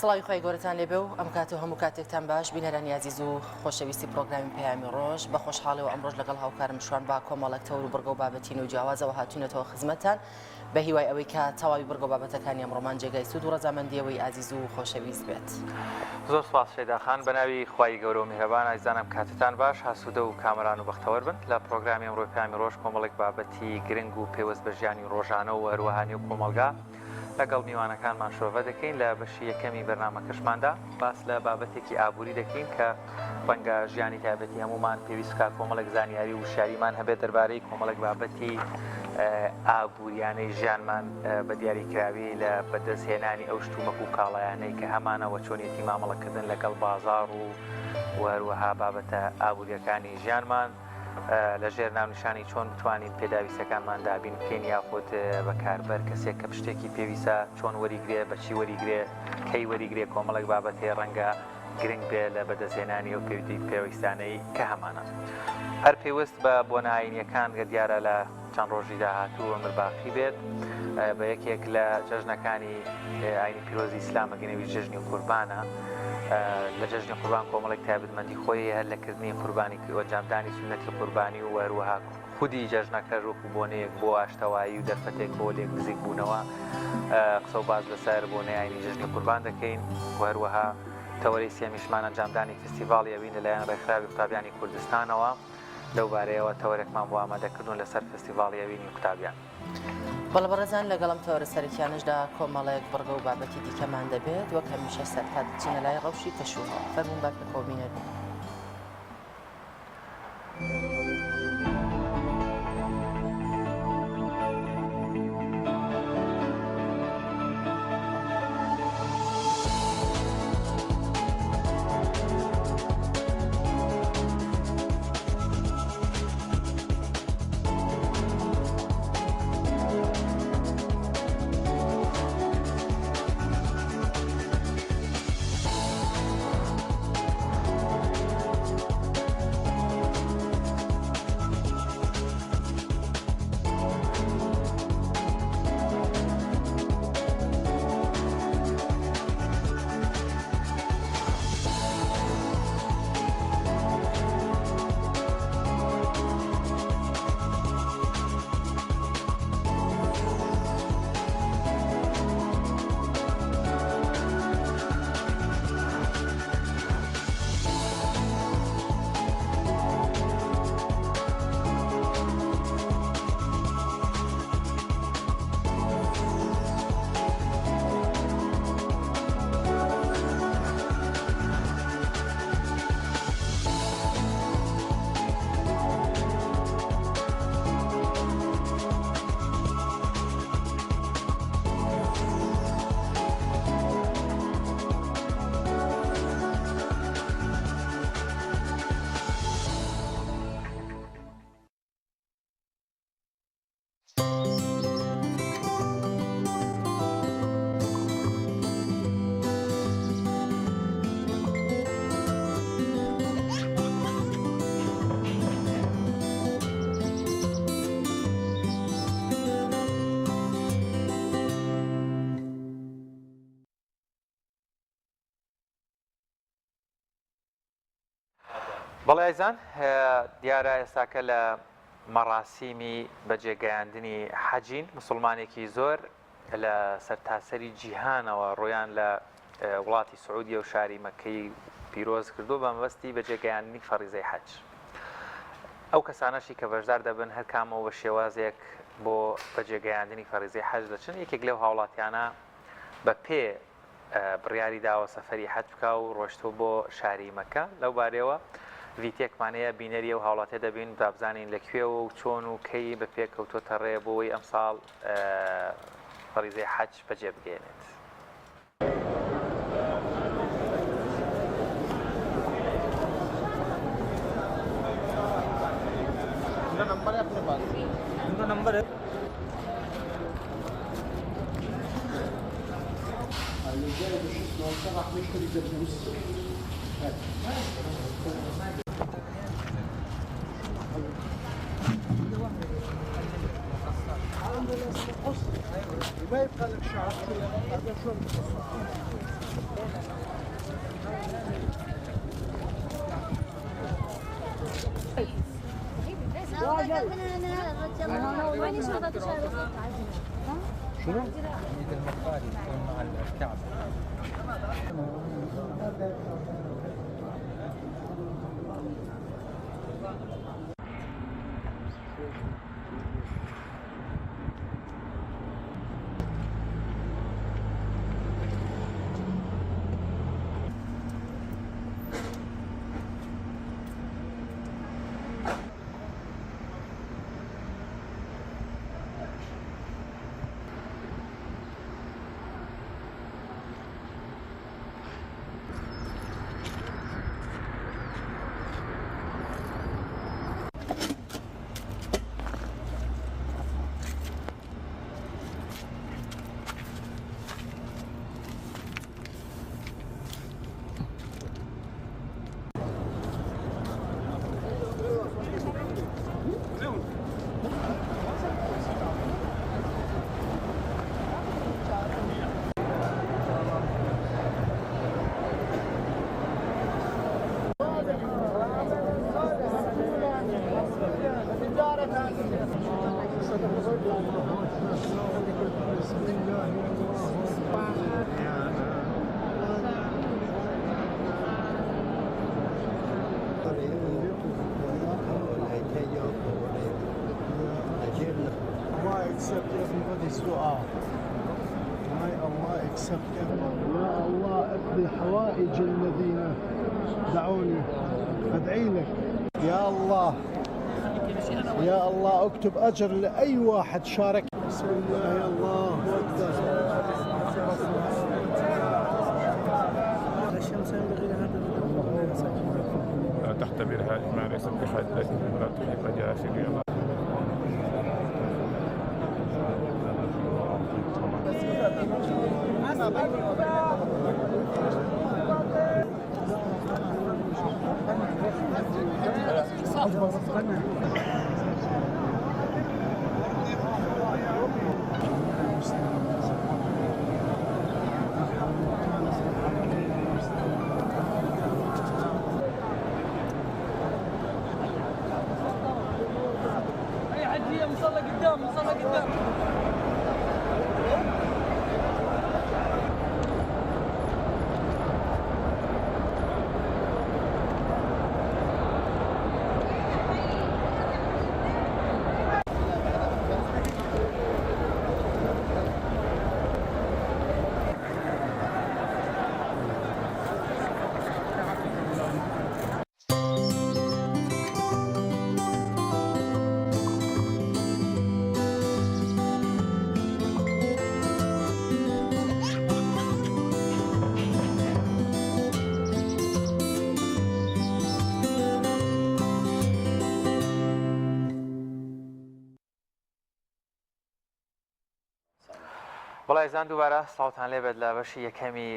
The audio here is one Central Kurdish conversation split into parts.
سڵاوی خۆی گەورەتان لێبێ و ئەم کات و هەموو کاتێکتان باش بینەرانی عزیز و خۆشەویستی پرۆگرامی پەیامی ڕۆژ بە خۆشحاڵیەوە ئەمڕۆژ لەگەڵ هاوکارم شوان با کۆمەڵێک تەور و بڕگە و بابەتین و جیاوازەوە هاتوونەتەوە خزمەتتان بە هیوای ئەوەی کە تەواوی بڕگە و بابەتەکانی ئەمڕۆمان جێگای سوود و ڕەزامەندیەوەی عزیز و خۆشەویست بێت. زۆر سپاس شێداخان بەناوی خوای گەورە و میهرەبان ئازانم کاتتان باش هاسوودە و کامەران و بەختەوەر بن لە پرۆگرامی ئەمڕۆی پەیامی ڕۆژ کۆمەڵێک بابەتی گرنگ و پێوەست بە ژیانی ڕۆژانە و هەروەهانی و کۆمەلگا لەگەڵ میوانەکانمان شۆڤە دەکەین لە بەشی یەکەمی بەرنامەکەشماندا باس لە بابەتێکی ئابووری دەکەین کە ڕەنگە ژیانی تایبەتی هەمومان پێویستکە کۆمەڵێک زانیاری و شاریمان هەبێت دەربارەی کۆمەڵێک بابەتی ئابووریانەی ژیانمان بە دیاریکراوی لە بەدەستهێنانی ئەو شتومەک و کاڵایانەی کە هەمانەوە چۆنیەتی مامەڵەکردن لەگەڵ بازاڕ و هەروەها بابەتە ئابوووریەکانی ژیانمان لەژێر ناونیشانی چۆن بتوانین پێداویستەکانمان دابین بکەین یاخود بەکاربەر کەسێک کە پشتێکی پێویستە چۆن وەریگرێ بەچی وەریگرێ کەی وەریگرێ کۆمەڵێک بابەتێ ڕەنگە گرنگ بێ لە بەدەستهێنانی و پێویستانەی کە هەمانە هەر پێویست بە بۆنە ئاینیەکان کە دیارە لە چەند ڕۆژی داهاتوو ئەمرباقی بێت بە یەکێک لە جەژنەکانی ئاینی پیرۆزی ئیسلامە گەنەوی جەژنی قوربانە لە جەژنی قوربان کۆمەڵێک تایبەتمەندی خۆی هەر لەکردنی قوربانی وەنجامدانی سنەتی قوربانی و هەروەها خودی جەژنەکە ڕووکو بۆنەیەک بۆ ئاشتەوایی و دەرفەتێک بۆ لێک نزیک بوونەوە قسە و باز لەسەر بۆنەی ئاینی جەژنی قوربان دەکەین و هەروەها تەوەرەی سێمیشمان ئەنجامدانی فستیڤاڵی ئەوین لەلایەن ڕێکخراوی قوتابیانی کوردستانەوە لەو بارەیەوە تەوەرێکمان بۆ ئامادەکردون لەسەر فستیڤاڵی ئەوینی قوتابیان. بەڵە بەڕێزان لەگەڵم تەوەرە سەرەکیانشدا کۆمەڵێک بڕگە و بابەتی دیکەمان دەبێت وەک هەمیشە سەرکات بچینە لای ڕەوشی کەشووەوە فەرموون با پێکەوە بینەر. بەڵێ ئایزان دیارە ئێستاکە لە مەڕاسیمی بەجێگەیاندنی حەجین مسلمانێکی زۆر لە سەرتاسەری جیهانەوە ڕۆیان لە وڵاتی سعودیە و شاری مەکەی پیرۆز کردو بە مەبەستی بەجێگەیاندنی فەریزەی حەج. ئەو کەسانەشی کە بەشدار دەبن هەر کامەوە بە شێوازێک بۆ بەجێگەیاندنی فەریزەی حەج دەچن یەکێک لەو هاوڵاتیانە بە پێ بڕیاری داوە سەفەری حەج بکە و ڕۆشتۆ بۆ شاری مەکە لەو بارەوە ڤیتێکمانەیە بینەریە و هاوڵاتێ دەبین بابزانین لەکوێوە و چۆن و کەی بە پێکەوتۆتە ڕێ بۆی ئەمساڵ فەریزەی حەج بەجێ بگێنێت. ما يبقى لك شعر هذا شو شنو؟ عيد المقاري يكون مع الكعبة. accept everybody's dua. May Allah accept everyone. يا الله اقضي حوائج الذين دعوني ادعي لك يا الله. يا الله اكتب اجر لاي واحد شارك. بسم الله يا الله اكبر. الشمس ينبغي لها لا تختبرها ما ليس بحد لا تحب جافر. اي حد مصلى قدام مصلى قدام. بەڵای زان دووبارە ساڵتان لێبێت لە بەشی یەکەمی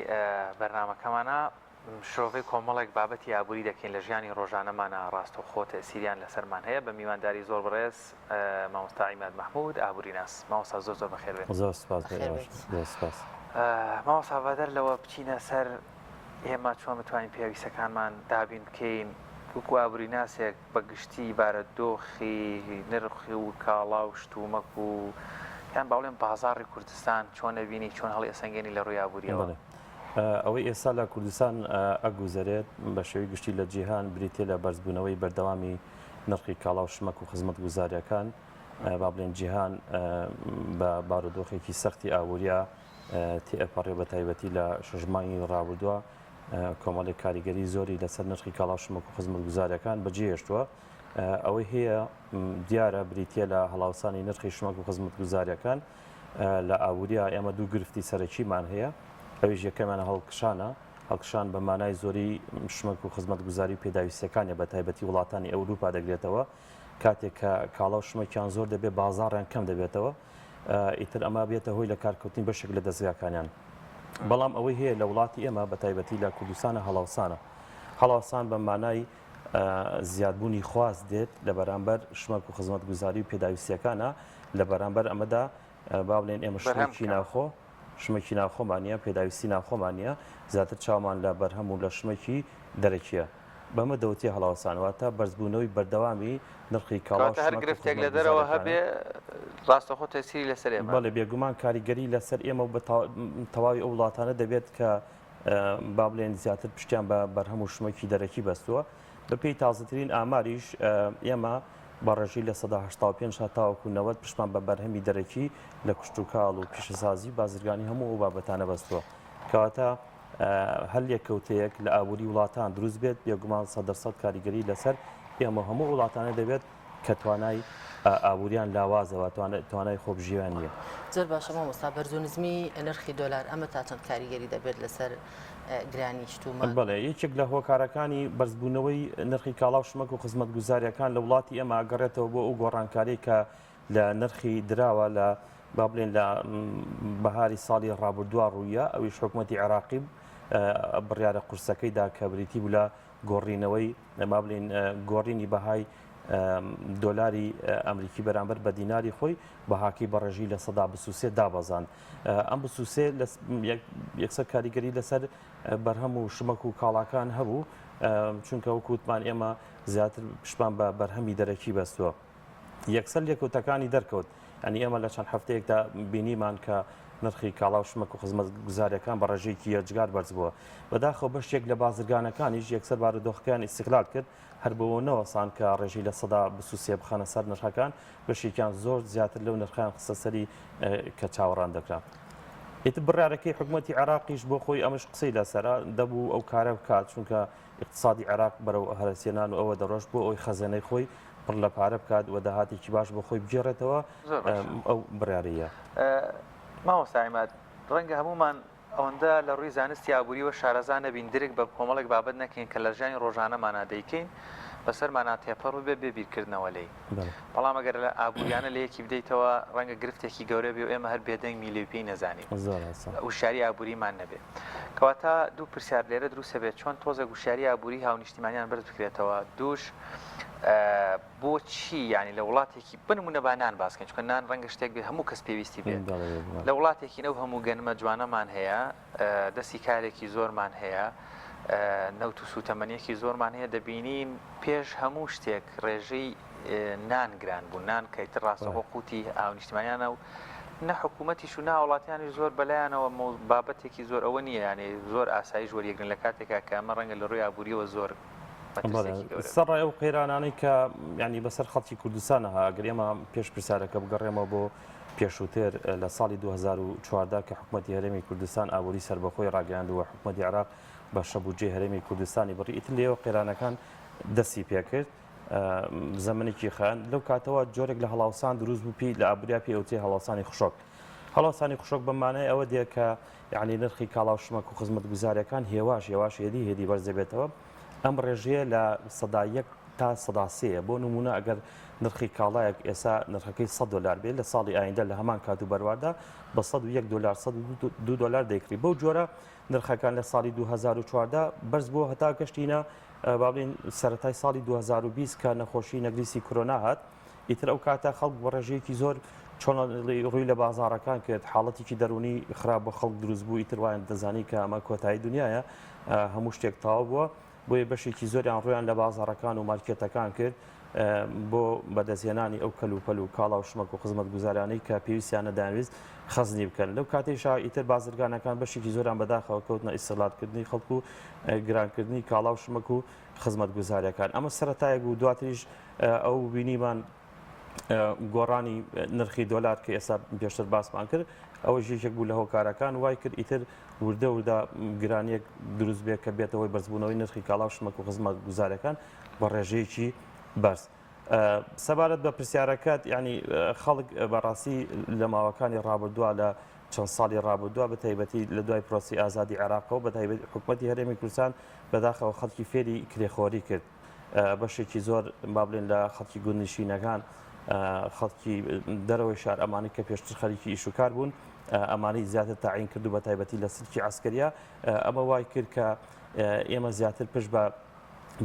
بەرنامەکەمانە شۆڤی کۆمەڵێک بابەتی ئابووری دەکەین لە ژیانی ڕۆژانەمانە ڕاستەوخۆ تەسیریان لەسەرمان هەیە بە میوانداری زۆر بەڕێز مامۆستا عیماد مەحموود ئابووری ناس. مامۆستا زۆر زۆر بەخێر بێت. زۆر سپاس سپاس. مامۆستا بەدەر لەوە بچینە سەر ئێمە چۆن بتوانین پێویستەکانمان دابین بکەین وەکو ئابووری ناسێک بە گشتی بارەدۆخی نرخی و کاڵا و شتومەک و یان باڵێن بازاڕی کوردستان چۆن نەبینی چۆن هەڵی ئەسەنگێنی لە ڕووی ئابووریەوە. ئەوەی ئێستا لە کوردستان ئەگوزارێت بە شێوەی گشتی لە جیهان بریتێ لە بەرزبوونەوەی بەردەوامی نرخی کاڵا و شمەک و خزمەت گوزاریەکان با بڵێن جیهان بە بارودۆخێکی سەختی ئابووریە تێئەپەڕێ بە تایبەتی لە شەژمانی ڕابردووە کۆمەڵێک کاریگەری زۆری لەسەر نرخی کاڵا و شمەک و خزمەت گوزاریەکان بەجێهێشتووە. ئەوەی هەیە دیارە بریتە لە هەڵاوسانی نرخی شمەک و خزمەت گوزاریەکان لە ئابووریە ئێمە دوو گرفتی سەرەکیمان هەیە. ئەویش یەکەمانە هەڵکشان بە مانای زۆری شمەک و خزمەت گوزاری پێداویستەکانە بە تایبەتی وڵاتانی ئەوروپا دەگرێتەوە کاتێک کە کاڵا و شمەکیان زۆر دەبێت بازاڕیان کەم دەبێتەوە ئیتر ئەمە بێتە هۆی لە کارکەوتنی بەشێک لە دەستگاکانیان. بەڵام ئەوەی هەیە لە وڵاتی ئێمە بە تایبەتی لە کوردستانە هەڵاوسان بە مانای زیادبوونی خواست دێت لە بەرامبەر شمەک و خزمەت گوزاری و پێداویستیەکانە لە بەرامبەر ئەمەدا با بڵێن ئێمە شمێکی ناوخۆ شمێکی ناوخۆمانە پێداویستی ناوخۆمانە زیاتر چاومان لە بەرهەم و لە شمێکی دەرەکیە بەمە دەوتی هەڵاوسانەوە تا بەرزبوونەوەی بەردەوامی نرخی کاڵاو هەر گرفتێک لە دەرەوە هەبێ ڕاستەخۆ تەسیری لەسەر ئێمە بەڵێ بێگومان کاریگەری لەسەر ئێمە بە تەواوی ئەو وڵاتانە دەبێت کە با بڵێن زیاتر پشتیان بە بەرهەم و شمێکی دەرەکی بەستووە بەپێی تازەترین ئاماریش ئێمە بەڕێژی لە 1970 تاوەکو 90 پشتمان بە بەرهەمی دەرەکی لە کوشتتوکاڵ و پیشەسازی بازرگانی هەموو ئەو بابەتانە بەستووە کەواتە هەل یەکەوتەیەک لە ئابووری وڵاتان دروست بێت بێگومان 100% کاریگەری لەسەر ئێمە هەموو وڵاتانە دەبێت کە توانای ئابووریان لاوازەوە توانای خۆبژیوان نیە. زۆر باشە مامۆستا بەرزونزمی نرخی دۆلار ئەمە تا چەند کاریگەری دەبێت لەسەر گرانی شتومان؟ بەڵێ یەکێک لە هۆکارەکانی بەرزبوونەوەی نرخی کاڵاو شمەک و خزمەت گوزاریەکان لە وڵاتی ئێمە ئەگەڕێتەوە بۆ ئەو گۆڕانکاری کە لە نرخی دراوە لە با بڵێن لە بەهاری ساڵی ڕابردووە ڕوویە ئەویش حکوومەتی عێراقی بڕیارە قورسەکەیدا کە بریتی بوو لە گۆڕینەوەی با بڵێن گۆڕینی بەهای دۆلاری ئەمریکی بەرامبەر بە دیناری خۆی بەهاکی بەڕێژی لە 123 دابەزان ئەم بسووسێ یەکسەر کاریگەری لەسەر بەرهەم و شمەک و کاڵاکان هەبوو چونکە وەکووتمان ئێمە زیاتر پشتمان بە بەرهەمی دەرەکی بەستووە یەکسەر لێکوتەکانی دەرکەوت ئەنی ئێمە لە چەند هەفتەیەکدا بینیمان کە نرخی کاڵاو شمەک و خزمەت گوزاریەکان بە ڕێژەیەکی یەکجار بەرز بووە بەداخەوە بەشێک لە بازرگانەکانیش یەکسەر بارودۆخەکان ئیستیقلال کرد هەر بەوەنەوە سان کە ڕێژی لە 123 بخەنە سەر نرخەکان بەشێکیان زۆر زیاتر لەو نرخیان خستە سەری کە چاوەڕان دەکرا. ئیتر بڕیارەکەی حکوومەتی عێراقیش بۆ خۆی ئەمەش قسەی لەسەرا دەبوو ئەو کارە بکات چونکە اقتصادی عێراق بەرەو هەرسێنان و ئەوە دەڕۆژ بۆ ئەوی خەزانەی خۆی پڕ لە پارە بکات و داهاتێکی باش بۆ خۆی بگێڕێتەوە ئەو بڕیارەیە. مامۆستا عیماد ڕەنگە هەمومان ئەوەندە لە ڕووی زانستی ئابووری و شارەزانە بین درێک بە کۆمەڵێک بابەت نەکەین کە لە ژیانی ڕۆژانەمانە دەیکەین بەسەرمانە تێپەڕ و بێ بیرکردنەوە لێی بەڵام ئەگەر لە ئابووریانە لە یەکی بدەیتەوە ڕەنگە گرفتێکی گەورە بێ و ئێمە هەر بێدەنگ میلی پێی نەزانین وشاری ئابووریمان نەبێت کەواتە دوو پرسیار لێرە دروستە بێت چۆن تۆزە گوشاری ئابووری هاونیشتیمانیان بەرز بکرێتەوە دووش بۆچی ینی لە وڵاتێکی بنمونە بانان باسکەین چکە نان ڕەنگە شتێک بێت هەموو کەس پێویستی بێت لە وڵاتێکی نەو هەموو گەنمە جوانەمان هەیە دەستی کارێکی زۆرمان هەیە نەوت و سوتەمەنیەکی زۆرمان هەیە دەبینین پێش هەموو شتێک ڕێژەی نان گران بوو نان کەیتر ڕاستەخۆ قوتی ئاونیشتیمانیانە و نە حکوومەتیش و ناوڵاتیانی زۆر بەلایەنەوە بابەتێکی زۆر ئەوە نییە ینی زۆر ئاسایی وەریەگرن لە کاتێکا کە ئەمە ڕەنگە لە ڕووی ئابووریەوە زۆر سەڕای ئەو قەیرانانەی کە ینی بەسەر خەڵکی کوردستانەها ئەگەر ئێمە پێش پرسیارەکە بگەڕێمەوە بۆ پێشووتر لە ساڵی 2014 کە حکوومەتی هەرێمی کوردستان ئابووری سەربەخۆی ڕاگەیاندووە حکوومەتی عێراق بە شەبوجێ هەرێمی کوردستانی بڕی ئیتر لێەوە قەیرانەکان دەستی پێکرد زەمنێکی خان لەو کاتەوە جۆرێک لە هەڵاوسان دروست بوو پێی لە ئابووریا پێوتێ هەڵاوسانی خوشک هەڵاوسانی خوشک بەمانای ئەوە دێ کە یعنی نرخی کاڵاو شمەک و خزمەت گوزاریەکان هێواش هێدی بەرزەبێتەوە ئەم ڕێژەیە لە 101 تا 103 بۆ نمونە ئەگەر نرخی کاڵایەک ئێستا نرخەکەی $100 بێت لە ساڵی ئایندە لە هەمان کات و بەروادا بە $101 $102 دەیکری بەو جۆرە نرخەکان لە ساڵی 2014 بەرز بۆ هەتا گەشتینە با بڵێن سەرەتای ساڵی 2020 کە نەخۆشی نەگریسی کۆرۆنا هات ئیتر ئەو کاتە خەڵک بە ڕێژەیەکی زۆر چۆن ڕووی لە بازارەکان کرد حاڵەتێکی دەرونی خراپ بە خەڵک دروست بوو ئیتر وایان دەزانی کە ئەمە کۆتایی دنیاە هەموو شتێک تاوا بووە بۆیە بەشێکی زۆریان ڕویان لە بازارەکان و مارکێتەکان کرد بۆ بەدەستێنانی ئەو کەلوپەل و کاڵاو شمەک و خزمەت گوزارانەی کە پێویستیانە دەیانویست خەزنی بکەن لەو کاتێشا ئیتر بازرگانەکان بەشێکی زۆران بەداخەوە کەوتنە ئیسڵاتکردنی خەڵکو و گرانکردنی کاڵاو شمەک و خزمەت گوزاریەکان ئەمە سەرەتایەک و دواتریش ئەو بینیمان گۆڕانی نرخی دۆلار کە ئێستا پێشتر باسمان کرد ئەوە ژێژێک بوو لە هۆکارەکان وای کرد ئیتر وردە گرانیەک دروست بێت کە بێتەوەی بەرزبوونەوەی نرخی کاڵاو شمەک و خزمەت گوزاریەکان بە ڕێژەیەکی بەرز سەبارەت بە پرسیارەکەت ینی خەڵک بەڕاستی لە ماوەکانی ڕابردووە لە چەند ساڵی ڕابردووە بە تایبەتی لە دوای پرۆسی ئازادی عێراقەوە بە تایبەتی حکوومەتی هەرێمی کوردستان بەداخەوە خەڵکی فێری کرێخۆری کرد بەشێکی زۆر با بڵێن لە خەڵکی گوندنشینەکان خەڵکی دەرەوەی شار ئەمانی کە پێشتر خەریکی ئیشوکار بوون ئەمانی زیاتر تاعین کرد و بە تایبەتی لە سلکی عسکەریە ئەمە وای کرد کە ئێمە زیاتر پشت بە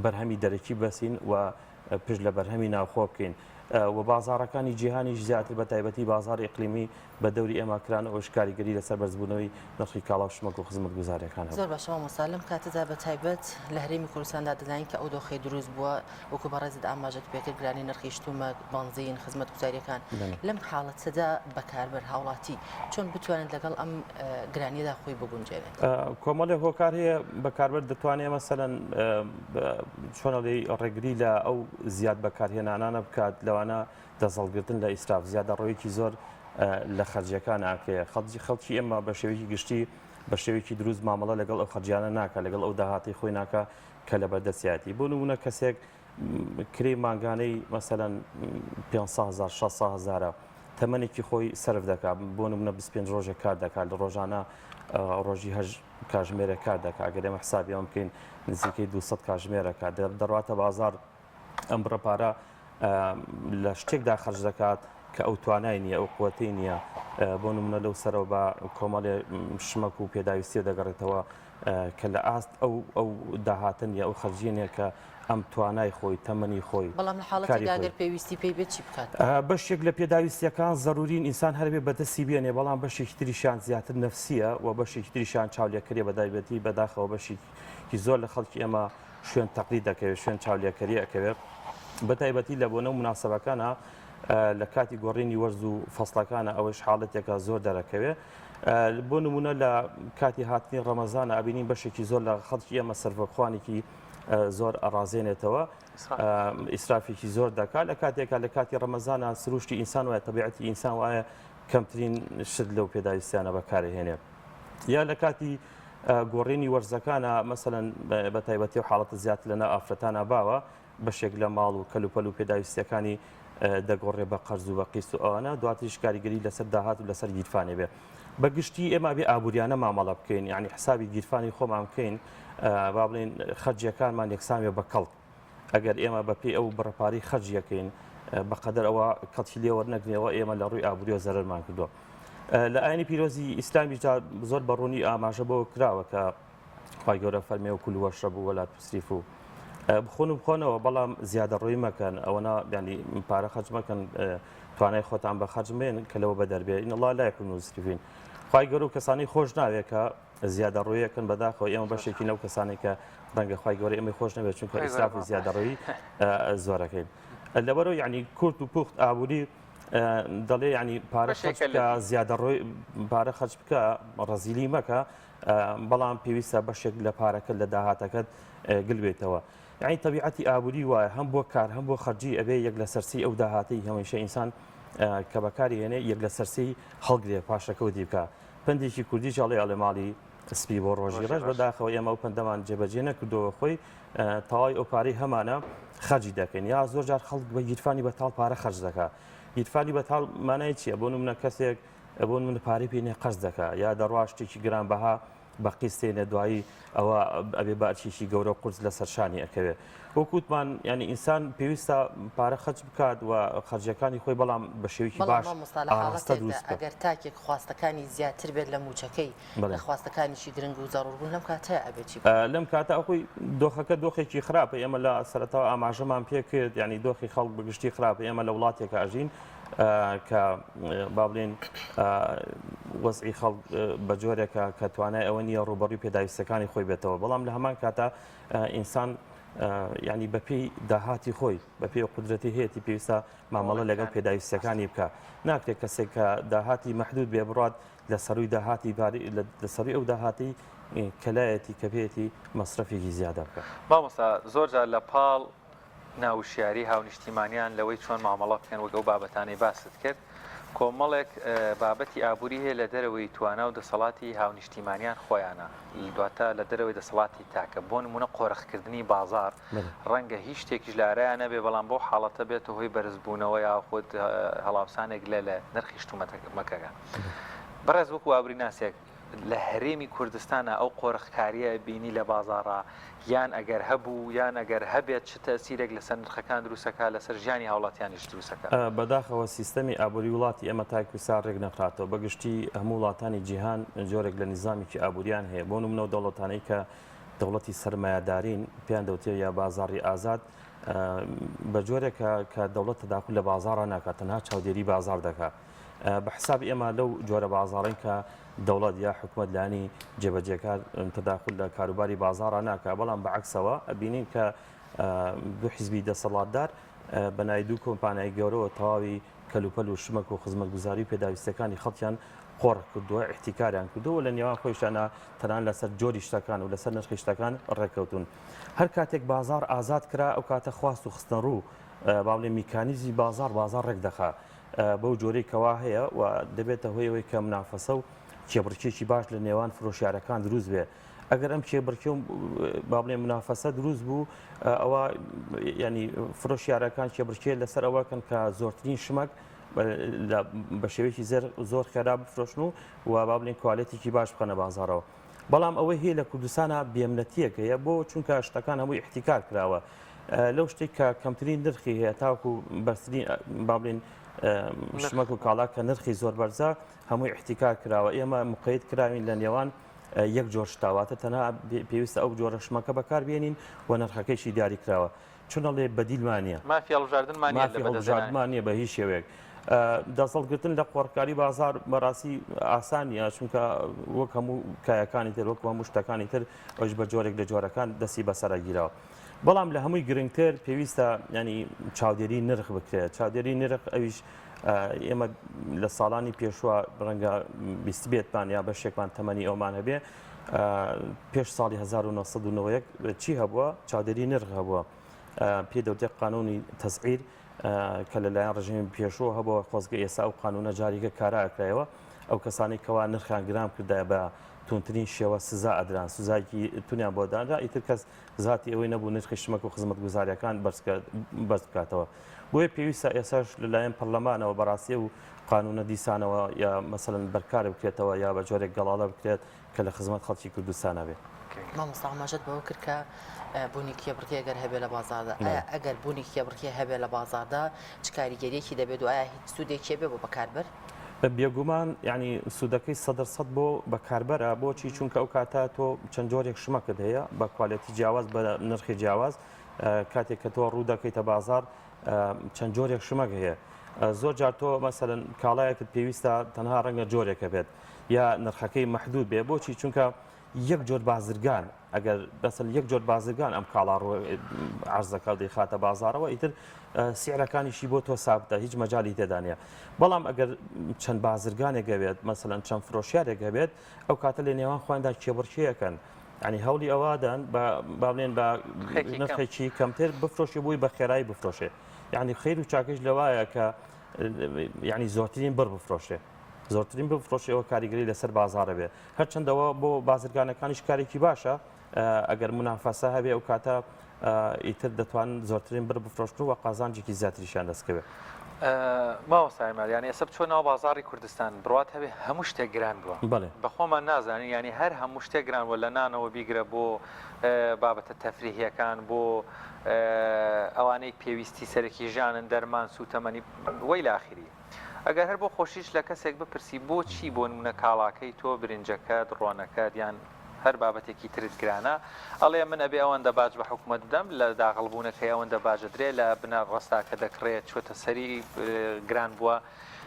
بەرهەمی دەرەکی بەسین و پشت لە بەرهەمی ناوخۆ بکەین و بازارەکانی جیهانیش زیاتر بە تایبەتی بازار ئیقلیمی بە دەوری ئێماکرانەوە شکاریگەری لەسەر بەرزبوونەوەی نرخی کاڵا و شمەک و خزمەت گوزاریەکان زۆر باشەوە مۆسالم کاتەدا بە تایبەت لە هەرێمی کوردستاندا دەزانین کە ئەو دۆخی دروست بووە وەکو بەڕێزت ئاماژەت پێکرد گرانی نرخی شتومە بانزین خزمەت گوزاریەکان لەم حاڵەتەدا بەکاربەر هاوڵاتی چۆن بتوانێت لەگەڵ ئەم گرانیدا خۆی بگونجێنێت کۆمەڵێک هۆکار هەیە بەکاربەر دەتوانێت مەسەلەن چۆنەڵی ڕێگری لە ئەو زیاد بەکارهێنانانە بکات لەوانە دەزەڵگرتن لە ئیسراف زیادە ڕۆیەکی زۆر لە خەرجیەکان ناکەیە خەڵکی ئێمە بە شێوەیەکی گشتی بە شێوەیەکی دروست مامەڵە لەگەڵ ئەو خەرجیانە ناکە لەگەڵ ئەو داهاتی خۆی ناکە کە لە بەردەستیاتی بۆ نمونە کەسێک کرێ ماگانەی مەسەلەن 500,000 600,000 تەمەنێکی خۆی سرف دەکات بۆ نمونە 25 ڕۆژێک کار دەکات لە ڕۆژانە ڕۆژی هەژ کاژمێرە کار دەکات ئەگەر ئێمە حسابی ئەوە بکەین نزیکەی 200 کاژمێرە کات دەڕاتە بازار ئەم بڕەپارە لە شتێکدا خەرج دەکات کە ئەو توانای نییە ئەو قوتەی نییە بۆ نمونە لەو سەرەوە بە کۆمەڵێ شمەک و پێداویستی دەگەڕێتەوە کە لە ئاست ئەو داهاتن یا ئەو خەرجینێ کە ئەم توانای خۆی تەمەنی خۆی بەڵام لە حاڵەتێکدا ئەگەر پێویستی پێی بێت چی بکات بەشێک لە پێداویستیەکان ضرورین ئینسان هەربێ بەدەستی بێنێ بەڵام بەشێکی تریشان زیاتر نەفسیە و بەشێکی تریشان چاولێکەکەری بەدایبەتی بەداخەوە بەشێکی زۆر لە خەڵکی ئێمە شوێن تەقلید دەکەوێت شوێن چاولێکەری ئەکەوێت بەتایبەتی لە بۆنە مناسبەکانە لە کاتی گۆڕینی وەرز و فەسڵەکانە ئەوەش حاڵەتێکە زۆر دەرەکەوێت بۆ نمونە لە کاتی هاتنی ڕەمەزانە ئابینین بەشێکی زۆر لە خەڵکی ئێمە سەرڤەخوانێکی زۆر ئەڕازێنێتەوە ئیسرافێکی زۆر دەکات لە کاتێکە لە کاتی ڕەمەزانە سروشتی ئینسان وایە تەبیعەتی ئینسان وایە کەمترین شت لەو پێداویستیانە بەکارهێنێت یا لە کاتی گۆڕینی وەرزەکانە مەسەلەن بە تایبەتی و حاڵەتە زیاتر لەناو ئافرەتانە باوە بەشێک لە ماڵ و کەلوپەل و پێداویستیەکانی دەگۆڕێ بە قەرز و بە قیست و ئەوانە دواتریش کاریگەری لەسەر داهات و لەسەر گیرفانێ بێ بەگشتی ئێمە بێ ئابوووریانە مامەڵە بکەین یعنی حسابی گیرفانی خۆمان بکەین با بڵێن خەرجیەکانمان یەکسانێ بە کەڵک ئەگەر ئێمە بەپێی ئەو بڕەپاری خەرجیەکەین بەقەدەر ئەوە کەڵکی لێ وەرنەگرێەوە ئێمە لە ڕووی ئابووری و زەرمان کردووە لە ئاینی پیرۆزی ئیسلامی زۆر بەڕوونی ئاماژە بۆ کراوە کە خی گەورە فەرمێ و کول وەشرب و وەلا تسریف و بخۆن و بخۆنەوە بەڵام زیادە ڕۆی مەکەن ئەوەنا ینی پارە خەرج مەکەن توانای خۆتان بە خەرجمێن کە لەوە بە دەربێ ئین الله لا یحب المسرفین خی گەورە و کەسانی خۆش ناوێت کە زیادە ڕۆیەکەن بەداخەوە ئێمە بەشێکی نەو کەسانی کە ڕەنگە خی گەورە ئێمە خۆش نەبێت چونکە ئیسراف و زیادە ڕۆیی زۆرەکەین لەبەرەوە یعنی کورت و پوخت ئابووری دەڵێ ینی پارە خەرج بکە زیادە ڕۆی پارە خەرج بکە ڕەزیلی مەکە بەڵام پێویستە بەشێک لە پارەکە لە داهاتەکەت گلبێتەوە یعنی طبیعەتی ئابووری وایە هەم بۆ کار هەم بۆ خەرجی ئەبێ یەک لە سەرسی ئەو داهاتی هەمیشە ئینسان کە بەکاری هێنێ یەک لە سەرسی هەڵگرێ پاشەکەوتی بکە پندێکی کوردی جاڵێ ئەڵێ ماڵی سپی بۆ ڕۆژی ڕەش بەداخەوە ئێمە ئەو پندەمان جێبەجێ نەکردەوە خۆی تەواوی ئەو پارەی هەمانە خەرجی دەکەین یا زۆر جار خەڵک بە گیرفانی بەتاڵ پارە خەرج دەکات گیرفانی بەتاڵ مانای چییە بۆ نمونە کەسێک بۆ من پارەی پێێنێ قەرز دەکات یا دەڕوا شتێکی گرانبەها بە قیستێنە دوایی ئەوە ئەبێ بەچیشی گەورە قورس لە سەرشانی ئەکەوێت وەکووتمان ینی ئینسان پێویستە پارە خەرج بکات و خەرجەکانی خۆی بەڵام بە شێوکی باش ئەگەر تاکێک خواستەکانی زیاتر بێت لە موچەکەی لە خواستەکانیشی گرنگ و زاروربوون لەم کاتە ئەبێتی لەم کاتە ئەوخۆی دۆخەکە دۆخێکی خراپە ئێمە لە سەرەتاوە ئاماژەمان پێ کرد ینی دۆخی خەڵک بەگشتی خراپە ئێمە لە وڵاتێکە ئەژین کە با بڵێن وەزعی خەڵک بە جۆرێکە کە توانای ئەوە نییە ڕوبەڕووی پێداویستەکانی خۆی بێتەوە بەڵام لە هەمان کاتە ئینسان ینی بەپێی داهاتی خۆی بەپێی قدرەتی هەیەی پێویستە مامەڵە لەگەڵ پێداویستەکانی بکە ناکرێت کەسێک کە داهاتی مەحدود بێ بڕات لە سەروی داهاتی لە سەروی ئەو داهاتی کەلایەتی کە بێتی مەصرفێکی زیادە بکە مامۆستا زۆرجار لە پاڵ ناوشیاری هاونیشتیمانیان لەوەی چۆن مامەڵە بکەن وەگە ئەو بابەتانەی باست کرد کۆمەڵێک بابەتی ئابووری هەیە لە دەرەوەی توانا و دەسەڵاتی هاونیشتیمانیان خۆیانە دواتە لە دەرەوەی دەسەڵاتی تاکە بۆ نمونە قۆرەخکردنی بازار ڕەنگە هیچ شتێکیش لارەیان نەبێ بەڵام بۆ حاڵەتە بێت هۆی بەرزبوونەوە یا خۆت هەڵاوسانێک لە نرخی شتومەکەگە بەڕێز وەکو ئابووری ناسێک لە هەرێمی کوردستانە ئەو قۆرەخکاریە بینی لە بازاڕە یان ئەگەر هەبوو یان ئەگەر هەبێت چ تەسیرێک لەسەر نرخەکان دروستەکە لەسەر ژیانی هاوڵاتیانیش دروستەکە بەداخەوە سیستەمی ئابووری وڵاتی ئەمە تاکوسا ڕێک نەخاتەوە بەگشتی هەموو وڵاتانی جیهان جۆرێک لە نظامێکی ئابووریان هەیە بۆ نمونە دەوڵەتانەی کە دەوڵەتی سەرمایهدارین پێیان دەوتێت یا بازاڕی ئازاد بە جۆرێکە کە دەوڵەت تەداخل لە بازاڕە ناکات تەنها چاودێری بازار دەکات بە حساب ئێمە لەو جۆرە بازاڕین کە دەوڵەت یا حکوومەت لانی جێبەجێکار تەداخل لە کاروباری بازاڕە ناکات بەڵام بەعکسەوە ئەبینین کە دوو حیزبی دەسەڵاتدار بەنای دوو کۆمپانیای گەورەوە تەواوی کەلوپەل و شمەک و خزمەتگوزاری پێداویستەکانی خەڵکیان قۆڕ کردووە احتیکاریان کردووە لە نێوان خۆیشانە تەنان لەسەر جۆری شتەکان و لەسەر نرخی شتەکان ڕێکەوتون هەر کاتێک بازار ئازاد کرا ئەو کاتە خواست و خستن ڕوو با بڵێ میکانیزمی بازار ڕێک دەخا بەو جۆرەی کەوا هەیە و دەبێتە هۆیەوەی کە منافەسە و کێبڕکێکی باش لە نێوان فرۆشیارەکان دروست بێ ئەگەر ئەم کێبڕکێ و با بڵێ منافەسە دروست بوو ئەوە ینی فرۆشیارەکان کێبڕکێ لەسەر ئەوەکەن کە زۆرترین شمەک بە شێوەیەکی زۆر خێرا بفرۆشن و با بڵێن کوالێتێکی باش بخەنە بازارەوە بەڵام ئەوەی هەیە لە کوردستانە بێمنەتیەکە هەیە بۆ چونکە شتەکان هەمووی احتیکار کراوە لەو شتێک کە کەمترین نرخی هەیە تاوکو بەرزترین با بڵێن شمەک و کاڵا کە نرخی زۆر بەرزە هەمووی احتیکار کراوە ئێمە مقید کراوین لە نێوان یەک جۆر شتاواتە تەنها پێویستە ئەو جۆرە شمەکە بەکاربێنین و نرخەکەیشی دیاری کراوە چونەڵێ بەدیلمانە مافی هەڵبژاردنمانە بە هیچ شێوەیەک دەسەڵگرتن لە قۆڕکاری بازار بەڕاستی ئاسانیە چونکە وەک هەموو کایەکانی تر وەک هەموو شتەکانی تر ئەوش بە جۆرێک لە جۆرەکان دەستی بەسەرە گیرەوە بەڵام لە هەمووی گرنگتر پێویستە ینی چاودێری نرخ بکرێت چاودێری نرخ ئەویش ئێمە لە ساڵانی پێشوە ڕەنگە بیست بێتمان یا بەشێکمان تەمەنی ئەومان هەبێ پێش ساڵی 1990 چی هەبووە چاودێری نرخ هەبووە پێدەوتێک قانونی تەسعیر کە لەلایەن ڕژێمی پێشوە هەبووە خۆزگە ئێستا ئەو قانونە جاریگە کاراکرایەوە ئەو کەسانی کەوا نرخیان گرام کردایە بە تونترین شێوە سزا ئەدران سزایکی تونیان بۆ دانرا ئیتر کەس زاتی ئەوەی نەبوو نرخی شمەک و خزمەتگوزاریەکان بەرز بکاتەوە بۆیە پێویستە ئێساش لەلایەن پەرلەمانەوە بەڕاستی و قانونە دیسانەوە یا مەسەڵەن بەرکار بکرێتەوە یا بە جۆرێک گەڵاڵە بکرێت کە لە خزمەت خەڵکی کوردستانە بێت مامۆستا ئاماژەت بەوە کرد کە بوونی کێبڕکێ ئەگەر هەبێ لە بازاردا ئەگەر بوونی کێبڕکێ هەبێ لە بازاردا چ کاریگەریەکی دەبێت و ئایا هیچ سوودێکی بێ بۆ بەکاربەر بێگومان ینی سوودەکەی 100% بۆ بەکاربەرە بۆچی چونکە ئەو کاتە تۆ چەند جۆرێک شمەکەت هەیە بە کوالەتی جیاواز بە نرخی جیاواز کاتێک کە تۆ ڕوو دەکەیتە بازار چەند جۆرێک شمەک هەیە زۆر جار تۆ مەسەلەن کاڵایەکت پێویستە تەنها ڕەنگە جۆرێکە بێت یا نرخەکەی مەحدود بێ بۆچی چونکە یەک جۆر بازرگان ئەگەر بەسەر یەک جۆر بازرگان ئەم کاڵا عەرزەکە دەیخاتە بازارەوە ئیتر سیعرەکانیشی بۆ تۆ سابتە هیچ مەجالی تێدانە بەڵام ئەگەر چەند بازرگانێک هەبێت مەسەلەن چەند فرۆشیارێک هەبێت ئەو کاتە لە نێوان خۆیاندا کێبڕکێیەکەن ینی هەولی ئەوادان با بڵێن بە نرخێکی کەمتر بفرۆشی بووی بە خێرایی بفرۆشێ یعنی خیر و چاکەش لەوایە کە یعنی زۆرترین بڕ بفرۆشێ زۆرترین بفرۆشیەوە کاریگەری لەسەر بازارە بێ هەرچەندەوە بۆ بازرگانەکانیش کارێکی باشە ئەگەر منافەسە هەبێ ئەو کاتە ئیتر دەتوانن زۆرترین بر بفرۆشن و قازانجێکی زیاتریشیان دەستکەوێت ماوەسایمال یانی ئێستا بچۆ ناو بازاری کوردستان بڕات هەبێ هەموو شتێک گران بووە بەخۆمان نازانین ینی هەر هەموو شتێک گران بووە لە نانەوە بیگرە بۆ بابەتە تەفریحیەکان بۆ ئەوانەی پێویستی سەرەکی ژانن دەرمان سوتەمەنی وەی لاخیری ئەگەر هەر بۆ خۆشیش لە کەسێک بپرسی بۆچی بۆ نمونە کاڵاکەی تۆ برنجەکەت ڕۆنەکەت یان هەر بابەتێکی ترت گرانە ئەڵێ من ئەبێ ئەوەندە باج بە حکوومەت بدەم لە داغڵبوونەکەی ئەوەندە باجە درێ لە بنە ڕستا کە دەکڕێت چۆتە سەری گران بووە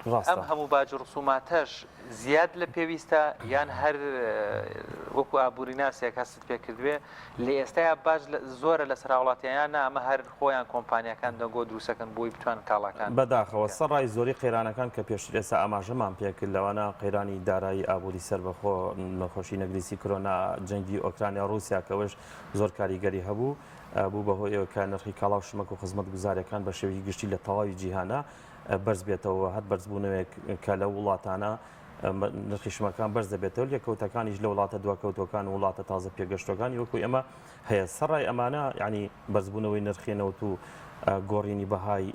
ئەم هەموو باج ڕسوماتەش زیاد لە پێویستە یان هەر وەکو ئابووری ناسێک هەست پێکردوێ لە ئێستایا باج زۆرە لە سەراوڵاتیان ئەمە هەر خۆیان کۆمپانیەکان دەگۆ دروستەکەن بۆی بتوان کاڵاکان بەداخەوە سەرڕای زۆری قەیرانەکان کە پێشتر ئێستا ئاماژەمان پێکرد لەوانە قەیرانی دارایی ئابووری سەربەخۆ نەخۆشی نەگریسی کۆرۆنا جەنگی ئۆکرانیا رووسیا کەوەش زۆر کاریگەری هەبوو بوو بەهۆی ئەوە کە نرخی کاڵا و شمەک و خزمەتگوزاریەکان بە شێوەیەکی گشتی لە تەواوی جیهانە بەرز بێتەوە هەر بەرزبوونەوەیەک کە لە وڵاتانە نرخی شمەکان بەرز دەبێتەوە لێکەوتەکانیش لە وڵاتە دواکەوتەکان و وڵاتە تازە پێگەشتەکانی وەکو ئێمە هەیە سەرڕای ئەمانە ینی بەرزبوونەوەی نرخێنەوت و گۆڕینی بەهای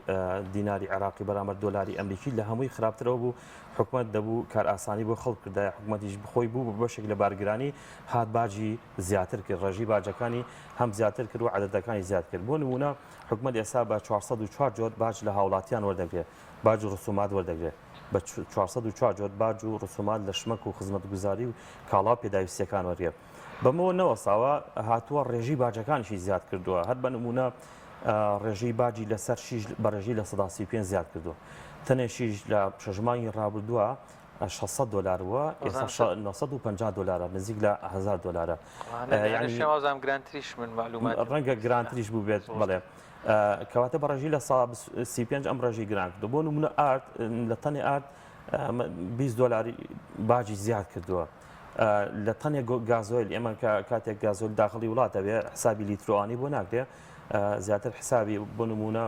دیناری عراقی بەرامبەر دۆلاری ئەمریکی لە هەمووی خراپترەوە بوو حکومت دەبوو کار ئاسانی بۆ خەڵک کردای حکومەتیش بخۆی بوو بە بەشێک لە بارگرانی هات باجی زیاتر کرد ڕێژی باجەکانی هەم زیاتر کرد و عەدەدەکانی زیاد کرد بۆ نمونە حکومت ئێستا بە 404 جۆر باج لە هاوڵاتیان وەردەگرێت باج و ڕسومات وەردەگرێت بە 404 جۆر باج و ڕسومات لە شمەک و خزمەتگوزاری و کاڵا پێداویستیەکان وەرگێت بەمەوە نەوەساوە هاتووە ڕێژی باجەکانیشی زیاد کردووە هەر بە نمونە ڕێژەی باجی لەسەر شیش بەڕێژی لە 35 زیاد کردو تەنێ شیش لە شەژمانی ڕابردووە 600 دلارەوە ئێستا 950 دلار نزیک لە 1000 دلار شێوازام گرانتریش من معلومات ڕەنگە گرانتریش بوو بێت بڵێ کەواتە بەڕێژی لە 35 ئەم ڕێژی گران کردو بۆ نمونە ئارد لە تەنێ ئارد 20 دلاری باجی زیاد کردووە لە تەنێک گازۆیل ئێمە کاتێک گازۆل داخلی وڵاتەوێ حسابی لیترۆوانی بۆ ناکرێت زیاتر حسابی بۆ نمونە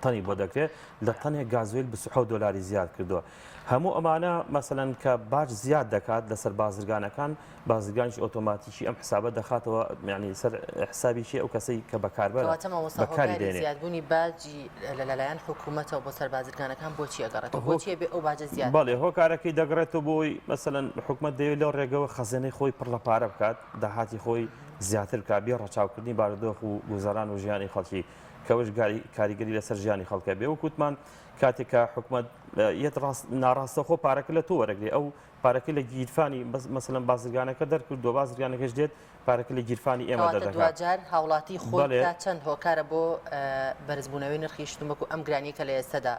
تەنی بۆ دەکرێت لە تەنێک گازۆیل 20 دلاری زیاد کردووە هەموو ئەمانە مەسەلەن کە باج زیاد دەکات لەسەر بازرگانەکان بازرگانیش ئۆتۆماتیکی ئەم حسابە دەخاتەوە یعنی سەر حسابیشی ئەو کەسەی کە بەکاربەر بەکاری دێنێت زیادبوونی باجی لەلایەن حکوومەتەوە بۆ سەر بازرگانەکان بۆچی ئەگەڕێتەوە بۆچی بێ ئەو باجە زیاد بەڵێ هۆکارەکەی دەگڕێتەوە بۆی مەسەلەن حکوومەت دەوێت لەو ڕێگەوە خەزانەی خۆی پڕ لە پارە بکات داهاتی خۆی زیاتر کا بێ ڕەچاوکردنی بارودۆخ و گوزاران و ژیانی خەڵکی کەوش کاریگەری لەسەر ژیانی خەڵکە بێ وکوتمان کاتێکە حکوومەت یەت ناڕاستەخۆ پارەکە لە تۆ وەرەگری ئەو پارەکە لە گیرفانی مەسەلەن بازرگانەکە دەرکردو بازرگانەکەش دێت پارەکە لە گیرفانی ئێمە دەدەکات دوجار هاوڵاتی خۆی چەند هۆکارە بۆ بەرزبوونەوەی نرخی شتومەک و ئەم گرانی کە لە ئێستادا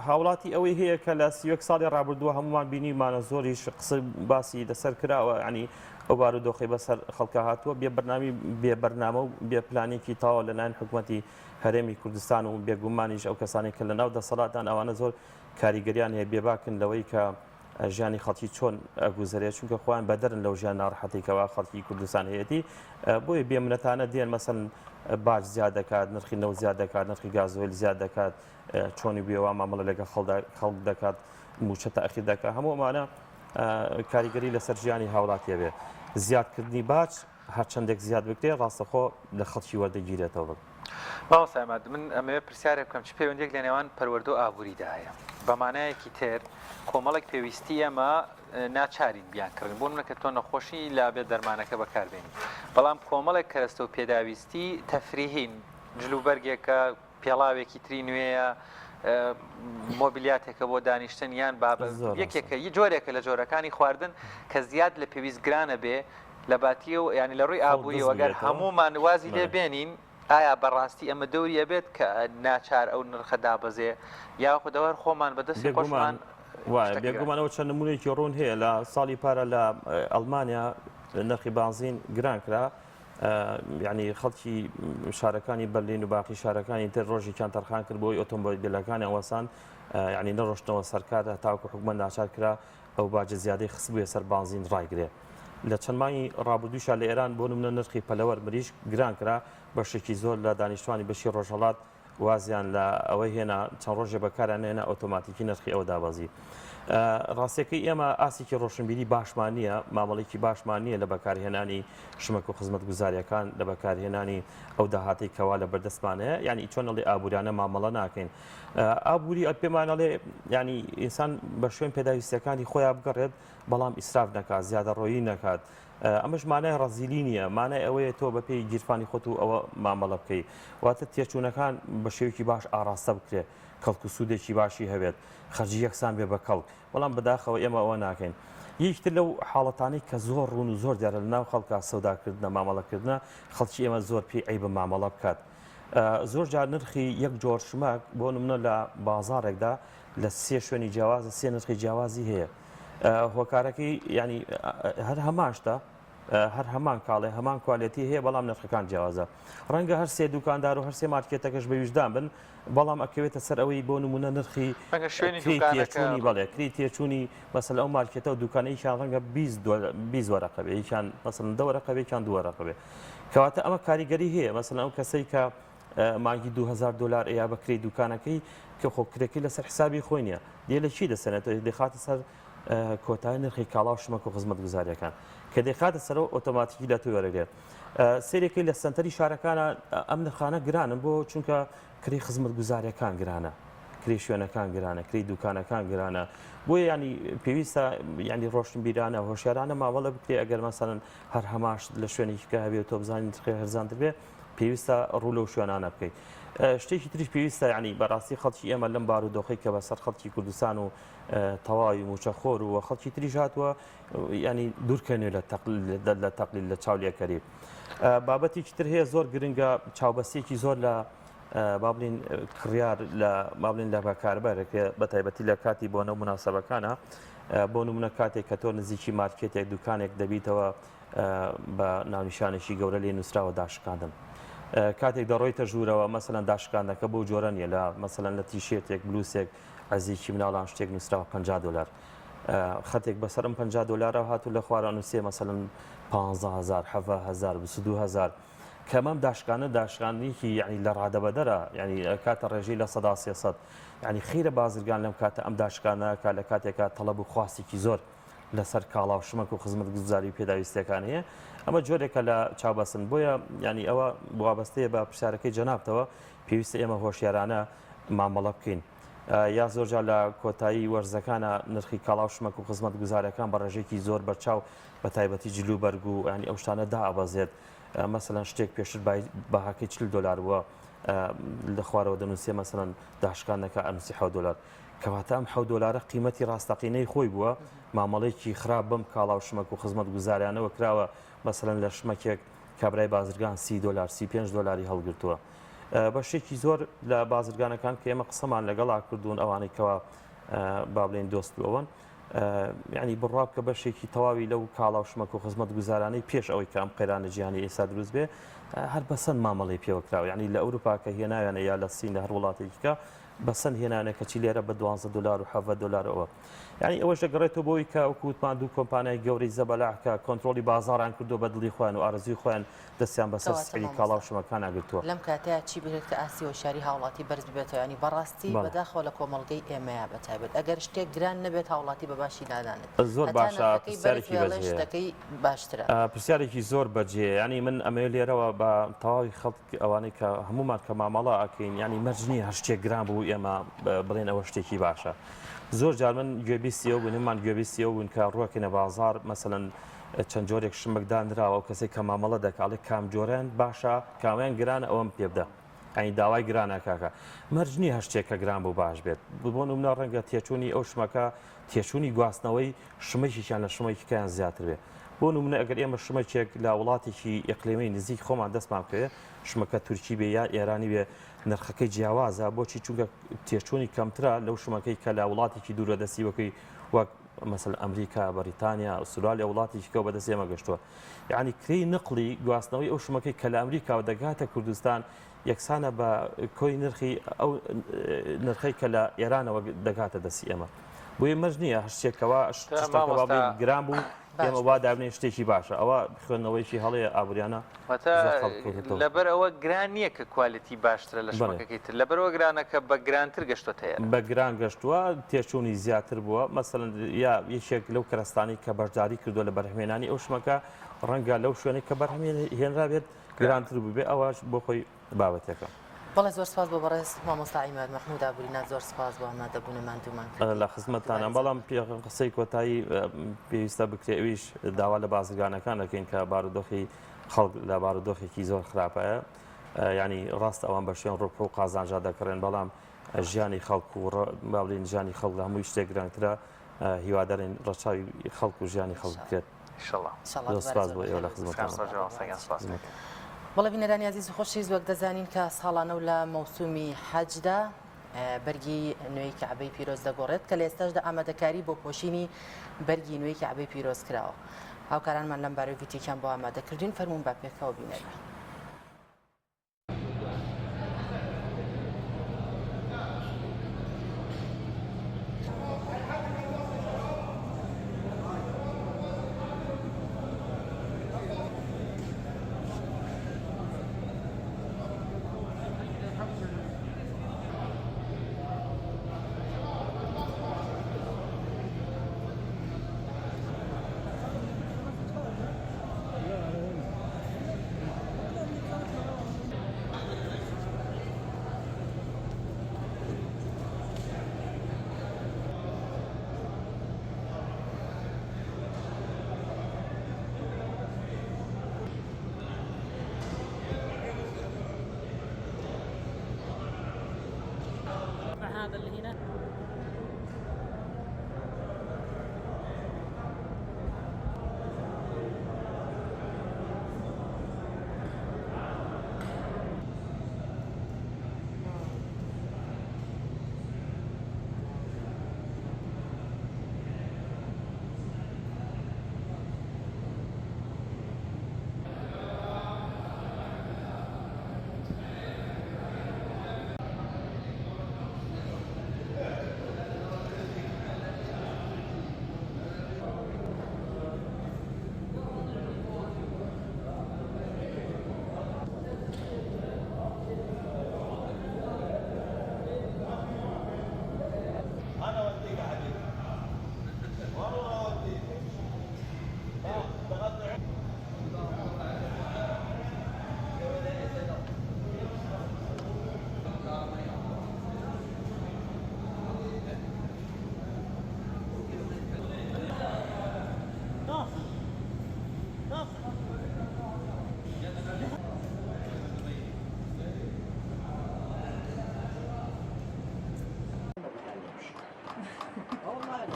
هاوڵاتی ئەوەی هەیە کە لە 30 ساڵی ڕابردووە هەمومان بینیمانە زۆریش قسە باسی لەسەر کراوە ینی ئەو بارودۆخی بەسەر خەڵکە هاتووە بێ بەرنامە و بێ پلانێکی تاوە لەلایەن حکوومەتی هەرێمی کوردستان و بێگومانیش ئەو کەسانی کە لە ناو دەسەڵاتان ئەوانە زۆر کاریگەریان هەیە بێباکن لەوەی کە ژیانی خەڵکی چۆن ئەگوزارێت چونکە خۆیان بەدەرن لەو ژیان ناڕەحەتێکەوە خەڵکی کوردستان هەیەی بۆیە بێمنەتانە دێن مەسەن باج زیاد دەکات نرخی نەوت زیاد دەکات نرخی گازۆیل زیاد دەکات چۆنی بێەوە مامەڵە لەگە خەڵک دەکات موچە تەخیر دەکات هەموو ئەمانە کاریگەری لەسەر ژیانی هاوڵاتیە بێ زیادکردنی باج هەرچەندێک زیاد بکرێت ڕاستەخۆ لە خەڵکی وەردەگیرێتەوە باو ساماد من ئەمەوێ پرسیارێک بکەم چ پەیوەندێک لە نێوان پەروەردە و ئابووریدا هەیە بەمانایەکی تر کۆمەڵێک پێویستی ئەمە ناچارین بیانکردن بۆ منە کە تۆ نەخۆشی لابێت دەرمانەکە بەکاربێنی بەڵام کۆمەڵێک کەرەستە و پێداویستی تەفریهین جلوبەرگێکە پێڵاوێکی تری نوێیە مۆبیلیاتێکە بۆ دانیشتن یان یەکێکە جۆرێکە لە جۆرەکانی خواردن کە زیاد لە پێویست گرانە بێ لە باتی و ینی لە ڕووی ئابووری وەگەر هەمومان وازی لێ بێنین ئایا بەڕاستی ئەمە دەوریە بێت کە ناچار ئەو نرخە دابەزێ یاخودەوەر خۆمان بەدەستی خۆشمان وایە بێگومانەوە چەند نمونێکی ڕوون هەیە لە ساڵی پارە لە ئەڵمانیا نرخی بانزین گران کرا یعنی خەڵکی شارەکانی بەرلین و باقی شارەکانی تر ڕۆژێکیان تەرخان کرد بۆی ئۆتۆمۆبیلەکانی ئەوەسان ینی نەڕۆشتنەوە سەرکارە تاوکو حکومەت ناچار کرا ئەو باجە زیادەی خسبوویە سەر بانزین ڕایگرێ لە چەند مانگی ڕابردووشە لە ئێران بۆ نمونە نرخی پەلەوەر مریش گران کرا بەشێکی زۆر لە دانیشتوانی بەشی ڕۆژهەڵات وازیان لە ئەوەی هێنا چەند ڕۆژێ بەکاران هێنا ئۆتۆماتیکی نرخی ئەو دابەزی ڕاستیەکەی ئێمە ئاسێکی ڕۆشنبیری باشمان نییە مامەڵێکی باشمان نییە لە بەکارهێنانی شمەک و خزمەت گوزاریەکان لە بەکارهێنانی ئەو داهاتی کەوا لە بەردەستمانەیە ینی چۆنەڵی ئابوووریانە مامەڵە ناکەین ئابووری پێمانەڵێ ینی ئینسان بە شوێن پێداویستەکانی خۆیان بگەڕێت بەڵام ئیسراف نەکات زیادە ڕۆیی نەکات ئەمەش مانای ڕەزیلی نییە مانای ئەوەیە تۆ بەپێی گیرفانی خۆت و ئەوە مامەڵە بکەیت واتە تێچوونەکان بە شێوکی باش ئاراستە بکرێت کەڵک و سوودێکی باشی هەبێت خەرجی یەکسان بێ بە کەڵک بەڵام بەداخەوە ئێمە ئەوە ناکەین یەکتر لەو حاڵەتانی کە زۆر ڕوون و زۆر دیارە لە ناو خەڵکا سەوداکردنە مامەڵەکردنە خەڵکی ئێمە زۆر پێی عیبە مامەڵە بکات زۆر جار نرخی یەک جۆر شماک بۆ نمونە لە بازارێکدا لە سێ شوێنی جیاوازە سێ نرخی جیاوازی هەیە هۆکارەکەی ینی هەر هەماشتا هەر هەمان کاڵێ هەمان کوالەتی هەیە بەڵام نرخەکان جیاوازە ڕەنگە هەر سێ دوکاندار و هەر سێ مارکێتەکەش بە ویژدان بن بەڵام ئەکەوێتە سەر ئەوەی بۆ نمونە نرخی تێچوونی بەڵێ کری تێچوونی مەسەل ئەو مارکێتە و دوکانەیەکیان ڕەنگە 20 وەرەقە بێ یەکیان مەسەڵەن 10 وەرەقە بێ یەکیان 2 وەرەقە بێ کەواتە ئەمە کاریگەری هەیە مەسەڵەن ئەو کەسەی کە مانگی 2000 دلار ئەیا بەکرێی دوکانەکەی کە خۆکرێکی لەسەر حسابی خۆی نییە دێ لە چی دەسەنێتەوە دەخاتە سەر کۆتایی نرخی کاڵا و شمەک و خزمەت گوزاریەکان کە دەخاتە سەرەوە ئۆتۆماتیکی لە توی وەرەگرێت سێرێکی لە سنتەری شارەکانە ئەم نرخانە گرانن بۆ چونکە کری خزمەت گوزاریەکان گرانە کری شوێنەکان گرانە کری دوکانەکان گرانە بۆیە ینی پێویستە ینی ڕۆشنبیرانە هۆشیارانە ماوەڵە بکرێ ئەگەر مەسەڵەن هەر هەماش لە شوێنێکی کە هەبێت تۆ بزانین نرخی هەرزانتر بێ پێویستە ڕوو لەو شوێنانە بکەیت شتێکی تریش پێویستە ینی بەڕاستی خەڵکی ئێمە لەم بارودۆخی کە بەسەر خەڵکی کوردستان و تەواوی موچەخۆر و خەڵکی تریش هاتووە ینی دوورکەنێ لە تەقلیل لە چاولێکەری بابەتێکی تر هەیە زۆر گرنگە چاوبەستێکی زۆر لە بابلین کڕیار لە بابلین لە بەکاربەرێک بە تایبەتی لە کاتی بۆ نەو مناسەبەکانە بۆ نمونە کاتێک کە تۆ نزیکی مارکێتێک دوکانێک دەبیتەوە بە ناونیشانێکی گەورە لێ نووسراوە داشکاندن کاتێک دەڕۆیتە ژوورەوە مەسەلەن داشکاندەکە بۆ جۆرە نیە لە مەسەلەن لە تیشێتێک بلووسێک عزیزی مناڵان شتێک نووسراوە $50 خەتێک بەسەرم $50 هاتو لە خوارە نووسێ مەسەلەن 15,000 17,000 22,000 کەمەم داشکانە داشکانێکی یعنی لە ڕادەبەدەرە ینی کاتە ڕێژەی لە 300 ینی خیرە بازرگان لەم کاتە ئەم داشکانەکە لە کاتێکا تەڵەب و خواستێکی زۆر لەسەر کاڵا و شمەک و خزمەت گوزاری پێداویستەکان هەیە ئەمە جۆرێکە لە چاوبەستن بۆیە ینی ئەوە وابەستەیە بە پرسیارەکەی جەنابتەوە پێویستە ئێمە هۆشیارانە مامەڵە بکەین یا زۆرجار لە کۆتایی وەرزەکانە نرخی کاڵا و شمەک و خزمەت گوزارەکان بە ڕێژێکی زۆر بەرچاو بە تایبەتی جلوبەرگ و ینی ئەو شتانە دائەبەزێت مەسەلەن شتێک پێشتر بەهاکەی $40 بووە لە خوارەوە دەنووسێ مەسەلەن داشکانەکە ئەنووسی $7 کەواتە ئەم $7 قیمەتی ڕاستەقینەی خۆی بووە مامەڵێکی خراپ بم کاڵا و شمەک و خزمەت گوزاریانەوە کراوە مەسەلەن لە شمەکێک کابرای بازرگان $30 $35 هەڵگرتووە بەشێکی زۆر لە بازرگانەکان کە ئێمە قسەمان لەگەڵا کردوون ئەوانەی کەوا با بڵێن دۆستەوەن ینی بڕاب کە بەشێکی تەواوی لەو کاڵا و شمەک و خزمەت گوزارانەی پێش ئەوەی کە ئەم قەیرانە جیهانی ئێستا دروست بێ هەر بەسەند مامەڵی پێوەکراوە ینی لە ئەوروپا کە هێناویانە یا لە سین لە هەر وڵاتێکیکە بەسەند هێنانە کەچی لێرە بە $12 و $7 ئەوە ینی ئەوەش دەگەڕێتەوە بۆی کە وەکووتمان دوو کۆمپانیای گەوری زەبەلاحکە کۆنتترۆلی بازاران کردو بە دڵی خۆیان و ئارزوی خۆیان دەستیان بەسەر سعی کاڵا و شمەکان ئاگرتووە لەم کاتەیە چی بێت کە ئاسی و شاری هاوڵاتی بەرز بێتەوە ینی بەڕاستی بەداخەوە لە کۆمەڵگەی ئێمەیە بەتایبێت ئەگەر شتێک گران نەبێت هاوڵاتی بە باشی نادانێت زۆر باشە پرسیارێکی شتەکەی باشترە پرسیارێکی زۆر بەجێ ینی من ئەمە لێرەوە بە تەواوی خەڵک ئەوانەی کە هەمومان کە مامەڵە ئەکەین ینی مەرجنی هەر شتێک گران بوو ئێمە بڵێن ئەوە شتێکی باشە زۆر جار من گوێبیستیەوە بوونمان گوێبیستیەوە بوون کە ڕوەکەینە بازار مەسەلەن چەند جۆرێک شمەکدانراوە و کەسێک کە مامەڵە دەکاڵێک کام جۆرەیان باشە کامیان گرانە ئەوەم پێ بدە ئەنی داوای گرانە کاکە مەرجنی هەر شتێکە گران بوو باش بێت بۆ نمونە ڕەنگە تێچوونی ئەو شمەکە تێچوونی گواستنەوەی شمەیەکیان لە شمەیەکیان زیاتر بێت بۆ نمونە ئەگەر ئێمە شمەکێک لە وڵاتێکی ئیقلیمی نزیک خۆمان دەستمان کرێ شمەکە تورکی بێ یا ئێرانی بێ نرخەکەی جیاوازە بۆچی چونکە تێچوونی کەمترە لەو شمەکەی کە لە وڵاتێکی دوورە دەستی وەکەی وەک مەسەل ئەمریکا بەریتانیا ئوسترالیا وڵاتێکی کە بەدەست ئێمە گەشتووە یعنی کڕی نقلی گواستنەوەی ئەو شمەکەی کە لە ئەمریکاوە دەگاتە کوردستان یەکسانە بە کۆی نرخی ئەو نرخەی کە لە ئێرانەوە دەگاتە دەستی ئێمە بۆیە مەرج نییە هەر شتێکەوە گران بوو ئێمە وا دابنێ شتێکی باشە ئەوە خوێندنەوەیکی هەڵەیە ئابوریانە لەبەر ئەوە گران نییە کە کوالیتی باشترە لە شمەکەی تر لەبەرەوە گرانەکە بە گرانتر گەشتوە هەیە بە گران گەشتووە تێچوونی زیاتر بووە مەسەلەن یا یەکێک لەو کەرەستانی کە بەشداری کردووە لە بەرهمێنانی ئەو شمەکە ڕەنگە لەو شوێنەی کە بەرهەمێن هێنرا بێت گرانتر بوو بێ ئەوەش بۆ خۆی بابەتێکە بەڵێ زۆر سپاس بۆ بەڕێز مامۆستا عیماد مەحموود ئابوورینا زۆر سپاس بۆ ئامادەبوونمان دوومان لە خزمەتتانە بەڵام قسەی کۆتایی پێویستە بکرێ ئەویش داوا لە بازرگانەکان دەکەین کە بارودۆخی خەڵک لە بارودۆخێکی زۆر خراپەیە ینی ڕاست ئەوان بە شوێن ڕۆپۆ و قازانجا دەکڕێن بەڵام ژیانی خەڵک و باڵین ژیانی خەڵک لە هەمووی شتێک گرانترە هیوادارین ڕەچاوی خەڵک و ژیانی خەڵک بکرێت سپاس بۆ ئێوە لە خزمەتتان بەڵێ بینەرانی عزیز و خۆشەویست وەک دەزانین کە ساڵانە و لە مەوسومی حەجدا بەرگی نوێی کەعبەی پیرۆز دەگۆڕێت کە لە ئێستاشدا ئامادەکاری بۆ پۆشینی بەرگی نوێی کەعبەی پیرۆز کراوە هاوکارانمان لەم بارەی ڤیدیۆکیان بۆ ئامادەکردوین فەرموون با پێکەوە بینەرە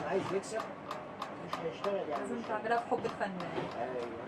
عايز يكسب مش هيشتغل يعني. لازم تعملها بحب الفن. ايوه.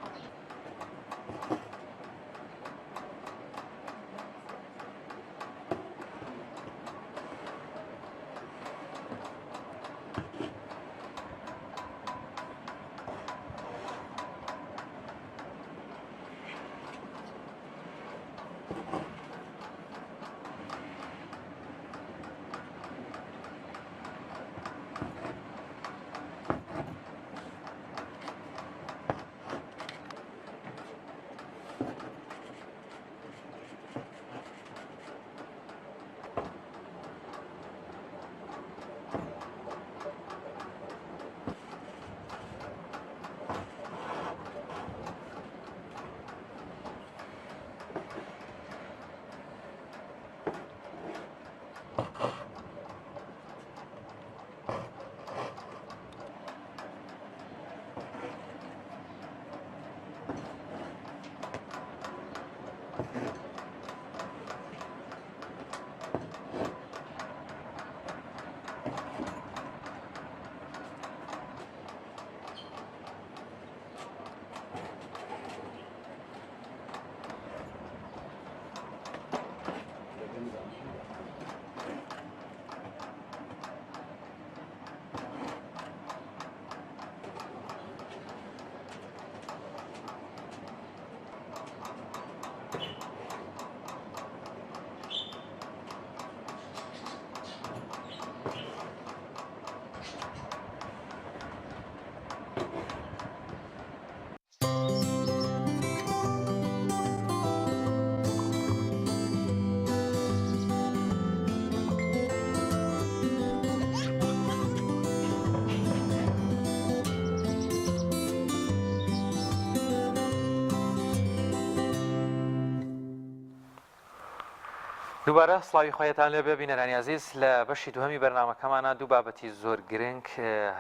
دووبارە سڵاوی خۆیەتان لێ ببینەرانی عزیز لە بەشی دووهەمی بەرنامەکەمانە دوو بابەتی زۆر گرنگ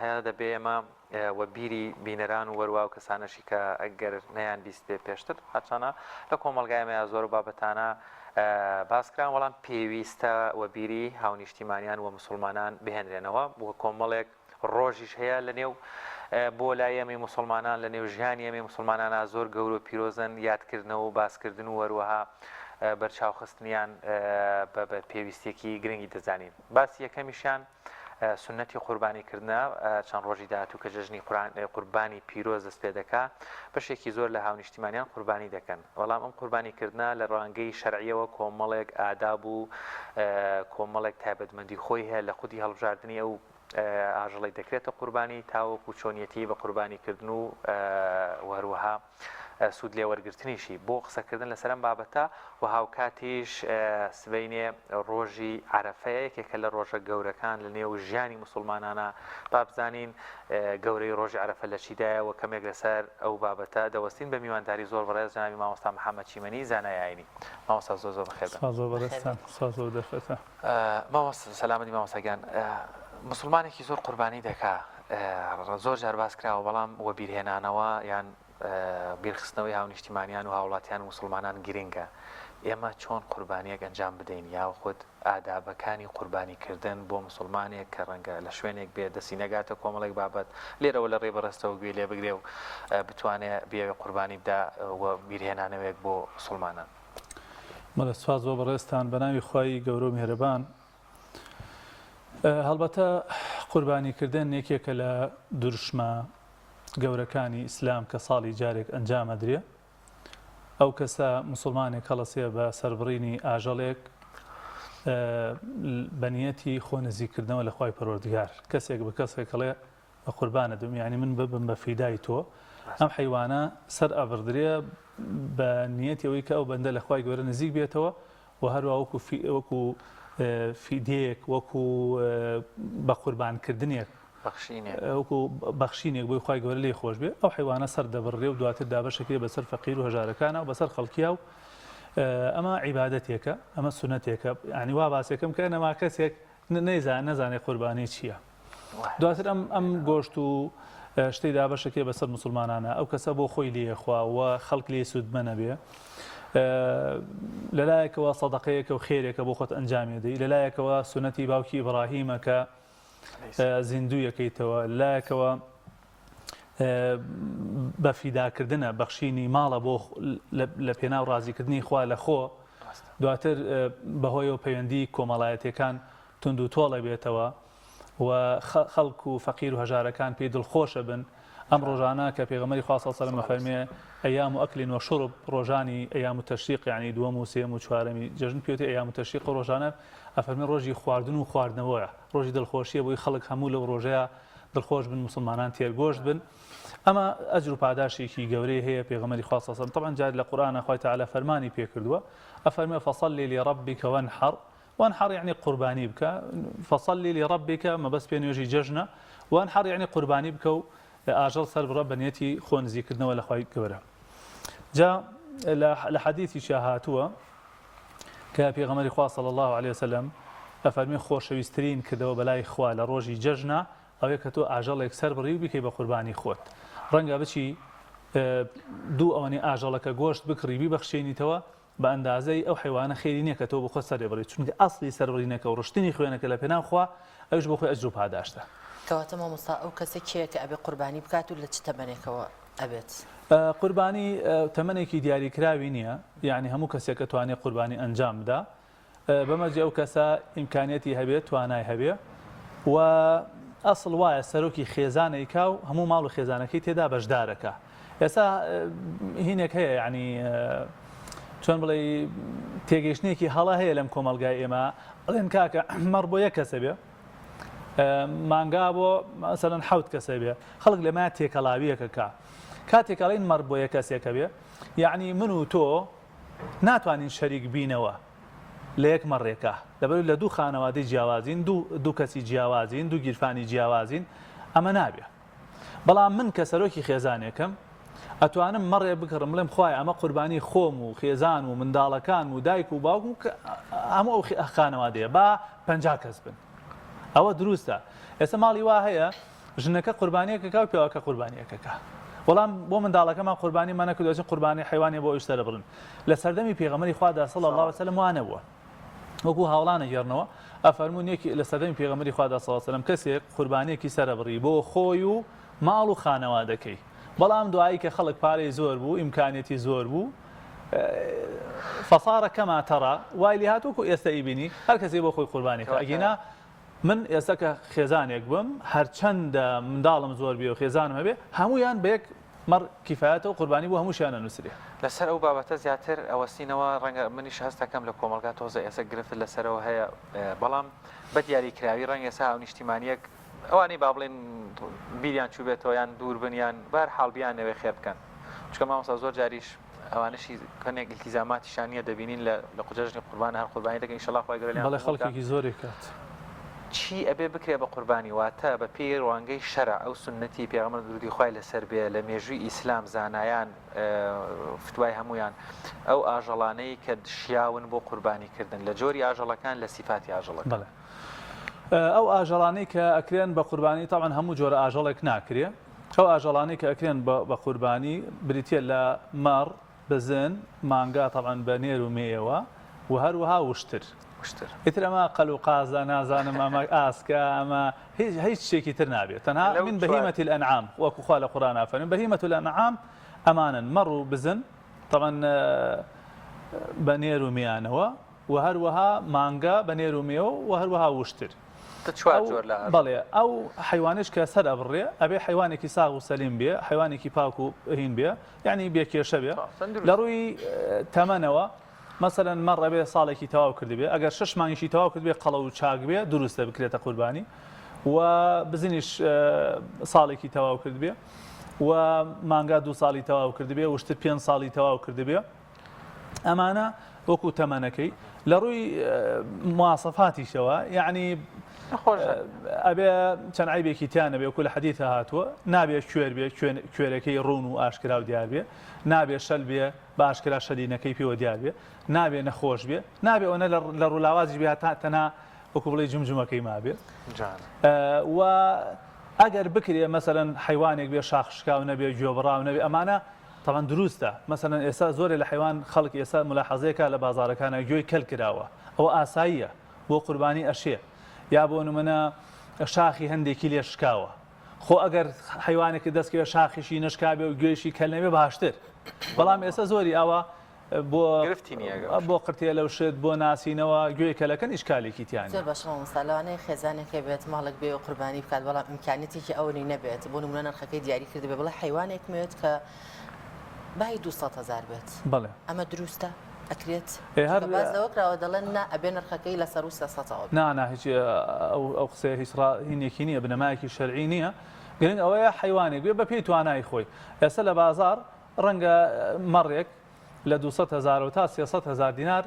هەیە دەبێ ئێمە وە بیری بینەران و وەروا و کەسانەشی کە ئەگەر نەیان بیست بێ پێشتر هەچانە لە کۆمەڵگایمەیە زۆر بابەتانە باسکران وەڵام پێویستە وە بیری هاونیشتیمانیان و مسلمانان بهێنرێنەوە وە کۆمەڵێک ڕۆژیش هەیە لە نێو بۆ لای ئەمەی مسلمانان لە نێو ژیانی ئەمەی مسلمانانە زۆر گەورە و پیرۆزن یادکردنەوە و باسکردن و وەروەها بەرچاوخستنیان بە پێویستێکی گرنگی دەزانین. باسی یەکەمیشان سنەتی قوربانیکردنە چەند ڕۆژی داهاتوو کە جەژنی قوربانی پیرۆز دەست پێ دەکا بەشێکی زۆر لە هاونیشتیمانیان قوربانی دەکەن. بەڵام ئەم قوربانیکردنە لە ڕوانگەی شەرعیەوە کۆمەڵێک ئاداب و کۆمەڵێک تایبەتمەندی خۆی هەیە لە خودی هەڵبژاردننی ئەو ئاژەڵی دەکرێتە قوربانی تاوەکو چۆنیەتی بە قوربانیکردن و وەروەها سوود لێ وەرگرتنیشی بۆ قسەکردن لەسەرم بابەتە و هاوکاتیش سبەینێ ڕۆژی عەرەفەیە یەکێکە لە ڕۆژە گەورەکان لە نێو ژیانی مسلمانانە بابزانین گەورەی ڕۆژی عەرەفە لە چیدایە و کەمێک لەسەر ئەو بابەتە دەوەستین بە میوانداری زۆر بەڕێز جەنابی مامۆستا محەممەد چیمەنی زانای ئاینی. مامۆستا زۆر زۆر بەخێر بن. مامۆستا سەلامەتی مامۆستاگیان، مسلمانێکی زۆر قوربانی دەکا زۆر جار باس کراوە بەڵام وە بیرهێنانەوە یان بیرخستنەوەی هاونیشتیمانیان و هاوڵاتیان و مسلمانان گرنگە. ئێمە چۆن قوربانیەک ئەنجام بدەین یا خود ئادابەکانی قوربانیکردن بۆ مسلمانێک کە ڕەنگە لە شوێنێک بێ دەستی نەگاتە کۆمەڵێک بابەت لێرەوە لە ڕێبەڕستەوە گوێ لێ بگرێ و بتوانێت بێوێ قوربانی بدا و بیرهێنانەوەیەک بۆ مسلمانان. مەڵە سوپاس بۆ بەڕێستان بە ناوی خوای گەورە و میهرەبان. هەڵبەتە قوربانیکردن یەکێکە لە دوورشمە گەورەکانی ئیسلام کە ساڵی جارێک ئەنجامەدرێ. ئەو کەسە مسلمانێک هەڵەسێ بە سەربڕینی ئاژەڵێک بەنیەتی خۆنزیکردنەوە لە خوای پەروەردگار کەسێک بە کەسێک کەڵێ بە قوربانە دەم یعنی من ببم بە فیدای تۆ ئەم حیوانە سەر ئەبردرێ بە نیەتی ئەوەی کە ئەو بەندە لە خوای گەورە نزیک بێتەوە و هەروە وەکو فیدەیەک وەکو بە قوربانکردنێک وەکو بەخشینێک بۆی خوای گەورە لێ خۆش بێ ئەو حیوانە سەر دەبڕێ و دواتر دابەشەکەی بەسەر فەقیر و هەژارەکانە و بەسەر خەڵکییا و ئەمە عیبادەتێکە ئەمە سونەتێکە ینی وا باسێکم کە نەما کەسێک نەزانێ قوربانی چییە. دواتر ئەم گۆشت و شتەی دابەشەکەی بەسەر مسلمانانە ئەو کەسە بۆ خۆی لێخوا و خەڵک لێ سوودمە نەبێ لەلایەکەوە سەدەقەیەکە و خێرێکە بۆ خۆت ئەنجامی دەی لەلایەکەوە سونەتی باوکی ئیبراهیمە کە زیندوویەکەیتەوە لایەکەوە بە فیداکردنە بەخشینی ماڵە بۆ لە پێناو ڕازیکردنی خوا لە خۆ دواتر بەهۆیەوە پەیوەندی کۆمەڵایەتەکان تونند و تۆڵە بێتەوە و خەڵک و فەقیر و هەژارەکان پێی دڵخۆشە بن ئەم ڕۆژانە کە پێغەمبەری خوا صلی الله علیه و سلم فەرمێ ئەیام و ئەکلین و شرب ڕۆژانی ئەیام و تەشریق یعنی دووەم و سێم و چوارەمی جەژن پێوتێ ئەیام و تەشریق ڕۆژانە ئەفەرمێ ڕۆژی خواردن و خواردنەوەیە ڕۆژی دڵخۆشیە بۆی خەڵک هەموو لەو ڕۆژەیە دڵخۆش بن مسلمانان تێرگۆشت بن ئەمە ئەجر و پاداشێکی گەورەی هەیە پێغەمبەری خوا صلی الله علیه و سلم طبعا جار لە قورئانە خوای تعالی فەرمانی پێ کردووە ئەفەرمێ فەصلی لربک وانحر وانحر يعني قرباني بك فصلي لربك ما بس بين يجي ججنا وانحر يعني قرباني بك اجل سر رب نيتي خون ذكرنا ولا خوي كبره جاء لحديث شاهاتوا كبيغمبر اخوا صلى الله عليه وسلم افرمي خوشويسترين كدو بلاي اخوا لروجي ججنا او كتو اجل يكسر بري بك بقرباني خوت رنگا بچي دو اواني اجلك گوشت بكري ببخشيني توا بە ئەندازەی ئەو حیوانە خێری نییە کە تۆ بخۆ سەرێبڕی چونکە ئەسڵی سەربڕینەکە و ڕشتنی خوێنەکە لە پێناوخوا ئەوش بۆ خۆی ئەجر و پاداشتە. کەواتە مامۆستا ئەو کەسێک کێیە کە ئەبێ قوربانی بکات و لە چ تەمەنێکەوە ئەبێت؟ قوربانی تەمەنێکی دیاریکراوی نییە، یعنی هەموو کەسێک کە توانێت قوربانی ئەنجام بدا بەمەجێ ئەو کەسە ئیمکانیەتی هەبێت توانای هەبێ و ئەسڵ وایە سەرۆکی خێزانەی کا و هەموو ماڵ و خێزانەکەی تێدا بەشدارەکە. ئێستا هینێک هەیە یعنی چۆن بڵێ تێگەیشتنێکی هەڵا هەیە لەم کۆمەلگای ئێمە ئەڵێن کاکە مەڕ بۆ یەک کەسە بێ مانگا بۆ مەسەلەن حەوت کەسە بێ خەڵک لەمە تێکەڵاویەکە کاتێک ئەڵێن مەڕ بۆ یەک کەسێکە بێ یعنی من و تۆ ناتوانین شەریک بینەوە لە یەک مەڕێکە لەبەر لە دوو خانەوادەی جیاوازین دوو کەسی جیاوازین دوو گیرفانی جیاوازین ئەمە نابێ بەڵام من کە سەرۆکی خێزانێکم ئەتوانم مەڕێ بکڕم بڵێم خوای ئەمە قوربانی خۆم و خێزان و منداڵەکان و دایک و باوکم هەموو ئەو خانەوادەیە با 50 کەس بن ئەوە دروستە. ئێستا ماڵی وا هەیە ژنەکە قوربانیەکەکە و پیاوەکە قوربانیەکەکە وەڵام بۆ منداڵەکەمان قوربانیمان نەکردوچن قوربانی حیوانی بۆ ئەوش سەرە بڕن لە سەردەمی پێغەمبەری خوادا صلی الله علیه و سلم وانە بووە وەکو هاوڵانە گێڕنەوە ئەفەرموون یەکی لە سەردەمی پێغەمبەری خوادا صلی الله علیه و سلم کەسێک قوربانیەکی سەرە بڕی بۆ خۆی و ماڵ و خانەوادەکەی بەڵام دوایی کە خەڵک پارەی زۆر بوو ئیمکانێتی زۆر بوو فەصارە کەما تەڕا وای لێ هاتووکو ئێستا ئیبینی هەر کەسێ بۆ خۆی قوربانیەکە ئەگینا من ئێستا کە خێزانێک بم هەرچەندە منداڵم زۆر بێ و خێزانم هەبێ هەمویان بە یەک مەڕ کیفایەتەوە قوربانی بۆ هەمووشیانە نووسێ. لەسەر ئەو بابەتە زیاتر ئەوەستینەوە ڕەنگە منیش هەستەکەم لە کۆمەلگا تۆزە ئێستا گرفت لەسەرەوە هەیە بەڵام بە دیاریکراوی ڕەنگە ئێستا ئەو نیشتیمانیەک ئەوانەی با بڵێن بیریان چوو بێتەوە یان دوور بنیان بەر حاڵبیان نەوێ خێر بکەن چکە مامۆستا زۆر جاریش ئەوانشی کەنێک ئیلتیزاماتیشانیە دەبینین لە قوجەژنی قوربان هەر قوربانی دەکەن ئینشەڵڵا خوای گەورە بەڵێ خەڵکێکی زۆری کات چی ئەبێ بکرێ بە قوربانی واتە بە پێی ڕوانگەی شەرع ئەو سنەتی پێغەمبەر درودی خوای لەسەر بێ لە مێژووی ئیسلام زانایان فتوای هەمویان ئەو ئاژەڵانەی کە شیاون بۆ قوربانیکردن لە جۆری ئاژەڵەکان لە سیفاتی ئاژەڵەکان ئەو ئاژەڵانەی کە ئەکرێن بە قوربانی تاوان هەموو جۆرە ئاژەڵێک ناکرێ ئەو ئاژەڵانەی کە ئەکرێن بە قوربانی بریتە لە مەڕ بزن مانگا تاوان بە نێر و مێەوە و هەروەها وشتر ئیتر ئەمە قەل و قازە نازانم ئەمە ئاسکە ئەمە هیچ شتێکی تر نابێت تەنها من بەهیمەتی الأنعام وەکو خوا لە قورئان ئەفەرمێ بەهیمەة الأنعام ئەمانن مەڕ و بزن تاوان بە نێر و میانەوە و هەروەها مانگا بە نێر و مێوە و هەروەها وشتر بەڵێ ئەو حیوانش کە سەر ئەبڕێ ئەبێ حیوانێکی ساغ و سەلیم بێ حیوانێکی پاک و هین بێ یعنی بێکێشە بێ لە ڕووی تەمەنەوە مەسەلەن مەڕ ئەبێ ساڵێکی تەواو کرد بێ ئەگەر 6 مانگیشی تەواو کرد بێ قەڵە و چاک بێ دروستە بکرێتە قوربانی و بزنیش ساڵێکی تەواو کرد بێ و مانگا 2 ساڵی تەواو کرد بێ وشتر 5 ساڵی تەواو کرد بێ ئەمانە وەکو تەمەنەکەی لە ڕووی مواسەفاتیشەوە یعنی ئەبێ چەند عیبێکی تیانە بێ وەکو لە حەدیثە هاتووە نابێ کوێر بێ کوێرەکەی ڕوون و ئاشکرا و دیار بێ نابێ شەل بێ بە ئاشکرا شەلینەکەی پێوە دیار بێ نابێ نەخۆش بێ نابێ ئەوەنە لە ڕوولاوازی بێ تەنها وەکو بڵێ جمجمەکەی ما بێ و ئەگەر بکرێ مەسەلەن حیوانێک بێ شاخشکاو نەبێ گوێبڕاو نەبێ ئەمانە طبعا دروستە مەسەلەن ئێستا زۆرێ لە حیوان خەڵک ئێستا ملاحەزەیەکە لە بازاڕەکانە گوێی کەل کراوە ئەوە ئاساییە بۆ قوربانی ئەشێ یا بۆ نمونە شاخی هەندێکی لێ شکاوە خۆ ئەگەر حیوانێکی دەستکەوێت شاخیشی نشکابێ و گوێشی کەلنەبێ باشتر بەڵام ئێستا زۆری ئەوە بۆ قرتێ لەو شت بۆ ناسینەوە گوێ کەلەکەن ئیشکالێکی تیان زۆر باشەوە مستەلانەی خێزانێکی بێت ماڵک بێ و قوربانی بکات بەڵام ئیمکانێتێکی ئەوەی نەبێت بۆ نمونە نرخەکەی دیاری کرد بێ بڵێ حیوانێک مێت کە بای 200,000 بێت بڵێ ئەمە دروستە ئەکرێت هەر بازەوە کراوە دەڵێن نا ئەبێ نرخەکەی لەسەر و 300 نا هیچ ئەو قسە هیچ هینێکی نییە بنەمایەکی شەرعی نییە گرنگ ئەوەیە حیوانێک بێ بە پێی توانای خۆی ئێستا لە بازار ڕەنگە مەڕێک لە 200,000 تا 300,000 دینار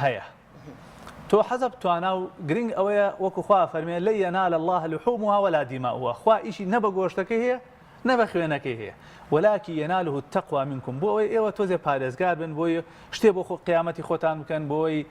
هەیە تۆ حەزب توانا و گرنگ ئەوەیە وەکو خوا فەرمێ لە ينال الله لحومها ولا دماؤها خوا ئیشی نە بە گۆشتەکەی هەیە نە بە خوێنەکەی هەیە ولكن يناله التقوى منكم بۆ ئەوەی ئێوە تۆزێ پارێزگار بن بۆی شتێ بۆ قیامەتی خۆتان بکەن بۆی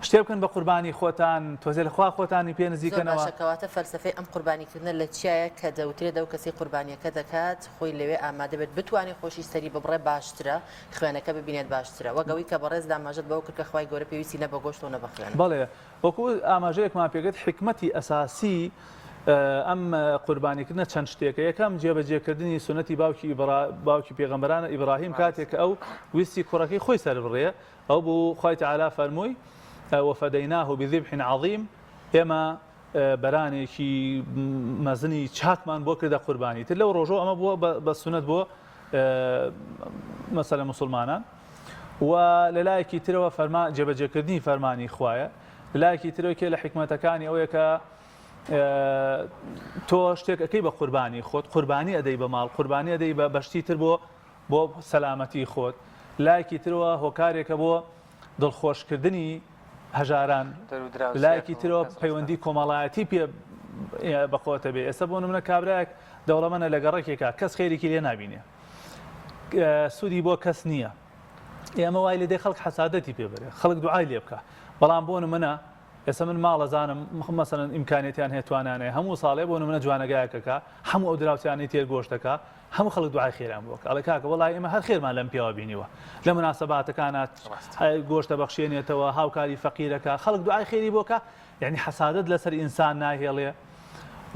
شتێ بکەن بە قوربانی خۆتان تۆزێ لەخوا خۆتانی پێ نزیکەنەوە شکەواتە فەلسفەی ئەم قوربانیکردن لە چیایە کە دەوترێت دەو کەسی قوربانیەکە دەکات خۆی لەوێ ئامادە بێت بتوانێت خۆشی سەری ببڕێ باشترە خوێنەکە ببینێت باشترە وەگەوەی کە بەڕێز داماژت بەو کرد کە خوای گەورە پێویستی نە بە گۆشت و نە بە خوێن بەڵێ وەکو ئاماژەیەکمان پێگەت حکمەتی ئەساسی ئەم قوربانیکردنە چەند شتێکە یەکەم جێبەجێکردنی سنەتی باوکی پێغەمبەرانە ئیبراهیم کاتێک ئەو ویستی کوڕەکەی خۆی سەر بڕێ ئەو بوو خوای تەعالا فەرمووی وفديناه بذبح عظيم ئێمە بەرانێکی مەزنی چاکمان بۆ کردە قوربانی تر لەو ڕۆژۆ ئەمە بووە بە سنەت بۆ مەسەلە موسڵمانان و لەلایەکی ترەوە جێبەجێکردنی فەرمانی خوایە لایەکی ترەوە کێ لە حکمەتەکانی ئەوەیە کە تۆ شتێکەکەی بە قوربانی خۆت قوربانی ئەدەی بە ماڵ قوربانی ئەدەی بە بەشتی تر بۆ سەلامەتی خۆت لایەکی ترەوە هۆکارێکە بۆ دڵخۆشکردنی هەژاران لایەکی ترەوە پەیوەندی کۆمەڵایەتی پێ بەخۆتە بێ ئێستا بۆ نمونە کابراایەک دەوڵەمەنە لە گەڕێکێکا کەس خێریکی لێ نابینێ سوودی بۆ کەس نییە ئێمە وای لێ دەی خەڵک حەسادەتی پێ بەرێ خەڵک دوعای لێ بکە بەڵام بۆ نمونە ئێستا من ماڵەزانم مەسەلەن ئیمکانێتیان هەیە توانانەیە هەموو ساڵێ بۆ نمونە جوانەگایەکەکە هەموو ئەو دراوسیانی تێر گۆشتەکە هەموو خەڵک دوعای خێران بۆکە ئەڵێ کاکە وەڵای ئێمە هەر خێرمان لەم پیاوە بینیوە لە مناسەباتەکانات گۆشتە بەخشێنێتەوە هاوکاری فەقیرەکە خەڵک دوعای خێری بۆکە یعنی حەسادەت لەسەر ئینسان ناهێڵێ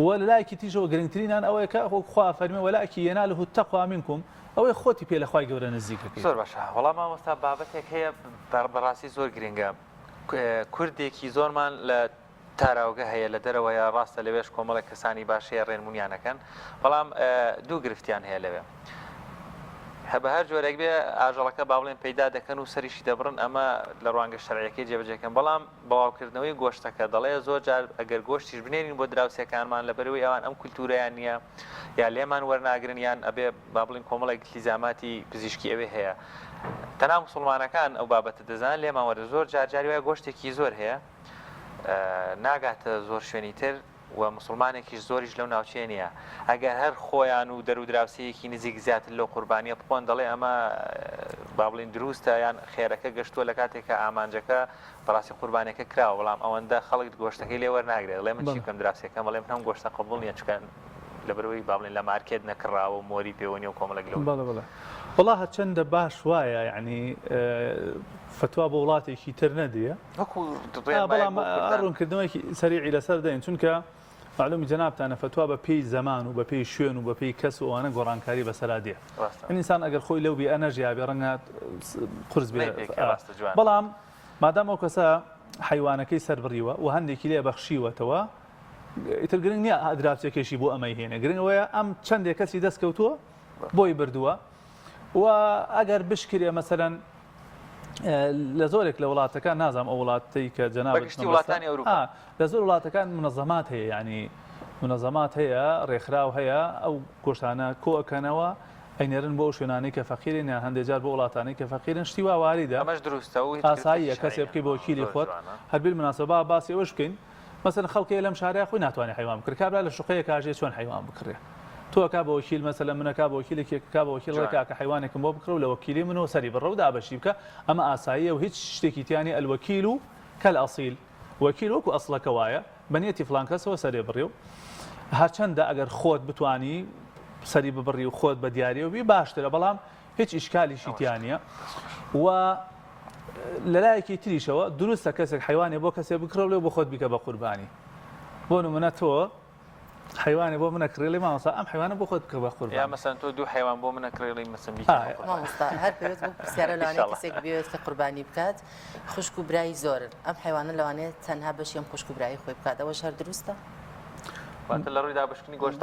و لەلایەکی تیژەوە گرنگترینان ئەوەیە کە خوا فەرمێ وەلاکی يناله التقوى منكم ئەوەی خۆتی پێ لە خوای گەورە نزیکەکەی زۆر باشە وەڵام مامۆستا بابەتێک هەیە بەڕاستی زۆر گرنگە کوردێکی زۆرمان لە تاراوگە هەیە لە دەرەوەیە ڕاستە لەوێش کۆمەڵێک کەسانی باشەیە ڕێنمونیانەکەن بەڵام دوو گرفتیان هەیە لەوێ بە هەر جۆرێک بێ ئاژەڵەکە با بڵێن پەیدا دەکەن و سەریشی دەبڕن ئەمە لە ڕوانگە شەرعیەکەی جێبەجێکەکەن بەڵام بەواوکردنەوەی گۆشتەکە دەڵێ زۆر جار ئەگەر گۆشتیش بنێنین بۆ دراوسەکانمان لەبەرەوەی ئەوان ئەم کولتورەیان نییە یا لێمان وەرناگرن یان ئەبێ با بڵین کۆمەڵێک لیزاماتی پزیشکی ئەوێ هەیە تەنها موسڵمانەکان ئەو بابەتە دەزان لێمان وەرە زۆر جاری وایە گۆشتێکی زۆر هەیە ناگاتە زۆر شوێنی تر و مسلمانێکیش زۆریش لەو ناوچێ نییە ئەگەر هەر خۆیان و دەرودراوسەیەکی نزیک زیاتر لەو قوربانیە بخۆن دەڵێ ئەمە با بڵین دروستە یان خێرەکە گەشتووە لە کاتێککە ئامانجەکە بەڕاستی قوربانەکە کراوە بەڵام ئەوەندە خەڵک گۆشتەکەی لێ وەرناگرێت لێ من چی بکەم دراوسەکەم بەڵێم هەم گۆشتە قبول نییە چکەن لەبەرەوەی با بڵین لە مارکێت نەکڕاوە و مۆری پێوەنی و کۆمەڵێک لەو والله چەندە باش وایە یعنی فتوا بە وڵاتێکی تر نەدیە بەڵام ڕوونکردنەوەی سەریعی لەسەر دەین چونکە معلومی جەنابتانە فتوا بە پێی زەمان و بە پێی شوێن و بە پێی کەس و ئەوانە گۆڕانکاری بەسەرا دێ ئینسان ئەگەر خۆی لەو بێ ئەنەژیا بێ ڕەنگە قورس بێ بەڵام مادام ئەو کەسە حیوانەکەی سەربڕیوە و هەندێکی لێ بەخشیوەتەوە ئیتر گرنگ نییە دراوسێکێکی بۆ ئەمەی هێنێ گرنگەوەیە ئەم چەندێک کەسی دەستکەوتووە بۆی بردووە و ئەگەر بشکرێ مەسەرەن لە زۆرێک لە وڵاتەکان نازام ئەو وڵاتی کە جەنابەت لە زۆر وڵاتەکان منەظەمات هەیە ینی منەظەمات هەیە ڕێکخراو هەیە ئەو گۆشتانە کۆەکەنەوە ئەینێرن بۆ شوێنانەی کە فەقیرن یان هەندێک جار بۆ وڵاتانەی کە فەقیرن شتی وا واریدە ئاساییە کەسێ بکەی بۆ وەکیلی خۆت هەربیر مناسەبە باسی ئەوەش بکەین مەسەن خەڵکی لەم شارەیە خۆی ناتوانێت حیوان بکڕێت کابرا لە شوقەیە کاژێ چۆن حیوان بکڕێ تۆ کا بە وەکیل مەسەلەن منەکا بە وەکیلێکی کا بە وەکیل ڕێکا کە حیوانێکم بۆ بکڕە و لە وەکیلی منەوە سەری بڕە و دابەشی بکە ئەمە ئاساییە و هیچ شتێکی تیانی ئەلوەکیل و کەلئەسیل وەکیل وەکو ئەسڵەکە وایە بەنیەتی فڵان کەسەوە سەرێ بڕێ و هەرچەندە ئەگەر خۆت بتوانی سەری ببڕی و خۆت بە دیارەوەبی باشترە بەڵام هیچ ئیشکالیشی تیانە و لەلایەکی تریشەوە دروستە کەسێک حیوانێ بۆ کەسێ بکڕە لێ بۆ خۆت بیکە بە قوربانی بۆ نمونە تۆ حیوانێ بۆ منە کڕێڵی مامۆستا ئەم حیوانە بۆ خۆت بکە بە یا قوربان مەسەن تۆ دوو حیوان بۆ منە کڕێڵی مەسەن مامۆستا هەر پێوێت بۆ پرسیارە لەوانەیە کەسێک بێت کە قوربانی بکات خوشک و برایی زۆرن ئەم حیوانە لەوانێت تەنها بەشی ئەم خوشک و برایی خۆی بکات ئەوەش هەر دروستە لە ڕووی دابشکردنی گۆشت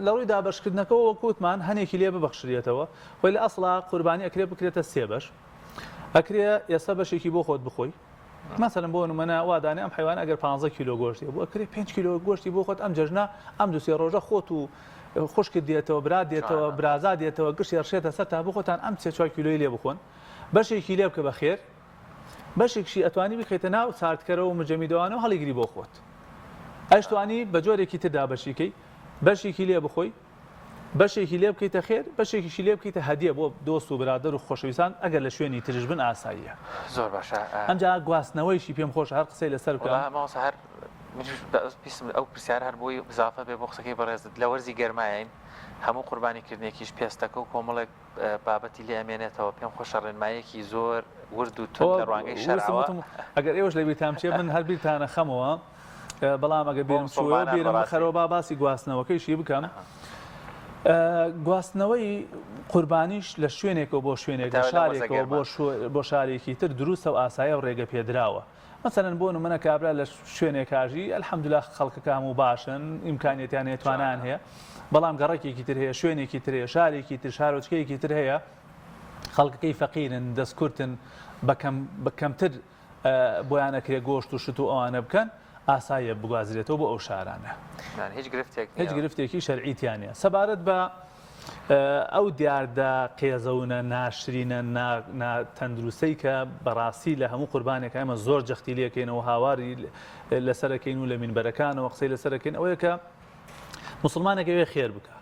لە ڕووی دابشکردنەکەەوە وەکوتمان هەنێکی لێ ببەخشرێتەوە خۆی لە ئەسڵا قوربانی ئەکرێ بکرێتە سێ بەش ئەکرێ ئێستا بەشێکی بۆ خۆت بخۆی مثلا بۆ نمونە وادانێ ئەم حیوان ئەگەر 15 کیلۆ گۆشتی بۆ ئەکرێ 5 کیلۆ گۆشتی بۆ خۆت ئەم جەژنە ئەم دوسێ ڕۆژە خۆت و خوشکت دێتەوە برا دێتەوە برازا دێتەوە گشتی ڕشێتە سەر تا بۆ خۆتان ئەم 3 کیلۆی لێ بخۆن بەشێکی لێ بکە بەخێر بەشێکشی ئەتوانی بخێتە ناو ساردکەرەوە و مجەمیدەوانەوە هەڵیگری بۆ خۆت ئەشتوانی بە جۆرێکی تردا بەشیکەی بەشێکی لێ بخۆی بەشێکی لێ بکەیتە خێر بەشێکیشی لێ بکەیتە هەدیە بۆ دۆست و برادر و خۆشەویستان ئەگەر لە شوێنی ترش بن ئاساییە زۆر باشە ئەمجا گواستنەوەیشی پێم خۆش هەر قسەی لەسەر بکە ماوەسە هەر پیسم ئەو پرسیار هەر بۆی بزافە بێ بۆ قسەکەی بەڕێزت لە وەرزی گەرمایین هەموو قوربانیکردنێکیش پێستەکە و کۆمەڵێک بابەتی لێ ئەمێنێتەوە پێم خۆشە ڕێنمایەکی زۆر ورد و تون لە ڕوانگەی شەرعەوە ئەگەر ئێوەش لە بیرتان چێ من هەر بیرتانە خەمەوە بەڵام ئەگە بێرم چوە بێرم خەرەوە با باسی گواستنەوەکەیشی بکەم گواستنەوەی قوربانیش لە شوێنێکەوە بۆ شوێنێک لە شارێکەوە بۆ شارێکی تر دروستە و ئاسایە و ڕێگە پێدراوە مثلەن بۆ نمونە کابرا لە شوێنێکاژی ئەلحەمدولیلا خەڵکەکان و باشن ئیمکانیەتیان توانان هەیە بەڵام گەڕێکێکی تر هەیە شوێنێکی تر هەیە شارێکی تر شارۆچکەیەکی تر هەیە خەڵکەکەی فەقیرن دەستکورتن بەکەمتر بۆیان ئەکرێ گۆشت و شت و ئەوانە بکەن ئاسایە بگوازرێتەوە بۆ ئەو شارانە هیچ گرفتێکی شەرعیتیانە سەبارەت بە ئەو دیاردە قێزەونە ناشرینە تەندروستەی کە بەڕاستی لە هەموو قوربانێک ئەمە زۆر جەختی لێکەینەوە هاواری لەسەرەکەین و لە مینبەرەکانەوە قسەی لەسەرەکەین ئەوەیە کە مسلمانێکەوێ خێر بکە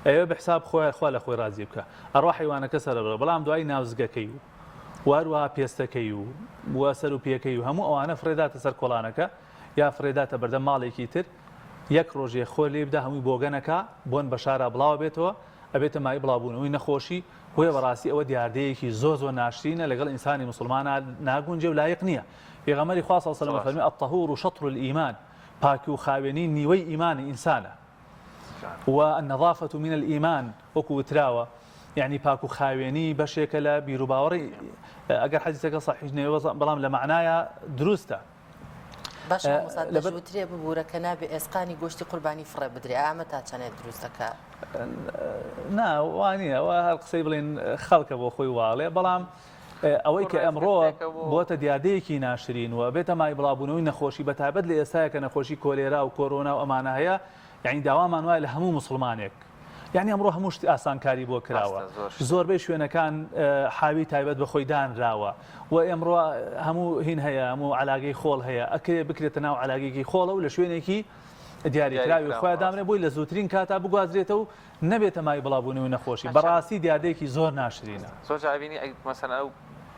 ئەوێ بەحساب خۆی خوا لە خۆی ڕازی بکە ئەڕوا حیوانەکە سەرەبڕە بەڵام دوای ناوزگەکەی و واروها پێستەکەی و وە سەر و پێکەی و هەموو ئەوانە فرێداتە سەر کۆڵانەکە یا فرێداتە بەردەم ماڵێکی تر یەک ڕۆژێ خۆر لێ بدا هەمووی بۆگەنەکە بۆن بە شارە بڵاو بێتەوە ئەبێتە مای بڵاوبوونەوەی نەخۆشی هۆیە بەڕاستی ئەوە دیاردەیەکی زۆر ناشرینە لەگەڵ ئینسانی مسلمانە ناگونجێ و لایق نییە پێغەمبەری خوا صلی الله علیه و سلم فەرمی الطهور شطر الإيمان پاکی و خاوێنی نیوەی ئیمانی ئینسانە والنظافة من الإيمان وەکو وتراوە يعني پاک و خاوێنی بەشێکە لە بیر و باوەڕی ئەگەر حەدیثەکە صحیح نەوە بەڵام لە معنایە دروستە باش لەبەرترێ ببوورە کە نابێ ئێسقانی گۆشتی قوربانی فڕێ بدرێ ئامە تا چەنێت دروستەکە ناوانە ئەوە هەر قسەی بڵێن خەڵکە بۆ خۆی واڵێ بەڵام ئەوەی کە ئەمڕۆ بۆتە دیاردەیەکی ناشرین و بێتە مای بڵاوبوونەوەی نەخۆشی بەتایبەت لە ئێستاە کە نەخۆشی کۆلێرا و کۆرۆنا و ئەمانە هەیە یعنی داوامان وایە لە هەموو مسلمانێک یعنی ئەمڕۆ هەموو شتی ئاسانکاری بۆ کراوە زۆربەی شوێنەکان حاوی تایبەت بە خۆی دانراوە و ئێمڕۆ هەموو هین هەیە هەموو علاگەی خۆڵ هەیە ئەکرێ بکرێتە ناو علاگەیەکی خۆڵە و لە شوێنێکی دیاریکراوی خۆیان دامنێ بۆی لە زووترین کاتا بگوازرێتە و نەبێتە مای بڵاوبوونەوەی نەخۆشی بەڕاستی دیاردەیەکی زۆر ناشرینە زۆر جابینی مەسەن ئەو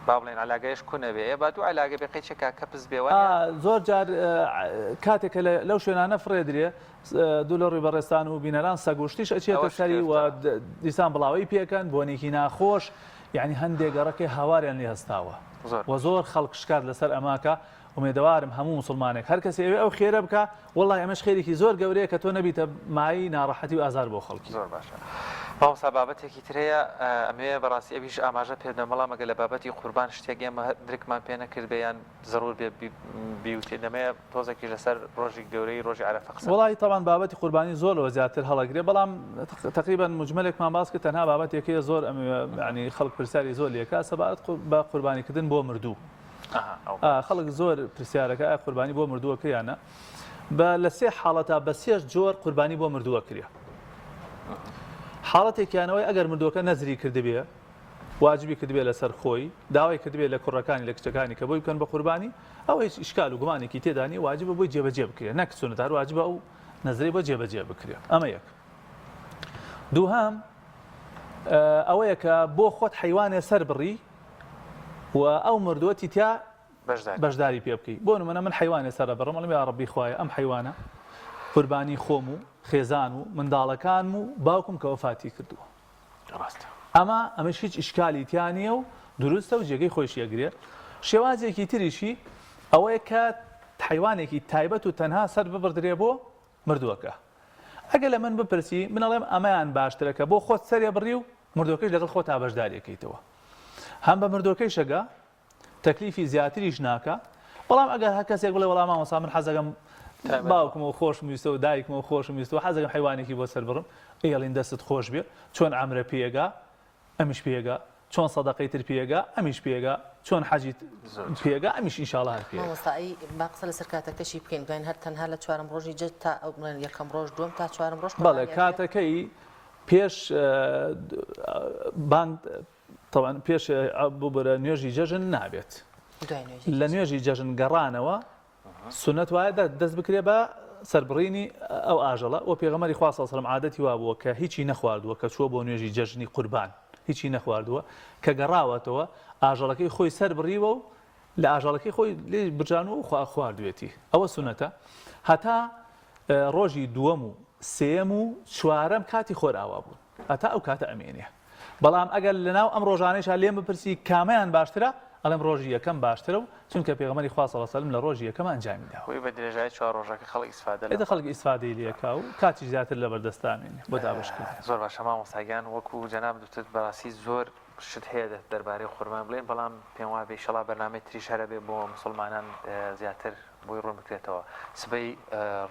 با بڵێن علاگەیش کوونە بێ با دوو علاگە بێ قەیچێکا کەپز بێوە زۆر جار کاتێکە لەو شوێنانە فرێدرێ دوو لە ڕووی بەڕێستان و بینەران سەگۆشتیش ئەچێتە سەری و دیسان بڵاوی پێکەن بۆنێکی ناخۆش یعنی هەندێک گەڕەکەی هاواریان لێ هەستاوە و زۆر خەڵک شکات لەسەر ئەماکە ومێدەوارم هەموو مسلمانێک هەر کەسێ ئەو خێرە بکە وڵی ئەمەش خێرێکی زۆر گەورەیە کە تۆ نەبیتە مای ناڕەحەتی و ئازار بۆ خەڵکی زۆر باشە باوسا بابەتێکی ترەیە ئەمەیە بەڕاستی ئەویش ئاماژە پێدە مەڵام ئەگە لە بابەتی قوربان شتێک ئێمە درکمان پێ نەکرد بێیان زەرور بێ بیوتێ دەمەیە تۆزێکی لەسەر ڕۆژی گەورەی ڕۆژی عەرەفە قسە وڵی تەمان بابەتی قوربانی زۆرەوە زیاتر هەڵەگرێ بەڵام تقریبا مجملێکمان باس کرد تەنها بابەتێکەیە زۆر ینی خەڵک پرسیاری زۆر لێکا سەبارەت بە قوربانیکردن بۆ مردوو خەڵک زۆر پرسیارەکە ئایا قوربانی بۆ مردووە کریانە لە سێ حاڵەتە بە سێش جۆر قوربانی بۆ مردووە کرێ حاڵەتێکیانەوەی ئەگەر مردووەکە نەزری کردبێ واجبی کردبێ لەسەر خۆی داوای کردبێ لە کوڕەکانی لە کچەکانی کە بۆی بکەن بە قوربانی ئەوە هیچ ئیشکال و گومانێکی تێدانی واجبە بۆی جێبەجێ بکرێ نەک سونەت هەر واجبە ئەو نەزری بۆ جێبەجێ بکرێ ئەمە یەک دووهەم ئەوەیە کە بۆ خۆت حیوانێ سەر بڕی و ئەو مردووەتی تیا بەشداری پێ بکەی بۆ نمونە من حیوانێ سەرە بڕم ئەڵێم یا ڕەبی خوایە ئەم حیوانە قوربانی خۆم و خێزان و منداڵەکانم و باوکم کە وەفاتی کردووە ئەمەش هیچ ئیشکالی تیانە و دروستە و جێگەی خۆشی ئەگرێ شێوازێکی تریشی ئەوەیە کە حیوانێکی تایبەت و تەنها سەر ببردرێ بۆ مردووەکە ئەگە لە من بپرسی منەڵێم ئەمەیان باشترەکە بۆ خۆت سەرێ بڕی و مردوەکەش لەگەڵ خۆت ئابەشداریەکەیتەوە هەم بە مردوەکەی شەگە تەکلیفی زیاتریش ناکە بەڵام ئەگەر هەر کەسێک بڵێ وەڵام مامۆستا من حەزەکەم باوکمەوە خۆشم ویستە و دایکمەوە خۆشم ویستە و حەزەکەم حیوانێکی بۆ سەر بڕم ئێڵین دەستت خۆش بێ چۆن عەمرە پێگا ئەمیش پێگا چۆن سەدەقەی تر پێگا ئەمیش پێگا چۆن حەجیت پێگا ئەمیش ئینشاءڵڵا هەر پێگا مامۆستایی با قسە لەسەر کاتەکەشی بکەین دوێن هەر تەنها لە چوارم ڕۆژی جەت تا یەکەم ڕۆژ دووەم تا چوارم ڕۆژ بەڵێ کاتەکەی پێش بانگ طبعا پێش ببرە نوێژی جەژن نابێت لە نوێژی جەژن گەڕانەوە سنەت وایە دەست بکرێ بە سەربڕینی ئەو ئاژەڵە و پێغەمبەری خوا صلی الله علیه و سلم عادەتی وا بووە کە هیچی نەخواردووە کە چووە بۆ نوێژی جەژنی قوربان هیچی نەخواردووە کە گەڕاوەتەوە ئاژەڵەکەی خۆی سەر بڕیوە و لە ئاژەڵەکەی خۆی لێ برجانەوە و خواردوێتی ئەوە سنەتە هەتا ڕۆژی دووەم و سێم و چوارەم کاتی خۆراوا بوون هەتا ئەو کاتە ئەمێنێ بەڵام ئەگەر لەناو ئەم ڕۆژانەیشا لێم بپرسی کامیان باشترە ئەڵێم ڕۆژی یەکەم باشترە و چونکە پێغەمبەری خوا صلی الله علیه و سلم لە ڕۆژی یەکەم ئەنجامی داوە خۆی بە درێژایی 4 ڕۆژەکە خەڵک ئیسفادە ئێدە خەڵک ئیسفادەی لێکا و کاتی زیاتر لە بەردەستامێنێ بۆ دابشکردن زۆر باشە مامۆستاگیان وەکو جەناب دوتت بەڕاستی زۆر شت هەیە دەربارەی خورمان بڵێن بەڵام پێم وابێ ئینشەڵا بەرنامەی تریش هەرە بێ بۆ مسلمانان زیاتر بۆی ڕوون بکرێتەوە سبەی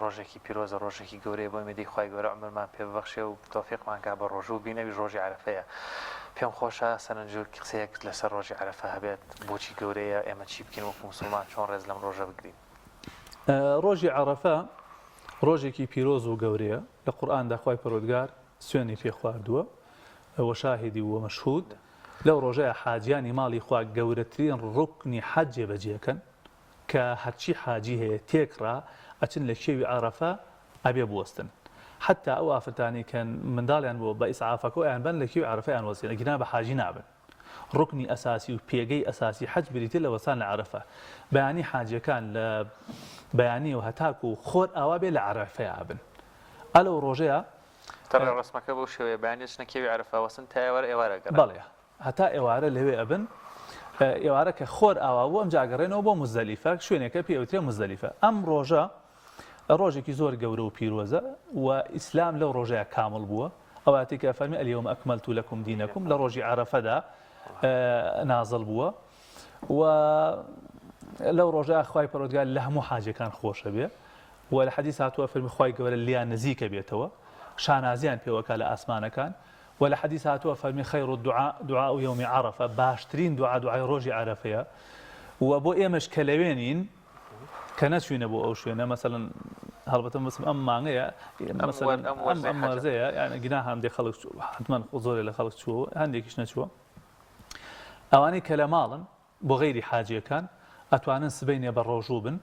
ڕۆژێکی پیرۆزە ڕۆژێکی گەورەیە بۆ میدەی خوای گەورە عومرمان پێ ببەخشێ و تۆفیقمان کا بە ڕۆژ و بینەوی ڕۆژی عەرەفەیە پێم خۆشە سەرنجور قسەیەک لەسەر ڕۆژی عەرەفە هەبێت بۆچی گەورەیە ئێمە چی بکەین وەکو مسلمان چۆن ڕێز لەم ڕۆژە بگرین ڕۆژی عەرەفە ڕۆژێکی پیرۆز و گەورەیە لە قورئاندا خوای پەروەردگار سوێنی پێ خواردووە ئەوە شاهیدی وە مەشهود لەو ڕۆژەیە حاجیانی ماڵی خوا گەورەترین ڕوکنی حەج جێبەجێکەن کە هەرچی حاجی هەیە تێکڕا ئەچن لە شێوی عەرەفە ئەبێ بوەستن حتا ئەو ئافرەتانی کە منداڵیان بۆ بە ئیسعافەکە ئەیان بن لە کێوی عەرەفەیان وەستێنە گینا بە حاجی نابن ڕوکنی ئەساسی و پێگەی ئەساسی حەج بریتە لە وەسان لە عەرەفە بەیانی حاجیەکان لە بەیانی و هەتاکو و خۆر ئاوا بێ لە عەرەفەیە بن ئەلەو ڕۆژەیە تەڕێ ڕسمەکە بەو شێوەیە بەیانێت چنە کێوی عەرەفە وەسن تا ئێوارە ئێوارە گەڕا بەڵێ هەتا ئێوارە لەوێ ئەبن ئێوارە کە خۆر ئاوا بوو ئەم جاگەڕێنەوە بۆ مزدەلیفە شوێنێکە پێوترێ مزدەلیفە ئەم ڕۆژە ڕۆژێکی زۆر گەورە و پیرۆزە و ئیسلام لەو ڕۆژەیە کامل بووە ئەواتی کە فەرمی ئەلیەوم ئەکمەلت لەکم دینەکم لە ڕۆژی عەرەفەدا نازڵ بووە و لەو ڕۆژەیە خوای پەروەردگار لە هەموو حاجەکان خۆشە بێ و لە حەدیث هاتووە فەرمی خوای گەورە لیان نزیکە بێتەوە شانازیان پێوەکە لە ئاسمانەکان ولا حديث هاتوا فمن خير الدعاء دعاء يوم عرفة باشترين دعاء روجي عرفة وابو ايمش كلوينين كنشوين ابو اوشوين مثلا هربتم مسلم مانغيا مثلا ام مرزيه يعني جناها عندي خلق حتما حضوري لخلق شو عندك شنو شو اواني كلامالا بغير حاجه كان اتوانن سبين بالروجوبن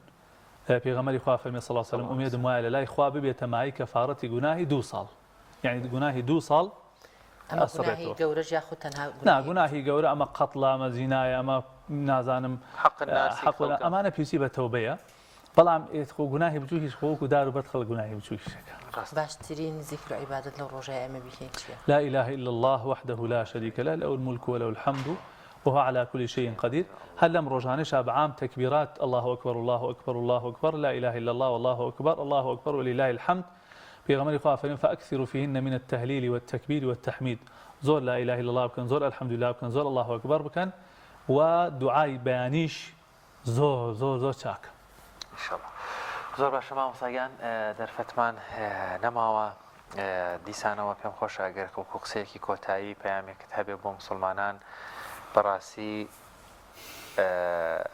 پیغمبر خدا فرمی صلی الله علیه و سلم امید موایل لا خوا ببیت مای کفارتی گناهی 2 سال يعني گناهی 2 سال ئەمە گوناهی گەورەش یاخود تەنها نا گوناهی گەورە ئەمە قەتڵە ئەمە زینایە ئەمە نازانم حەق ئەمانە پێویستی بە تەوبەیە بەڵام گوناهی بچووکیش خۆک و دار و بەد خەڵک گوناهی بچووکیشەکە باشترین ذیکر و عیبادەت لەو ڕۆژەیە ئەمە بکەین چییە لا إله إلا الله وحده لا شريك له له الملك وله الحمد وهو على كل شيء قدير هل لم رجعنا شاب عام تكبيرات الله أكبر الله أكبر الله أكبر لا إله إلا الله والله أكبر الله أكبر ولله الحمد بيغمر خافين فأكثروا فيهن من التهليل والتكبير والتحميد زور لا إله إلا الله بكن زور الحمد لله بكن زور الله أكبر بكن ودعاء بيانيش زور شاك إن شاء الله زور باش ما مصايان درفتمان نماوە دیسانەوە پێم خۆشە ئەگەر قسەیەکی کۆتایی پەیامێکت هەبێ بۆ مسلمانان بەڕاستی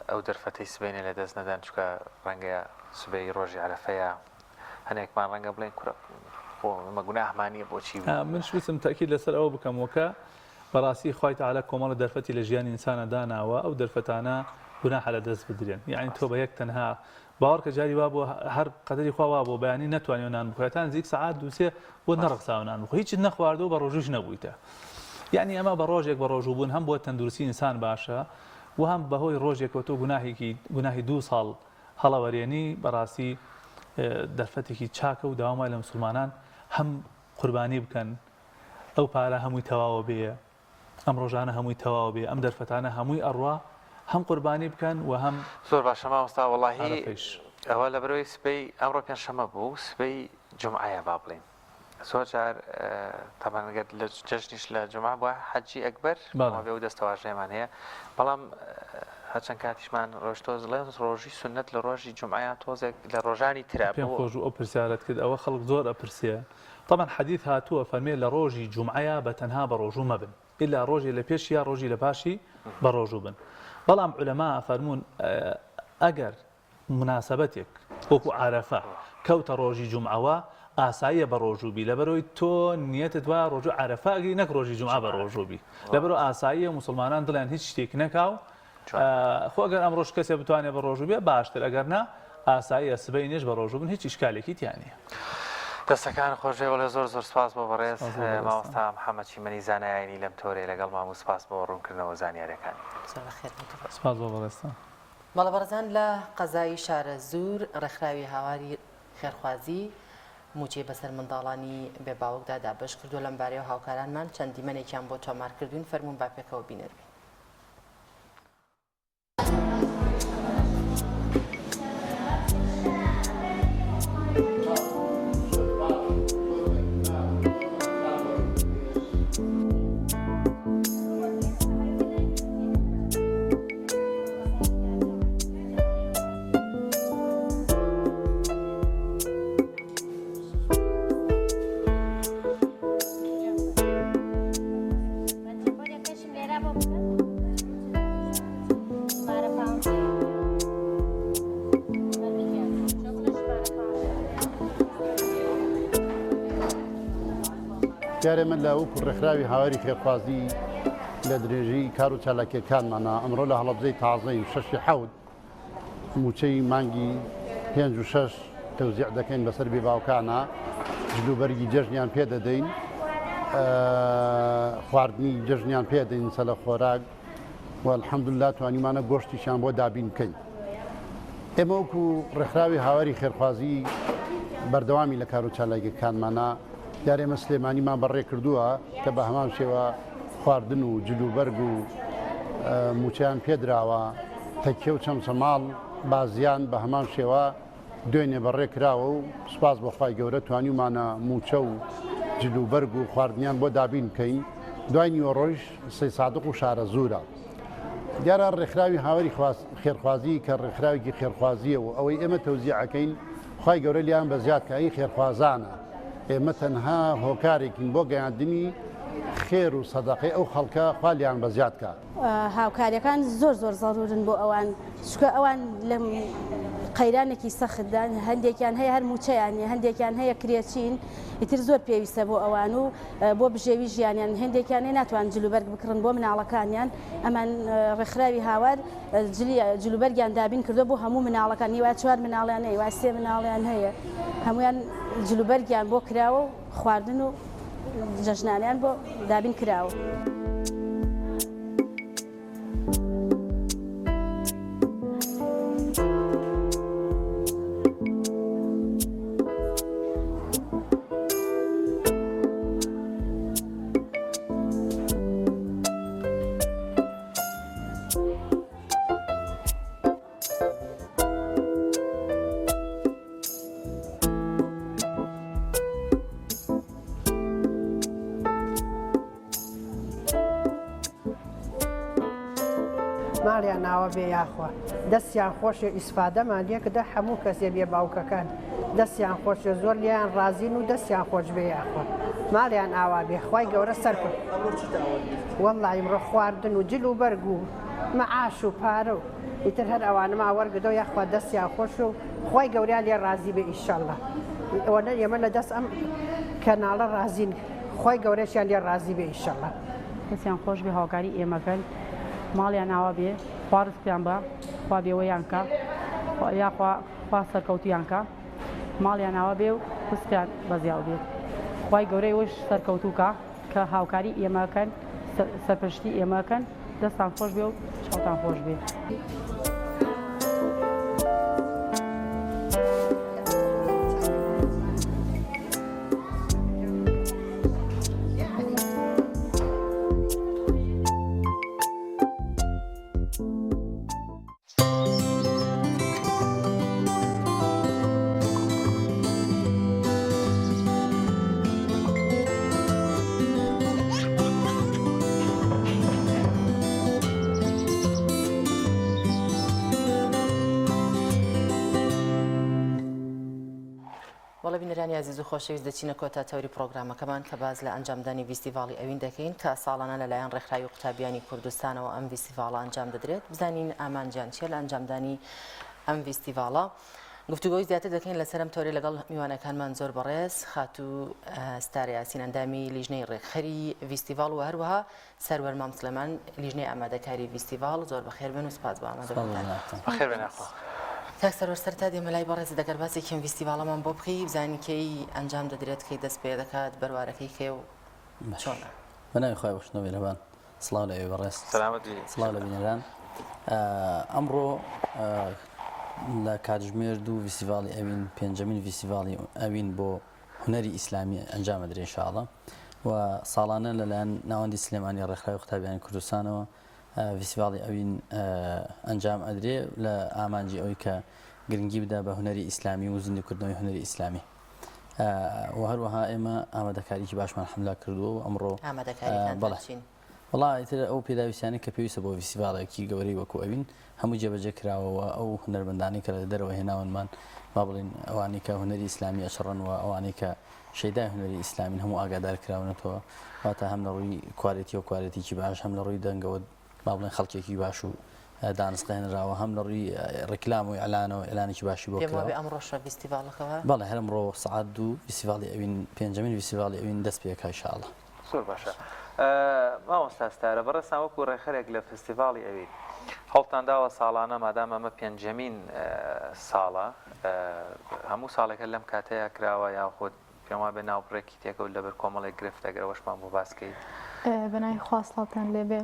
ئەو دەرفەتەی سبەینێ لە دەست نەدان چکە ڕەنگە سبەی ڕۆژی عەرەفەیە هەنێکمان ڕەنگە بڵێن کورە ئەمە گوناهمانیە بۆچی من شویستم تاکید لەسەر ئەوە بکەم وەکە بەڕاستی خوای تەعالی کۆمەڵە دەرفەتی لە ژیانی ئینسانە داناوە ئەو دەرفەتانە گوناح لە دەست بدرێن یعنی تۆ بە یەک تەنها باوەڕ کە جاری وا بۆ هەر قەدەری خوا وا بۆ بەیانی نەتوانێ نان بخۆێتان زیک سەعات دووسێ بۆ نەڕەخساوە نان بخۆ هیچ نەخواردەوە بە ڕۆژوش نەبوویتە یعنی ئەمە بە ڕۆژێک بە ڕۆژوو بوون هەم بۆ تەندروستی ئینسان باشە و هەم بەهۆی ڕۆژێکەوە تۆ گوناهی 2 ساڵ هەڵەوەرێنی بەڕاستی دەرفەتێکی چاکە و داوامای لە مسلمانان هەم قوربانی بکەن ئەو پارە هەمووی تەواوە بێ ئەم ڕۆژانە هەمووی تەواو بێ ئەم دەرفەتانە هەمووی ئەڕوا هەم قوربانی بکەن و هەم زۆر باشە مامۆستا وەڵاهی ئەوە لە بەرەوەی سبەی ئەمڕۆ پێنجشەمە بوو سبەی جمعەیە با بڵێن زۆر جار تابانگەر لە جەژنیش لە جمعە بووە حەجی ئەکبەر بێ و دەستەواژەیەمان هەیە بەڵام هەرچەند کاتیشمان ڕۆژتۆز لە ڕۆژی سنت لە ڕۆژی جمعەیە تۆزێک لە ڕۆژانی ترا پێم خۆش ئەو پرسیارەت کرد ئەوە خەڵک زۆر ئەپرسیە طبعا حەدیث هاتووە فەرمێ لە ڕۆژی جمعەیە بە تەنها بە ڕۆژوو مەبن ئللا ڕۆژی لە پێش یا ڕۆژی لە پاشی بە ڕۆژوو بن بەڵام عولەما فەرموون ئەگەر مناسبەتێک وەکو عارەفە کەوتە ڕۆژی جمعەوە ئاساییە بە ڕۆژوبی لەبەرەوەی تۆ نیەتت وایە ڕۆژوو عارەفاگەی نەک ڕۆژی جمعە بە ڕۆژوبی لەبەرەوە ئاساییە مسلمانان دڵیان هیچ شتێک نەکاو خۆ ئەگەر ئەم ڕۆژ کەسێ بتوانێت بە ڕۆژوبیە باشتر ئەگەر نا ئاساییە سبەی نێژ بە ڕۆژوو بن هیچ ئیشکالێکی تیان نیە دەستەکان خۆشێ وڵێ زۆر زۆر سپاس بۆ بەڕێز مامۆستا محەممەد چیمەنی زانایانی لەم تۆرێ لەگەڵ مام و سپاس بۆ ڕوونکردنەوە زانیاریەکانی سپاس بۆ بەڕێستان بەڵە بەڕزان لە قەزای شارە زوور ڕێکخراوی هاواری خێرخوازی موچێ بەسەر منداڵانی بێ باوکدا دابش کردو لەم بارەیەوە هاوکارانمان چەند دیمەنێکیان بۆ تۆمارکردوین فەرموون با پێکەوە بینەربین دیارە من لە وەکو ڕێکخراوی هاواری خێرخوازی لە درێژی کار و چالاکیەکانمانە ئەمڕۆ لە هەڵەبجەی تازەی و شەشی حەوت موچەی مانگی 5 و 6 تەوزیع دەکەین بەسەر بێ باوکانە جلوبەرگی جەژنیان پێ دەدەین خواردنی جەژنیان پێ دەین سەلە خۆراک و الحەمدوللا توانیمانە گۆشتیشان بۆ دابین بکەین ئێمە وەکو ڕێکخراوی هاواری خێرخوازی بەردەوامی لە کار و چالاکیەکانمانە دیارە ئێمە سلێمانیمان بەڕێ کردووە کە بە هەمان شێوە خواردن و جلوبەرگ و موچیان پێدراوە تەکیە و چەمچەماڵ بازیان بە هەمان شێوە دوێنێ بەڕێ کراوە و سوپاس بەخوای گەورە توانیمانە موچە و جلوبەرگ و خواردنیان بۆ دابین بکەین دوای نیوەڕۆژ سەی سادق و شارە زوورە دیارە ڕێکخراوی هاواری خێرخوازی کە ڕێکخراوێکی خێرخوازیە و ئەوەی ئێمە تەوزیعەکەین خوای گەورە لیان بە زیادکایی خێرخوازانە ئێمە تەنها هۆکارێکین بۆ گەیاندنی خێر و سەدەقەی ئەو خەڵکە خالیان بە زیادکە هاوکاریەکان زۆر زۆر زەڕورن بۆ ئەوان چکە ئەوان لە قەیرانێکی سەختدان هەندێکیان هەیە هەر موچەیانە هەندێکیان هەیە کرێچین ئیتر زۆر پێویستە بۆ ئەوان و بۆ بژێوی ژیانیان هەندێکیان هەیە ناتوان جلوبەرگ بکڕن بۆ مناڵەکانیان ئەمان ڕێکخراوی هاوار جلوبەرگیان دابین کردو بۆ هەموو مناڵەکان هیوا 4 مناڵیان هەیە وا 3 مناڵیان هەیە هەمویان جلوبەرگیان بۆ کراوە و خواردن و جەژنانیان بۆ دابین کراوە. ماڵیان ناوە بێ یاخوا دەستیان خۆشە ئیسفادەمان لێکدا هەموو کەسێ بێ باوکەکان دەستیان خۆشە زۆر لیان ڕازین و دەستیان خۆش بێ یاخوا ماڵیان ئاوا بێ خوای گەورە سەرکرد وەڵڵای ئیمڕۆ خواردن و جل و بەرگ و مەعاش و پارە و ئیتر هەر ئەوانەما وەرگدۆ یاخوا دەستیان خۆش و خوای گەوریان لێ ڕازی بێ ئیشەڵڵا ئەوەنە ئێمە لە دەست ئەم کەناڵە ڕازین خوای گەورەشیان لێ ڕازی بێ ئیشەڵڵا کەسیان خۆش بێ هاوکاری ئێمەکەن ماڵیان ناوە بێ خوارزیان بە خوا بێوەیان کە یاخوا خوا سەرکەوتیان کە ماڵیان ناوە بێ و پستیان بەزیاو بێت خوای گەورەی وش سەرکەوتووکە کە هاوکاری ئێمەکەن سەرپشتی ئێمەکەن دەستان خۆش بێ و چاوتان خۆش بێ. بینەرانی عزیز و خۆشەویست دەچینە کۆتا تەوری پرۆگرامەکەمان کە باز لە ئەنجامدانی ڤیستیڤاڵی ئەوین دەکەین کە ساڵانە لەلایەن ڕێکخراوی قوتابیانی کوردستانەوە ئەم ڤیستیڤاڵە ئەنجام دەدرێت. بزانین ئامانجیان چیە لە ئەنجامدانی ئەم ڤیستیڤاڵە. گفتوگۆی زیاتر دەکەین لەسەر ئەم تۆرەی لەگەڵ میوانەکانمان زۆر بەڕێز خاتوو ستار یاسین ئەندامی لیژنەی ڕێکخەری ڤیستیڤاڵ و هەروەها سەروەر مام سلێمان لیژنەی ئامادەکاری ڤیستیڤاڵ. زۆر بەخێر بن و سپاس بۆ ئامادەبوونتان. تاک سەرۆر سەرتا دێمە لای بەڕێز دەگەر باسێکم ڤیستیڤاڵەمان بۆ بخی بزانین کەی ئەنجام دەدرێت کەی دەست پێ دەکات بەروارەکەی کێ و چۆنە. بەناوی خۆی بەخشنەوە میهرەبان. سڵاو لە ئێوە بەڕێز. سڵاو لە بینەران. ئەمڕۆ لە کاتژمێر دوو ڤیستیڤاڵی ئەوین پێنجەمین ڤیستیڤاڵی ئەوین بۆ هونەری ئیسلامی ئەنجام ئەدرێت ئینشاءڵڵا و ساڵانە لەلایەن ناوەندی سلێمانی ڕێکخراوی قوتابیانی کوردستانەوە ڤیستیڤاڵی ئەوین ئەنجام ئەدرێ لە ئامانجی ئەوەی کە گرنگی بدا بە هونەری ئیسلامی و زیندوکردنەوەی هونەری ئیسلامی و هەروەها ئێمە ئامادەکاریی باشمان حملا کردووە و ئەمڕۆ وڵای تر ئەو پێداویستیانی کە پێویستە بۆ ڤیستیڤاڵێکی گەورەی وەکو ئەوین هەموو جێبەجێ کراوەوە ئەو هونەرمەندانی کە لە دەرەوە هێناونمان با بڵین ئەوانی کە هونەری ئیسلامی ئەچڕنەوە ئەوانەی کە شەیدای هونەری ئیسلامین هەموو ئاگادار کراونەتەوە واتە هەم لە ڕووی کوالێتی و کوالێتیکی باش هەم لە ڕووی دەنگەوە با بڵین خەڵکێکی باش و دانسقێنراوە هەم لە ڕووی ڕێکلام و ئەلانەوە ئێلانێکی باشی بۆ ئەمڕۆ ڤیستیڤاڵەکەەوە بەڵێ هەر ئەمڕۆ سەعات دوو ڤیستیڤاڵی ئەوین پێنجەمین ڤیستیڤاڵی ئەوین دەست پێکا ئینشاءڵڵا. زۆر باشە. ماوەستا ستارە بەڕێستان وەکو ڕێکخەرێک لە فستیڤاڵی ئەوین هەوڵتان داوە ساڵانە مادام ئەمە پێنجەمین ساڵە هەموو ساڵێکە لەم کاتەیە کراوە یاخود پێم وایە بە ناوبڕێکی تێکەوت لەبەر کۆمەڵێک گرفت ئەگەرەوەشمان بۆ باسکەیت. بەناوی خوا سڵاتان لێبێ.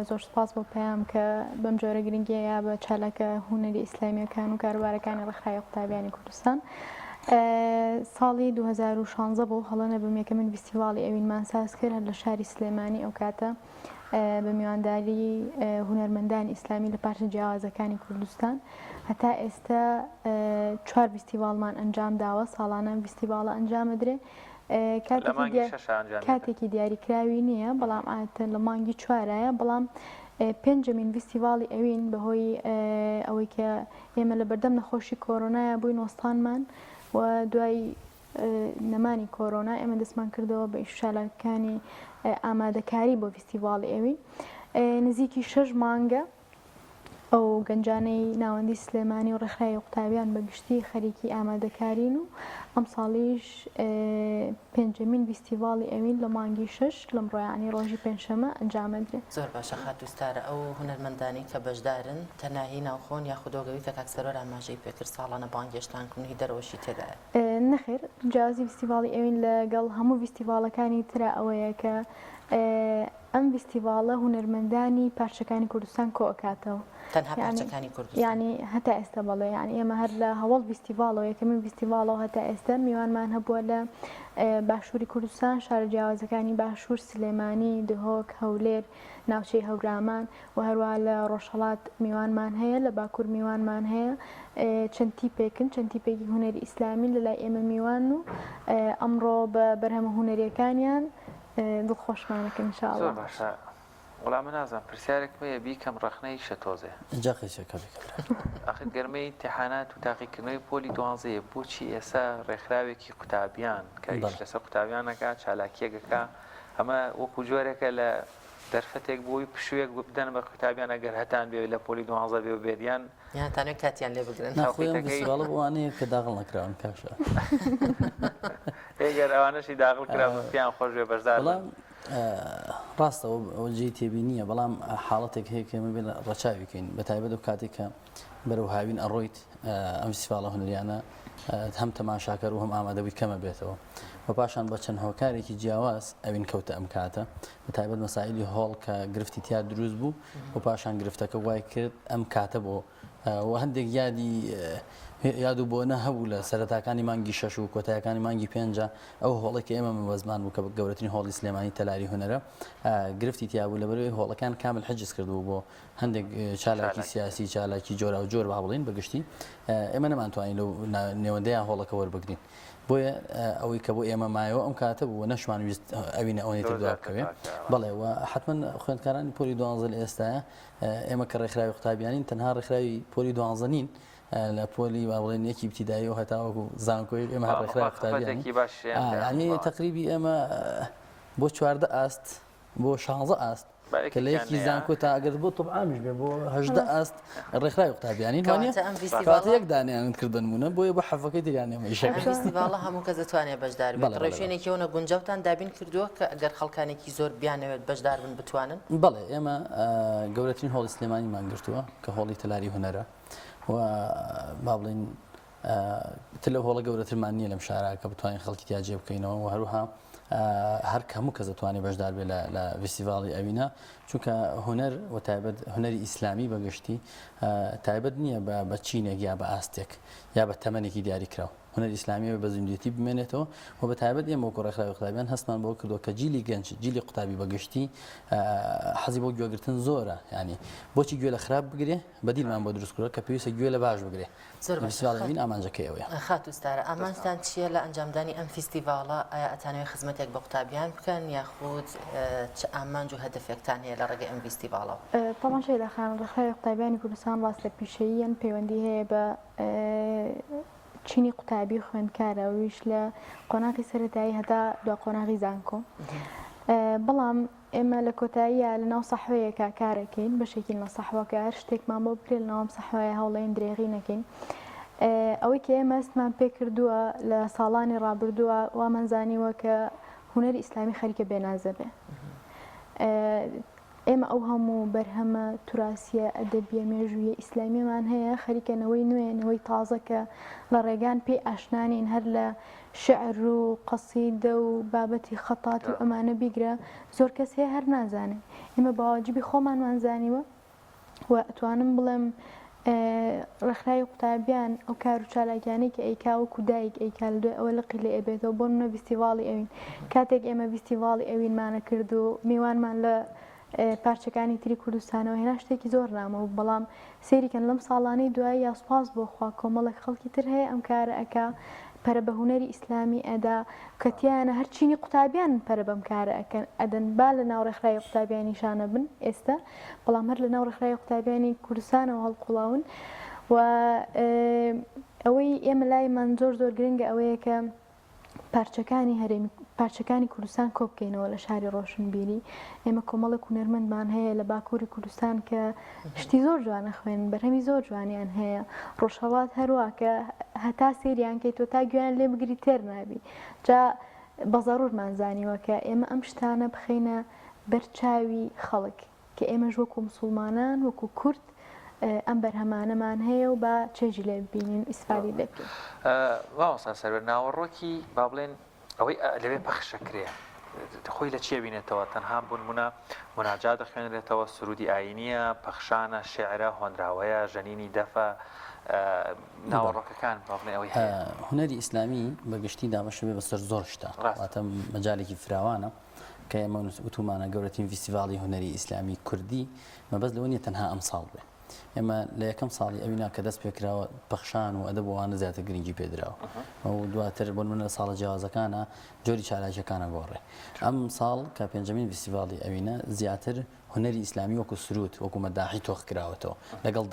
زۆر سپاس بۆ پێیام کە بەم جۆرە گرنگیە بە چالەکە هونەری ئیسلامیەکان و کاروبارەکانی ڕێکخراوی قوتابیانی کوردستان. ساڵی 2016 بۆ هەڵەنە بەم یەکەمین ڤیستیڤاڵی ئەوینمان ساز کرد لە شاری سلێمانی ئەو کاتە بە میوانداری هونەرمەندانی ئیسلامی لە پارچە جیاوازەکانی کوردستان هەتا ئێستا 4 ڤیستیڤاڵمان ئەنجام داوە ساڵانە ڤیستیڤاڵە ئەنجامەدرێ کاتێکی دیاریکراوی نییە بەڵام ئاەتە لە مانگی 4ایە بەڵام پێنجەمین ڤیستیڤاڵی ئەوین بەهۆی ئەوەی کە ئێمە لە بەردەم نەخۆشی کۆرۆنایە بووین وەستانمان و دوای نەمانی کۆرۆنا ئێمە دەستمان کردەوە بە ئیششالەکانی ئامادەکاری بۆ ڤیستیڤاڵی ئەوین نزیکی 6 مانگە ئەو گەنجانەی ناوەندی سلێمانی و ڕێکخراوی قوتابیان بەگشتی خەریکی ئامادەکارین و ئەم ساڵیش پێنجەمین ڤیستیڤاڵی ئەوین لە مانگی 6 لەم ڕۆیانی ڕۆژی پێنجشەمە ئەنجامەدرێت. زۆر باشە خاتوستارە ئەو هونەرمەندانی کە بەشدارن تەناهی ناوخۆن یاخودۆگەوی کە کاکسەرۆر ئاماژەی پێکرد ساڵانە بانگێشتانکردنی دەرەوەشی تێدایە. نەخێر جیازی ڤیستیڤاڵی ئەوین لەگەڵ هەموو ڤیستیڤاڵەکانی ترا ئەوەیە کە ئەم ڤیستیڤاڵە هونەرمەندانی پارچەکانی کوردستان کۆئەکاتەوە. ینی هەتا ئێستا بەڵێ ینی ئێمە هەر لە هەوڵ ڤیستیڤاڵەوە یەکەمین ڤیستیڤاڵەوە هەتا ئێستا میوانمان هەبووە لە باشووری کوردستان شارە جیاوازەکانی باشوور سلێمانی دهۆک هەولێر ناوچەی هەورامان و هەروە لە ڕۆژهەڵات میوانمان هەیە لە باکوور میوانمان هەیە چەند تیپێکن چەند تیپێکی هونەری ئیسلامی لەلای ئێمە میوان و ئەمڕۆ بە بەرهەمە هونەریەکانیان دڵخۆشمانەکەن ئینشاءڵڵا. وەڵام من نازانم پرسیارێک هەیە بیکەم ڕەخنەی شەتۆزێ ئاخر گەرمەی امتحانات و تاقیکردنەوەی پۆلی 12 بۆچی ئێستا ڕێکخراوێکی قوتابیان کە ئیش لەسەر قوتابیانەکە چالاکیەکەکە ئەمە وەکو جۆرێکە لە دەرفەتێک بۆی پشوێک بدەن بە قوتابیان ئەگەر هەتان بێ لە پۆلی 12 بێ و بێریان یانتانێک کاتیان لێ بگرن ناخۆیانگەڵ بوانەیە کە داغڵ نەکراون کاشە ئێگەر ئەوانەشی داغڵ کراون پیان خۆش بێ بەشدار ڕاستەوە ئەوە جێی تێبی نییە بەڵام حاڵەتێک هەیە کە ئێمە بێن ڕەچاویکەین بە تایبەت و کاتێک کە بەرەو هاوین ئەڕۆیت ئەم ڤیستیڤاڵە هونەریانە هەم تەماشاکەر و هەم ئامادەبووی کەمە بێتەوە و پاشان بە چەند هۆکارێکی جیاواز ئەوین کەوتە ئەم کاتە بە تایبەت مەسائلی هۆڵ کە گرفتی تیا دروست بوو و پاشان گرفتەکە وای کرد ئەم کاتە بۆ و هەندێک یاد و بۆنە هەبوو لە سەرەتاکانی مانگی 6 و کۆتایەکانی مانگی 5 ئەو هۆڵێکی ئێمە مەوەزمان بوو کە گەورەترین هۆڵی سلێمانی تەلاری هونەرە گرفتی تیا بوو لەبەرەوەی هۆڵەکان کامل حجز کردبوو بۆ هەندێک چالاکی سیاسی چالاکی جۆرا و جۆر با بڵین بەگشتی ئێمە نەمانتوانین لەو نێوەندەیان هۆڵەکە وەربگرین بۆیە ئەوەی کە بۆ ئێمە مایەوە ئەم کاتە بوو نەشمانویست ئەوینە ئەوەی تر دواب بکەوێ بەڵێ و حتمما خوێندکارانی پۆلی 12 ئێستاە ئێمە کە ڕێکخراوی قوتابیانین تەنها ڕێکخراوی پۆلی 12 نین لە پۆلی با بڵێن یەکی ابتیدایی و هەتاوەکو زانکۆی ئێمە ڕێکخراوی قوتابیانی ینی تقریبی ئێمە بۆ 14 ئاست بۆ 16 ئاست کە لە یەکی زانکۆ تا ئەگەر بۆ تۆعامیش بێ بۆ 18 ئاست ڕێکخراوی قوتابیانی وانە یەک دانیان کردنمونە بۆیە بۆ حەفەکەی دییان ئێمە ئیشەکە فیستیڤاڵە هەموو کەس دەتوانێت بەشدار بێت ڕێژێنێکیەوە گونجاوتان دابین کردووە کە ئەگەر خەڵکانێکی زۆر بیانەوێت بەشدار بن بتوانن بەڵێ ئێمە گەورەترین هۆڵی سلێمانیمان گرتووە کە هۆڵی تەلاری هونەرە و با بڵێن تر لە هۆڵە گەورەترمان نییە لەم شارە کە بتوانین خەڵکی تیا جێ بکەینەوە و هەروها هەر هەموو کەس دەتوانێت بەشدار بێت لە فستیڤاڵی ئەوینە چونکە هونەر و تایبەت هونەری ئیسلامی بەگشتی تایبەت نییە بە چینێک یا بە ئاستێک یا بە تەمەنێکی دیاریکراوە هونەر ئیسلامی بە زیندویەتی بمێنێتەوە و بە تایبەت ئێمە وەکو ڕێکخراوی قوتابیان هەستمان بۆ کردووە کە جیلی گەنج جیلی قوتابی بەگشتی حەزی بۆ گوێگرتن زۆرە ینی بۆچی گوێ لە خراپ بگرێ بەدیلمان بۆ دروست کردووە کە پێویستە گوێ لە باش بگرێ فستیڤاڵین ئامانجەکەی ئەوەیە خاتوستارە ئامانجتان چییە لە ئەنجامدانی ئەم فستیڤاڵە ئایا ئەتانەوێت خزمەتێک بە قوتابیان بکەن یاخود چ ئامانج و هەدەفێکتان هەیە لە ڕێگەی ئەم فستیڤاڵە طبعا شەیدا خانم ڕێکخراوی قوتابیانی کوردستان ڕاستە پیشەییان پەیوەندی هەیە بە چینی قوتابی خوێندکارە ویش لە قۆناغی سەرەتایی هەتا دو قۆناغی زانکۆ بەڵام ئێمە لە کۆتاییە لە ناو سەحوەیەکە کارەکەین بەشێکی لە سەحوەکە هەر شتێکمان بۆ بکرێت لەناوم سەحوەیە هەوڵێن درێغی نەکەین ئەوەی کە ئێمە ئەستمان پێ کردووە لە ساڵانی ڕابردووە وامەنزانیوە کە هونەری ئیسلامی خەریکە بێنازە بێ ئێمە ئەو هەموو بەرهەمە توراسیە ئەدەبیە مێژوویە ئیسلامیمان هەیە خەریکەنەوەی نوێنەوەی تازەکە لە ڕێگان پێی ئاشنانین هەر لە شعر و قەسیدە و بابەتی خەتات و ئەمانە بیگرە زۆر کەس هەیە هەر نازانێ ئێمە باواجبی خۆمانوانزانیوە و ئەتوانم بڵێم ڕێکخراوی قوتابیان ئەو کار و چالاکیانەی کە ئەیکا وەکو دایک ئەیکا لە دوای ئەوە لەقی لێ ئەبێتەوە بۆ نمونە فستیڤاڵی ئەوین کاتێک ئێمە فستیڤاڵی ئەوینمانە کرد و میوانمان لە پارچەکانی تری کوردستانەوە هێنا شتێکی زۆر نامە و بەڵام سێریکەن لەم ساڵانەی دوای یا سوپاس بۆخوا کۆمەڵێک خەڵکی تر هەیە ئەم کارە ئەکا پەرە بە هونەری ئیسلامی ئەدا کەتیانە هەر چینی قوتابیان پەرە بەم کارە ئەکەن ئەدەن با لە ناو ڕێکخراوی قوتابیانی شانە بن ئێستا بەڵام هەر لە ناو ڕێکخراوی قوتابیانی کوردستانەوە هەڵقوڵاون و ئەوەی ئێمە لایمان زۆر زۆر گرنگە ئەوەیە کە پارچەکانی هەرێمی پارچەکانی کوردستان کۆبکەینەوە لە شاری ڕۆشنبیری ئێمە کۆمەڵک هونەرمەندمان هەیە لە باکووری کوردستان کە شتی زۆر جوانە خوێن بەرهەمی زۆر جوانیان هەیە ڕۆژهەڵات هەروە کە هەتا سێریان کەیتۆ تا گویان لێ بگری تێر نابی جا بە زەڕورمان زانیوە کە ئێمە ئەم شتانە بخەینە بەرچاوی خەڵک کە ئێمەش وەکو مسڵمانان وەکو کورد ئەم بەرهەمانەمان هەیە و بە چێژی لێ ببینین ئیسفادی لێ بکەین واوەسان سەرەر ناوەڕۆکی با بڵێن ئەوەی لەوێ پەخشەکرێ خۆی لە چێ بینێتەوە تەنها بوون مناجات دەخوێنرێتەوە سرودی ئاینیە پەخشانە شێعرە هۆنراوەیە ژەنینی دەفە ناوەڕۆکەکان باڵێ ئەوەی هەیە هونەری ئیسلامی بەگشتی دامەشە بێ بەسەر زۆر شتە واتە مەجالێکی فراوانە کە ئێمە وتومانە گەورەترین فستیڤاڵی هونەری ئیسلامی کوردی مەبەست لەوە نیە تەنها ئەمساڵ بێ ئێمە لە یەکەم ساڵی ئەوینا کە دەست پێکراوە پەخشان و ئەدەبوانە زیاتر گرنگی پێدراوە و دواتر بۆ منە لە ساڵە جیاوازەکانە جۆری چالاکیەکانە گۆڕێ ئەم ساڵ کە پێنجەمین فستیڤاڵی ئەوینە زیاتر هونەری ئیسلامی وەکو سرود وەکو مەداحی تۆخ کراوەتەوە لەگەڵ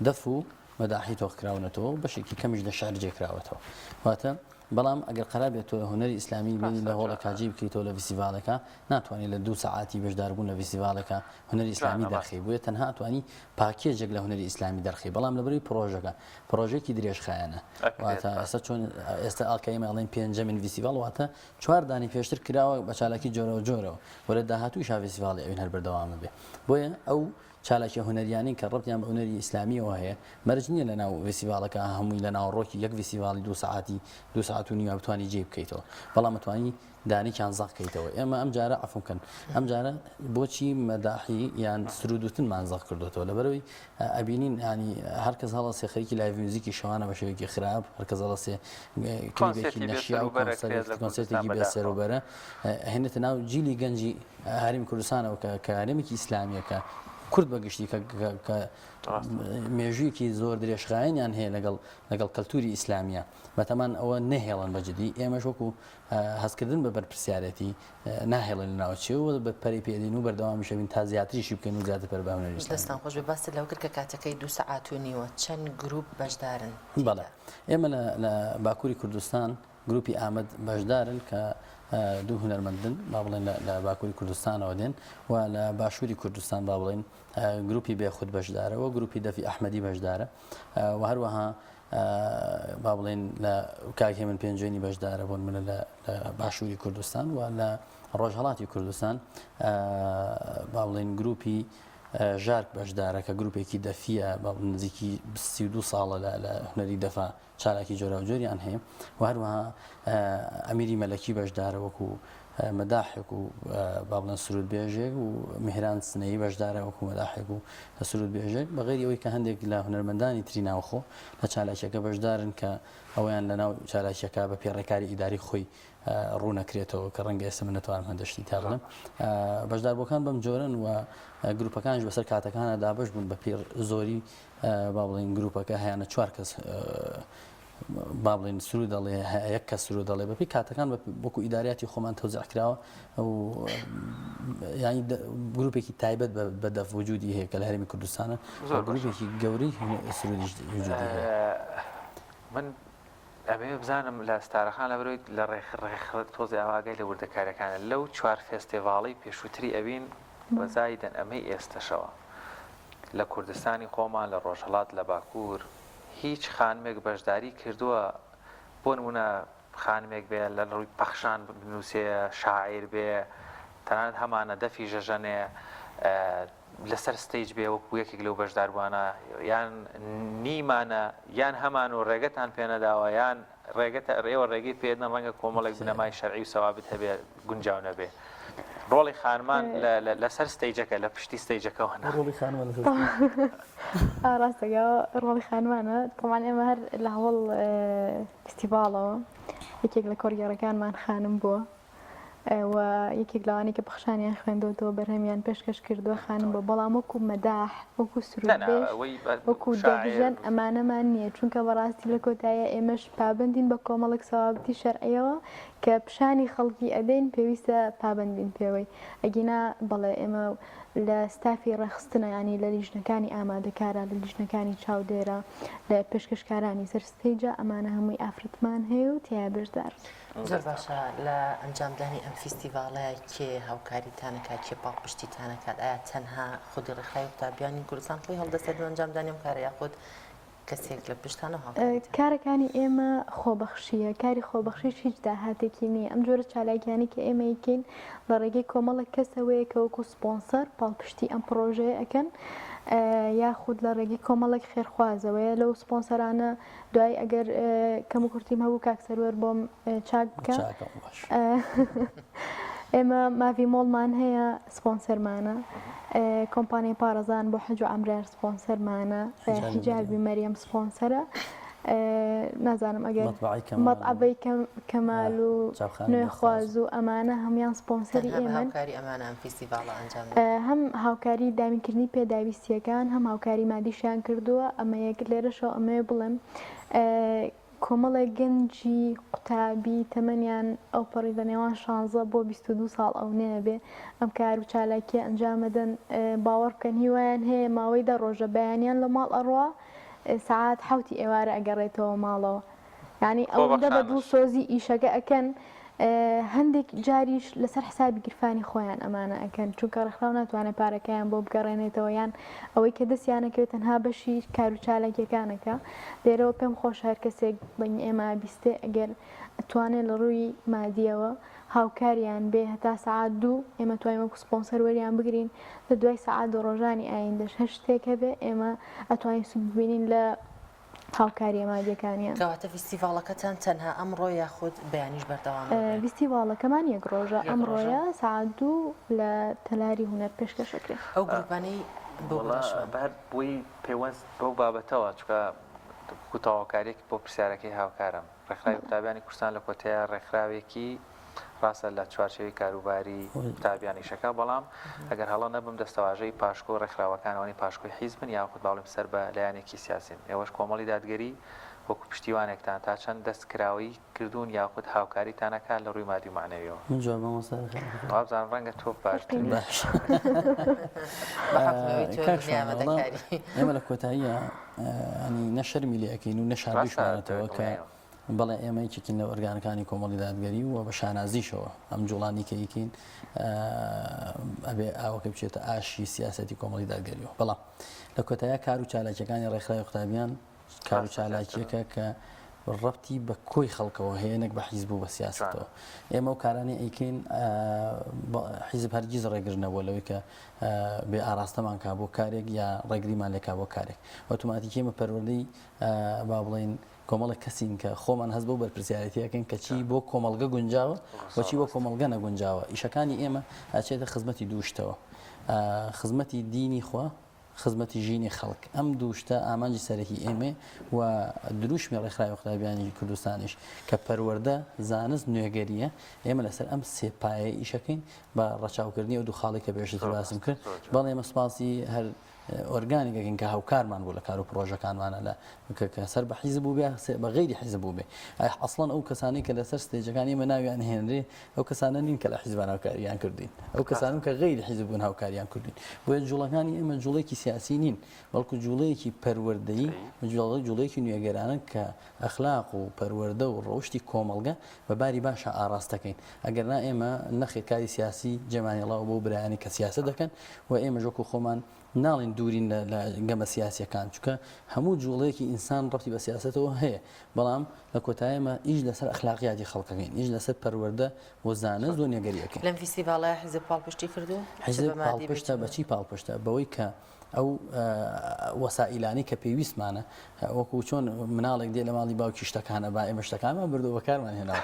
دەف و مەداحی تۆخ کراونەتەوە بەشێکی کەمیش لە شعر جێکراوەتەوە واتە بەڵام ئەگەر قەرار بێت تۆ هونەری ئیسلامی بینی لە هۆڵە کاجی بکەیتەوە لە فستیڤالەکە ناتوانێت لە 2 سەعاتی بەشداربوون لە فستیڤالەکە هونەری ئیسلامی دەرخی بووە تەنها ئەتوانی پاکێجێک لە هونەری ئیسلامی دەرخی بەڵام لەبەری پرۆژەکە پرۆژێکی درێژخایەنە واتە ئێستا چۆن ئێستا ئاڵکەیمە ئەڵێن پێنجەمین فستیڤال واتە 4 دانی پێشتر کراوە بە چالاکی جۆرەوە جۆرەوە وەرە داهاتوو شا فستیڤاڵی ئەوین هەر بەردەوامە بێ بۆیە ئەو چالاکی هونەریانی کە ڕەبتیان بە هونەری ئیسلامیەوە هەیە مەرج نییە لە ناو فستیڤالەکە هەمووی لە ناوڕۆکی یەک فستیڤاڵی 2 سەعاتی 2 ساعت و نیوە بتوانی جێ بکەیتەوە بەڵام ئەتوانی دانێکیان زەقکەیتەوە ئێمە ئەم جارە عەفوکەن ئەم جارە بۆچی مەداحی یان سرودوتنمان زەق کردوێتەوە لەبەرەوەی ئەبینین ینی هەر کەس هەڵەسێ خەریکی لایڤ میوزیکی شەوانە بە شێوەیەکی خراپ هەر کەس هەڵەسێ کلیپێکی نەشیا و کۆنسەرتێکی بێسەروبەرە هێنێتە ناو جیلی گەنجی هەرێمی کوردستانەوە کە هەرێمێکی ئیسلامیەکە کورد بەگشتی کە مێژوویەکی زۆر درێژخایەنیان هەیە لەگەڵ کەلتوری ئیسلامیە بەتەمان ئەوە نەهێڵن بەجددی ئێمەش وەکو هەستکردن بە بەرپرسیارەتی ناهێڵن ناوچێەوە بە پەری پێدین و بەردەوامی شەوین تا زیاتریشی بکەن و زیاتر پەرباونەریش دەستان خۆش بێ باست لەو کرد کە کاتەکەی 2 سەعات و نیوە چەند گروپ بەشدارن بەڵێ ئێمە لە باکووری کوردستان گروپی ئامەد بەشدارن کە دوو هونەرمەندن با بڵێن لە باکووری کوردستانەوە دێن و لە باشووری کوردستان با بڵێن گروپی بێخود بەشدارەوە گروپی دەفی ئەحمەدی بەشدارە و هەروەها با بڵێن لە کاکی من پێنجێنی بەشدارە بۆن منە لە باشووری کوردستان و لە ڕۆژهەڵاتی کوردستان با بڵێن گروپی ژارک بەشدارە کە گروپێکی دەفیە نزیکی 32 ساڵە لە هونەری دەفا چالاکی جۆرا و جۆریان هەیە و هەروەها ئەمیری مەلەکی بەشدارە وەکو مەداحێک و با بڵێن سرود بێژێک و میهران سنەیی بەشدارە وەکو مەداحێک و سرود بێژێک بەغێری ئەوەی کە هەندێک لە هونەرمەندانی تری ناوخۆ لە چالاکیەکە بەشدارن کە ئەویان لە ناو چالاکیەکە بە پێڕێکاری ئیداری خۆی ڕوونەکرێتەوە کە ڕەنگە ئێستا من نەتوانم هەندشتی تا بڵێم بەشداربووەکان بەم جۆرن و گروپەکانش بەسەر کاتەکانە دابش بوون بە پێر زۆری با بڵێن گروپەکە هەیەە 4 کەس با بڵێن سرو دەڵێ یەک کەس سرو دەڵێ بەپی کاتەکان وەکو ئیداریاتی خۆمان تەوزیع کراوە و ینی گروپێکی تایبەت بە دەف وجودی هەیە کە لە هەرێمی کوردستانە گروپێکی گەورەی سرودیش وجودی هەیە من ئەبێ بزانم لە ستارەخان لە بەرەوەی لە ڕێخ تۆزی ئاواگای لە وردەکارەکانە لەو 4 فێستیڤاڵی پێشووتری ئەبین بەزایدەن ئەمەی ئێستەشەوە لە کوردستانی خۆمان لە ڕۆژهەڵات لە باکوور هیچ خانمێک بەشداری کردووە بۆ نمونە خانمێک بێ لە ڕووی پەخشان بنووسێ شاعیر بێ تەنانەت هەمانە دەفی ژەژەنێ لەسەر ستەیج بێ وەکو یەکێک لەو بەشداربوانە یان نیمانە یان هەمان و ڕێگەتان پێنەداوە یان ئێوە ڕێگەی پێدەن ڕەنگە کۆمەڵێک بنەمای شەرعی و سەوابت هەبێ گونجاو نەبێ ڕۆڵی خانمان لەسەر ستەیجەکە لە پشتی ستەیجەکەەوە ڕاستەگە ڕۆڵی خانوانە تەمان ئێمە هەر لە هەوڵ فستیڤاڵەوە یەکێک لە کۆرگێڕەکانمان خانم بووە و یەکێک لەوانی کە پەخشانیان خوێندەوەتەوە بەرهەمیان پێشکەش کردووە خانم بۆ بەڵام وەکو مەداح وەکو سرودبێژ وەکو دەڤژەن ئەمانەمان نییە چونکە بەڕاستی لە کۆتایە ئێمەش پابندین بە کۆمەڵێک سەوابەتی شەرعیەوە کە پیشانی خەڵکی ئەدەین پێویستە پابندین پێوەی ئەگینا بەڵێ ئێمە لە ستافی ڕێخستنە ینی لە لیژنەکانی ئامادەکارە لە لیژنەکانی چاودێرە لە پێشکەشکارانی سەرستەیجا ئەمانە هەمووی ئافرەتمان هەیە و تیا بەشدار زۆر باشە لە ئەنجامدانی ئەم فیستیڤاڵەیە کێ هاوکاریتانەکات کێ پاڵپشتیتانەکات ئایا تەنها خودی ڕێخای قوتابیانی کوردستان خۆی هەڵدەسێت ئەنجامدانی ئەم کارە یاخود کەسێک لە پشتانە کارەکانی ئێمە خۆبەخشیە کاری خۆبەخشیش هیچ داهاتێکی نییە ئەم جۆرە چالاکیانی کە ئێمە یکەین لە ڕێگەی کۆمەڵک کەسەوەیە کە وەکو سپۆنسەر پاڵپشتی ئەم پرۆژەیە ئەەکەن یاخود لە ڕێگەی کۆمەڵک خێرخوازەوەیە لەو سپۆنسەرانە دوای ئەگەر کەم و کورتیم هەبوو کاکسەروەر بۆم چاک بکە ئێمە ماڤی مۆڵمان هەیە سپۆنسەرمانە کۆمپانیای پارێزان بۆ حەج و عەمران سپۆنسەرمانە حیجابی مەریەم سپۆنسەرە نازانم ئەگەر مەطعەبەی کەمال و نوێخواز و ئەمانە هەمویان سپۆنسەری ئێمەن هەم هاوکاری دامینکردنی پێداویستیەکان هەم هاوکاری مادیشیان کردووە ئەمە یەک لێرەشەوە ئەمەیە بڵێم کۆمەڵێک گەنجی قوتابی تەمەنیان ئەو پەڕی لە نێوان 16 بۆ 22 ساڵ ئەو نێبێ ئەم کار و چالاکیە ئەنجامەدەن باوەڕ بکەن هیوایان هەیە ماوەی 10 ڕۆژە بەیانیان لە ماڵ ئەڕوا سعات 7 ئێوارە ئەگەڕێتەوە ماڵەوە یعنی ئەوەندە بە دڵ سۆزی ئیشەکە ئەکەن هەندێک جاریش لەسەر حسابی گرفانی خۆیان ئەمانە ئەکەن چونکە ڕێکخراو ناتوانێت پارەکەیان بۆ بگەڕێنێتەوە یان ئەوەی کە دەستیانەکەوێت تەنها بەشی کار و چالاکیەکانەکە لێرەوە پێم خۆش هەر کەسێک بەنی ئێمە بیستێ ئەگەر ئەتوانێت لە ڕووی مادیەوە هاوکاریان بێ هەتا سعات 2 ئێمە توانین وەکو سپۆنسەر وەریان بگرین لە دوای سعات 2 ڕۆژانی ئایندەش هەر شتێکە بێ ئێمە ئەتوانین سوود ببینین لە هاوکاری مادیەکانیان کەواتە فیستیڤاڵەکەتان تەنها ئەمڕۆ یاخود بەیانیش بەردەوام فیستیڤاڵەکەمان یەک ڕۆژە ئەمڕۆیە سعات 2 لە تەلاری هونەر پێشکەشەکرێت ئەو گروپانەی بووی پەیوەست بەو بابەتەوە چکە کوتاوەکارێکی بۆ پرسیارەکەی هاوکارم ڕێکخراوی قوتابیانی کوردستان لە کۆتەیە ڕێکخراوێکی ڕاستە لە چوارچێوی کاروباری تابیانیشەکە بەڵام ئەگەر هەڵە نەبم دەستەواژەی پاشکۆ ڕێکخراوەکانەوەی پاشکۆی حیزبن یاخود باڵم سەر بە لایەنێکی سیاسین ئێوەش کۆمەڵی دادگەری وەکو پشتیوانێکتان تا چەند دەستکراوی کردوون یاخود هاوکاریتانەکە لە ڕووی مادی معنەویەوە من جوابم وابزان ڕەنگە تۆ باشتر ئێمە لە کۆتاییە ینی نەشەرمی لێەکەین و نەشاریشمانێتەوە کە بەڵێ ئێمە یەکێکین لە ئۆرگانەکانی کۆمەڵی دادگەری و بە شانازیشەوە ئەم جوڵانی کە یەکەین ئەبێ ئاوەکە بچێتە ئاشی سیاسەتی کۆمەڵی دادگەریەوە بەڵام لە کۆتاییە کار و چالاکیەکانی ڕێکخراوی قوتابیان کار و چالاکیەکە کە ڕەبتی بە کۆی خەڵکەوە هەیە نەک بە حیزب و بە سیاستەوە ئێمە و کارانی ئەیکەین حیزب هەرگیز ڕێگرنەوە لەوەی کە بێ ئاراستەمان کا بۆ کارێک یا ڕێگریمان لێکا بۆ کارێک ئۆتۆماتیکی ئێمە پەروەردەی با بڵێن کۆمەڵە کەسین کە خۆمان هەست بۆ بەرپرسیارەتیەکەن کە چی بۆ کۆمەلگە گونجاوە بۆچی بۆ کۆمەلگە نەگونجاوە ئیشەکانی ئێمە ئاچێتە خزمەتی دووشتەوە خزمەتی دینی خوا خزمەتی ژینی خەڵک ئەم دووشتە ئامانجی سەرەکی ئێمێ و دروشمی ڕێکخراوی قوتابیانی کوردستانیش کە پەروەردە زانست نوێگەریە ئێمە لەسەر ئەم سێپایە ئیشەکەین بە ڕەچاوکردنی و دوو خاڵی کە بێژتر باسم کرد بەڵێ ئێمە سپاسی هەر ئۆرگانیکەکەین کە هاوکارمان بوو لە کار و پرۆژەکانمانە لە کە سەر بە حیزب بوو بێ بە غەیری حیزب بوو بێ ئەسڵەن ئەو کەسانی کە لەسەر ستێجەکانی ئێمە ناویان هێنرێ ئەو کەسانە نین کە لە حیزبان هاوکاریان کردین ئەو کەسانم کە غەیری حیزب بوون هاوکاریان کردین بۆیە جوڵەکانی ئێمە جوڵێکی سیاسی نین بەڵکو جوڵەیەکی پەروەردەیی جوڵەیەکی نوێگەرانە کە ئەخلاق و پەروەردە و ڕەوشتی کۆمەڵگە بەباری باشە ئاراستەکەین ئەگەر نا ئێمە نەخێت کاری سیاسی جێمانێڵاو بۆ برایانی کە سیاسە دەکەن و ئێمە ژۆکو خۆمان ناڵین دوورین لە گەمە سیاسیەکان چکە هەموو جوڵەیەکی ئینسان ڕەبتی بە سیاستەوە هەیە بەڵام لە کۆتاییمە ئیش لەسەر ئەخلاقیاتی خەڵکەکەین ئیش لەسەر پەروەردە و زانست و نێگەریەکەین لەم فیستیڤاڵە حیزب پاڵپشتی کردو حیزب پاڵپشتە بەچی پاڵپشتە بەوەی کە ئەو وەسائلانی کە پێویستمانە وەکو چۆن مناڵێک دێ لە ماڵی باوکی شتەکانە با ئێمە شتەکانمان بردو بەکارمان هێناوە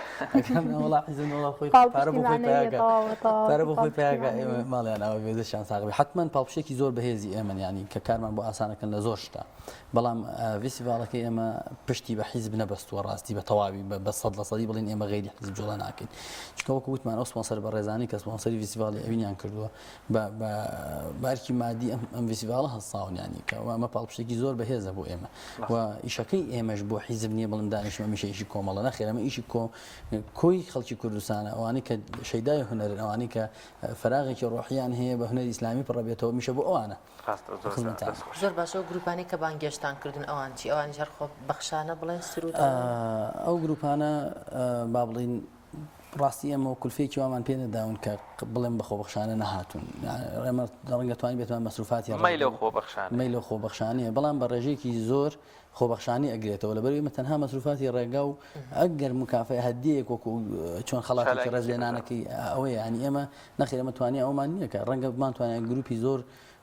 وڵا حیزبەوە خۆی پارە بۆ خۆی پیاکە پارە بۆ خۆی پیاکە ئێمە ماڵیان ئەوە بێزەشان ساغبی حتمما پاڵپشتێکی زۆر بەهێزی ئێمە ینی کە کارمان بۆ ئاسانەکەن لە زۆر شتە بەڵام فیستیڤاڵەکەی ئێمە پشتی بە حیزب نەبەستووە ڕاستی بە تەواوی بە 100% بڵین ئێمە غەیری حیزب جوڵە ناکەین چکە وەکو وتمان ئەو سپۆنسەر بە ڕێزانی کە سپۆنسەری فیستیڤاڵی ئەوینیان کردووە بە بارکی مادی ئەم فیستیڤاڵە هەڵساون ینی کە ئەمە پاڵپشتێکی زۆر بەهێزە بۆ ئێمە و ئیشەکەی ئێمەش بۆ حیزب نییە بڵم دانیشمە میشە ئیشی کۆمەڵە نەخێر ئەمە ئیشی کۆی خەڵکی کوردستانە ئەوانەی کە شەیدای هونەرن ئەوانەی کە فراغێکی ڕۆحیان هەیە بە هونەری ئیسلامی پڕەبێتەوە میشە بۆ ئەوانە زۆر باشە گروپانی کە بانگێشتان کردن ئەوان چی ئەوان هەر خۆ بەخشانە بڵێن سرود ئەو گروپانە با بڵین ڕاستی ئەمە کولفێکی وامان پێ نەداون کە بڵێم بە خۆبەخشانە نەهاتون ئێمە ڕەنگە توانین بێتمان مەسروفاتی مەی لە خۆبەخشانەیە بەڵام بە ڕێژەیەکی زۆر خۆبەخشانی ئەگرێتەوە لەبەر ئێمە تەنها مەسروفاتی ڕێگا و ئەگەر مکافای هەدیەک وەکو چۆن خەڵاتی ڕێز لێنانەکەی ئەوەیە ینی ئێمە نەخێر ئەمە توانانی ئەومان نییە کە ڕەنگە بمانتوانێت گروپی زۆر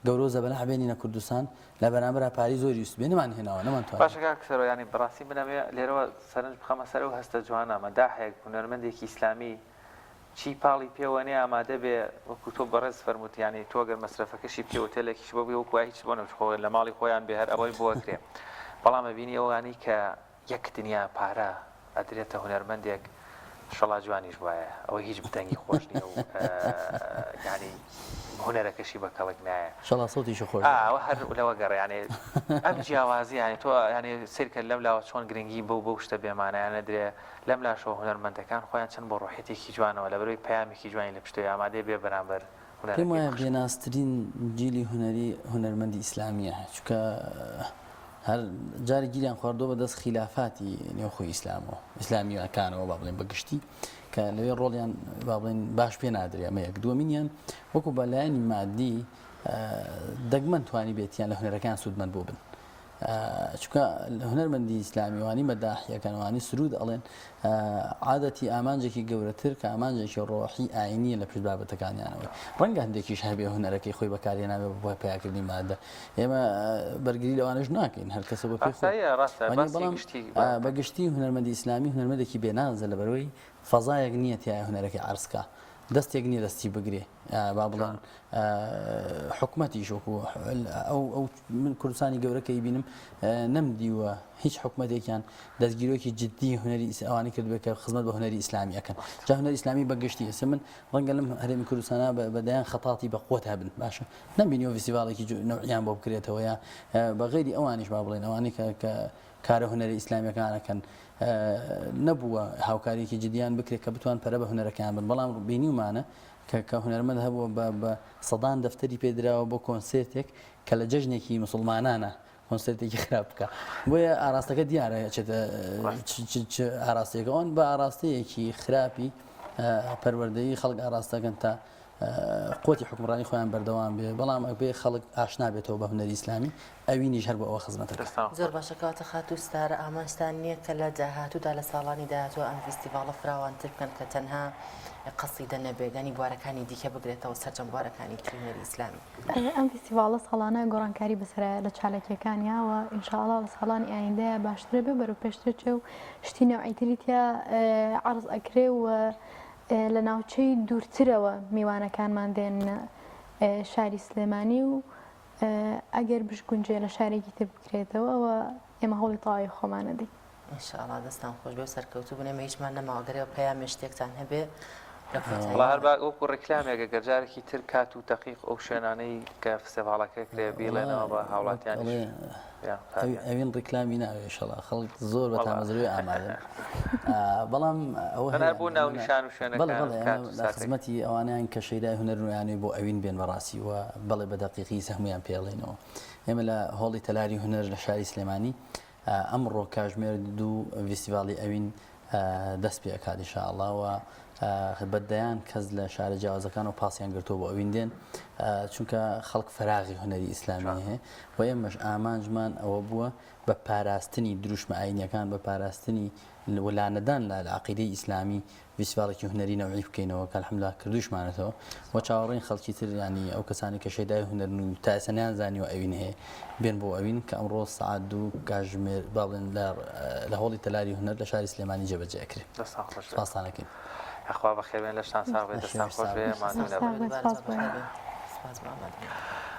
گەورە زەبەلا هەبێنینە کوردستان لە بەرامبەر پاری زۆری ویست بێ نەمان هێناوە نەمانتوانێت باشەکە کەسەرەوە ینی بەڕاستی بنەمێ لێرەوە سەرنج بخەمە سەر و هەستە جوانە مەداحێک هونەرمەندێکی ئیسلامی چی پاڵی پێوەنێ ئامادە بێ وەکو تۆ بەڕێز فەرمووتیانی تۆ گەر مەسرەفەکەشی پێوتێلێکیش بۆ بێ وەکو هیچ بۆ نەخۆ لە ماڵی خۆیان بێ هەر ئەوەی بۆکرێ بەڵام ئەبینی ئەوانی کە یەک دنیا پارە ئەدرێتە هونەرمەندێک شەڵا جوانیش وایە ئەوەی هیچ بتەنگی خۆش نیە و ینی هونەرەکەشی بە کەڵک نایە شەڵا سەوتیشە خۆش هەر لەوە گەڕیانێ ئەم جیاوازی ینی تۆ ینی سیرکە لەم لاوە چۆن گرنگی بەو شتە بێمانیانە درێ لەم لاشەوە هونەرمەندەکان خۆیان چەند بۆ ڕۆحێتێکی جوانەوە لەبەرەوەی پەیامێکی جوانی لە پشتۆی ئامادەی بێ بەرامبەر پێم وایە بێناسترین جیلی هونەری هونەرمەندی ئیسلامیە چونکە هەر جاری گیریان خواردۆ بە دەست خلافاتی نێوخۆی ئیسلامیەکانەوە با بڵێن بەگشتی کە لەوێ ڕۆڵیان با بڵێن باش پێ نادرێ ئەمە یەک دووەمینیان وەکو بەلایەنی مادی دەگمەن توانی بێتیان لە هونەرەکان سوودمەند بۆ بن چونکە هونەرمەندی ئیسلامیوانی مەداحیەکانوانی سرود ئەڵێن عادەتی ئامانجێکی گەورەتر کە ئامانجێکی ڕۆحی ئاینیە لە پشت بابەتەکانیانەوە ڕەنگە هەندێکیش هەبێ هونەرەکەی خۆی بەکارهێنابێ بۆ پیاکردنی مادە ئێمە بەرگری لەوانش ناکەین هەر کەسە بە پێ بەڵام بەگشتی هونەرمەندی ئیسلامی هونەرمەندێکی بێنازە لەبەرەوەی فەزایەک نییە تایە هونەرەکەی عەرزکە دەستێک نییە دەستی بگرێ با بڵێن حکوومەتی شۆکو ئەو من کوردستانی گەورەکەی بینم نەمدیوە هیچ حکوومەتێکیان دەستگیرۆکی جددی هوەری ئەوانی کردبێت کە خزمەت بە هوەری ئیسلامی ئەەکەن جا هوەری ئیسلامی بەگشتی ئێستا من ڕەنگە لەم هەرێمی کوردستانە بەدایان خەتاتی بە قوت هەبن باشە نەمبینیەوە فیستیڤالێکی نەوعیان بۆ بکرێتەوە یا بەغێری ئەوانیش با بڵێن ئەوانی کە کارە هوەری ئیسلامیەکانەکەن نەبووە هاوکاریکی جدیان بکرێت کە بتوان پەرە بە هوەرەکان بن بەڵام بینیمانە کە هوەرمەند هەبووە بە سەدان دەفتەری پێدراوە بۆ کۆنسێرتێک کە لە جەژنێکی مسلمانانە کۆنسێرتێکی خراپ بکە بۆیە ئاراستەکە دیارە چێتە ئاراستەیەەکە ئەوان بە ئاراستەیەکی خراپی پەروەردەیی خەڵک ئاراستەکەن تا قوتی حکومڕانی خۆیان بەردەوام بێ بەڵام بێ خەڵک ئاشنا بێتەوە بە هوەری ئیسلامی ئەوینیش هەر بۆ ئەوە خزمەتەکە زۆر باشەکەواتە خات و ستارە ئامانجتان نییە کە لە داهاتوودا لە ساڵانی داهاتوە ئەم فیستیڤاڵە فراوانتر بکەن کە تەنها قەسیدە نەبێگانی بوارەکانی دیکە بگرێتەوە سەرجەم بوارەکانی هوەری ئیسلامی ئەم فیستیڤاڵە ساڵانە گۆڕانکاری بەسەرە لە چالەکیەکانیاوە ئینشاءڵڵا لە ساڵانی ئایندەیە باشترە بێ بەرەو پێشتر چێ و شتی نەوعیتریتیا عەرز ئەکرێ و لە ناوچەی دوورترەوە میوانەکانمان دێن شاری سلێمانی و ئەگەر بشگونجێ لە شارێکی تر بکرێتەوە ئەوە ئێمە هەوڵی تەواوی خۆمانە دەین ئینشاءڵڵا دەستان خۆش بێ و سەرکەوتوو بنێمە هیچمان نەماوەگەرەوە پەیامی شتێکتان هەبێ هەر وەکو ڕێکلامێکە گەرجارێکی تر کات و تەقیق ئەو شوێنانەی کە فستیڤاڵەکە کرێ بیڵێنەوە بە هاوڵاتیانی ئەوین ڕێکلامی ناوێ شەڵا خەڵک زۆر بە تامەزروی ئامادە بەڵام ئەوە بوو ناو نیشان و شوێنەکان خزمەتی ئەوانیان کە شەیدای هونەرنویانەی بۆ ئەوین بێن بەڕاستی وە بەڵێ بە دەقیقی سەهمیان پێڵێنەوە ئێمە لە هۆڵی تەلاری هونەر لە شاری سلێمانی ئەمڕۆ کاژمێر دوو فیستیڤاڵی ئەوین دەست پێ ئەکات ئینشاءڵڵا بەدەیان کەس لە شارە جیاوازەکان و پاسیان گرتووە بۆ ئەویندێن چونکە خەڵک فراغی هوەری ئیسلامی هەیە و ئێمەش ئامانجمان ئەوە بووە بە پاراستنی دروشمە ئاینیەکان بە پاراستنی وەلانەدان لە عەقیدەی ئیسلامی فیستیڤاڵێکی هوەری نەوعی بکەینەوە کە الحەمدولیلا کردووشمانێتەوە و چاوەڕێین خەڵکی تر ینی ئەو کەسانی کە شەیدای هوەرنووی تا ئێستا نەیانزانیوە ئەوین هەیە بێن بۆ ئەوین کە ئەمڕۆ سەعات دوو کاتژمێر باڵێن لە هۆڵی تەلاری هونەر لە شاری سلێمانی جێبەجێ ئەکرێت سپاسانەکەین ئەخوا بەخێوێن لە شتان ساغ بێت دەستان خۆش بێ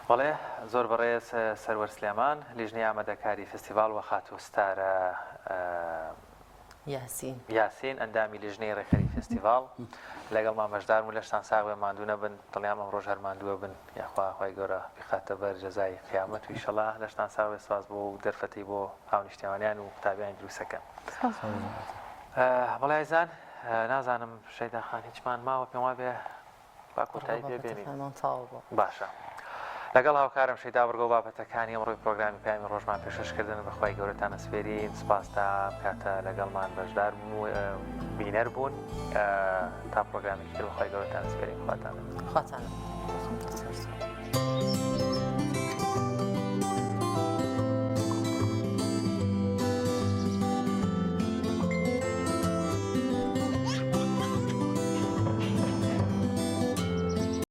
بەڵێ زۆر بەڕێز سەروەر سلێمان لیژنەی ئامادەکاری فستیڤاڵ و خات و ستارە یاسین ئەندامی لیژنەی ڕێکخەری فستیڤاڵ لەگەڵ مامەشدار و لە شتان ساغ بێ ماندوو نەبن دڵیان ئەم ڕۆژ هەرماندووە بن یاخوا خۆی گەورە بخاتە بەر جەزای قیامەت و ئیشەڵا لە شتان ساغ بێ سواز بۆ و دەرفەتەی بۆ هاونیشتیوانیان و قوتابیانی دروستەکەن بەڵێ ئایزان نازانم شەیداخان هیچمان ماوە پێم وا بێ با کۆتایی پێ بێنین باشە لەگەڵ هاوکارم شەیدا بەرگەو بابەتەکانی ئەمڕۆی پرۆگرامی پەیامی ڕۆژمان پێشکەشکردن بەخوای گەورەتان ئەسپێرین سپاس تا کاتە لەگەڵمان بەشدار بوون و بینەر بوون تا پرۆگرامێکی تر بەخوای گەورەتان ئەسپێرین خواتانە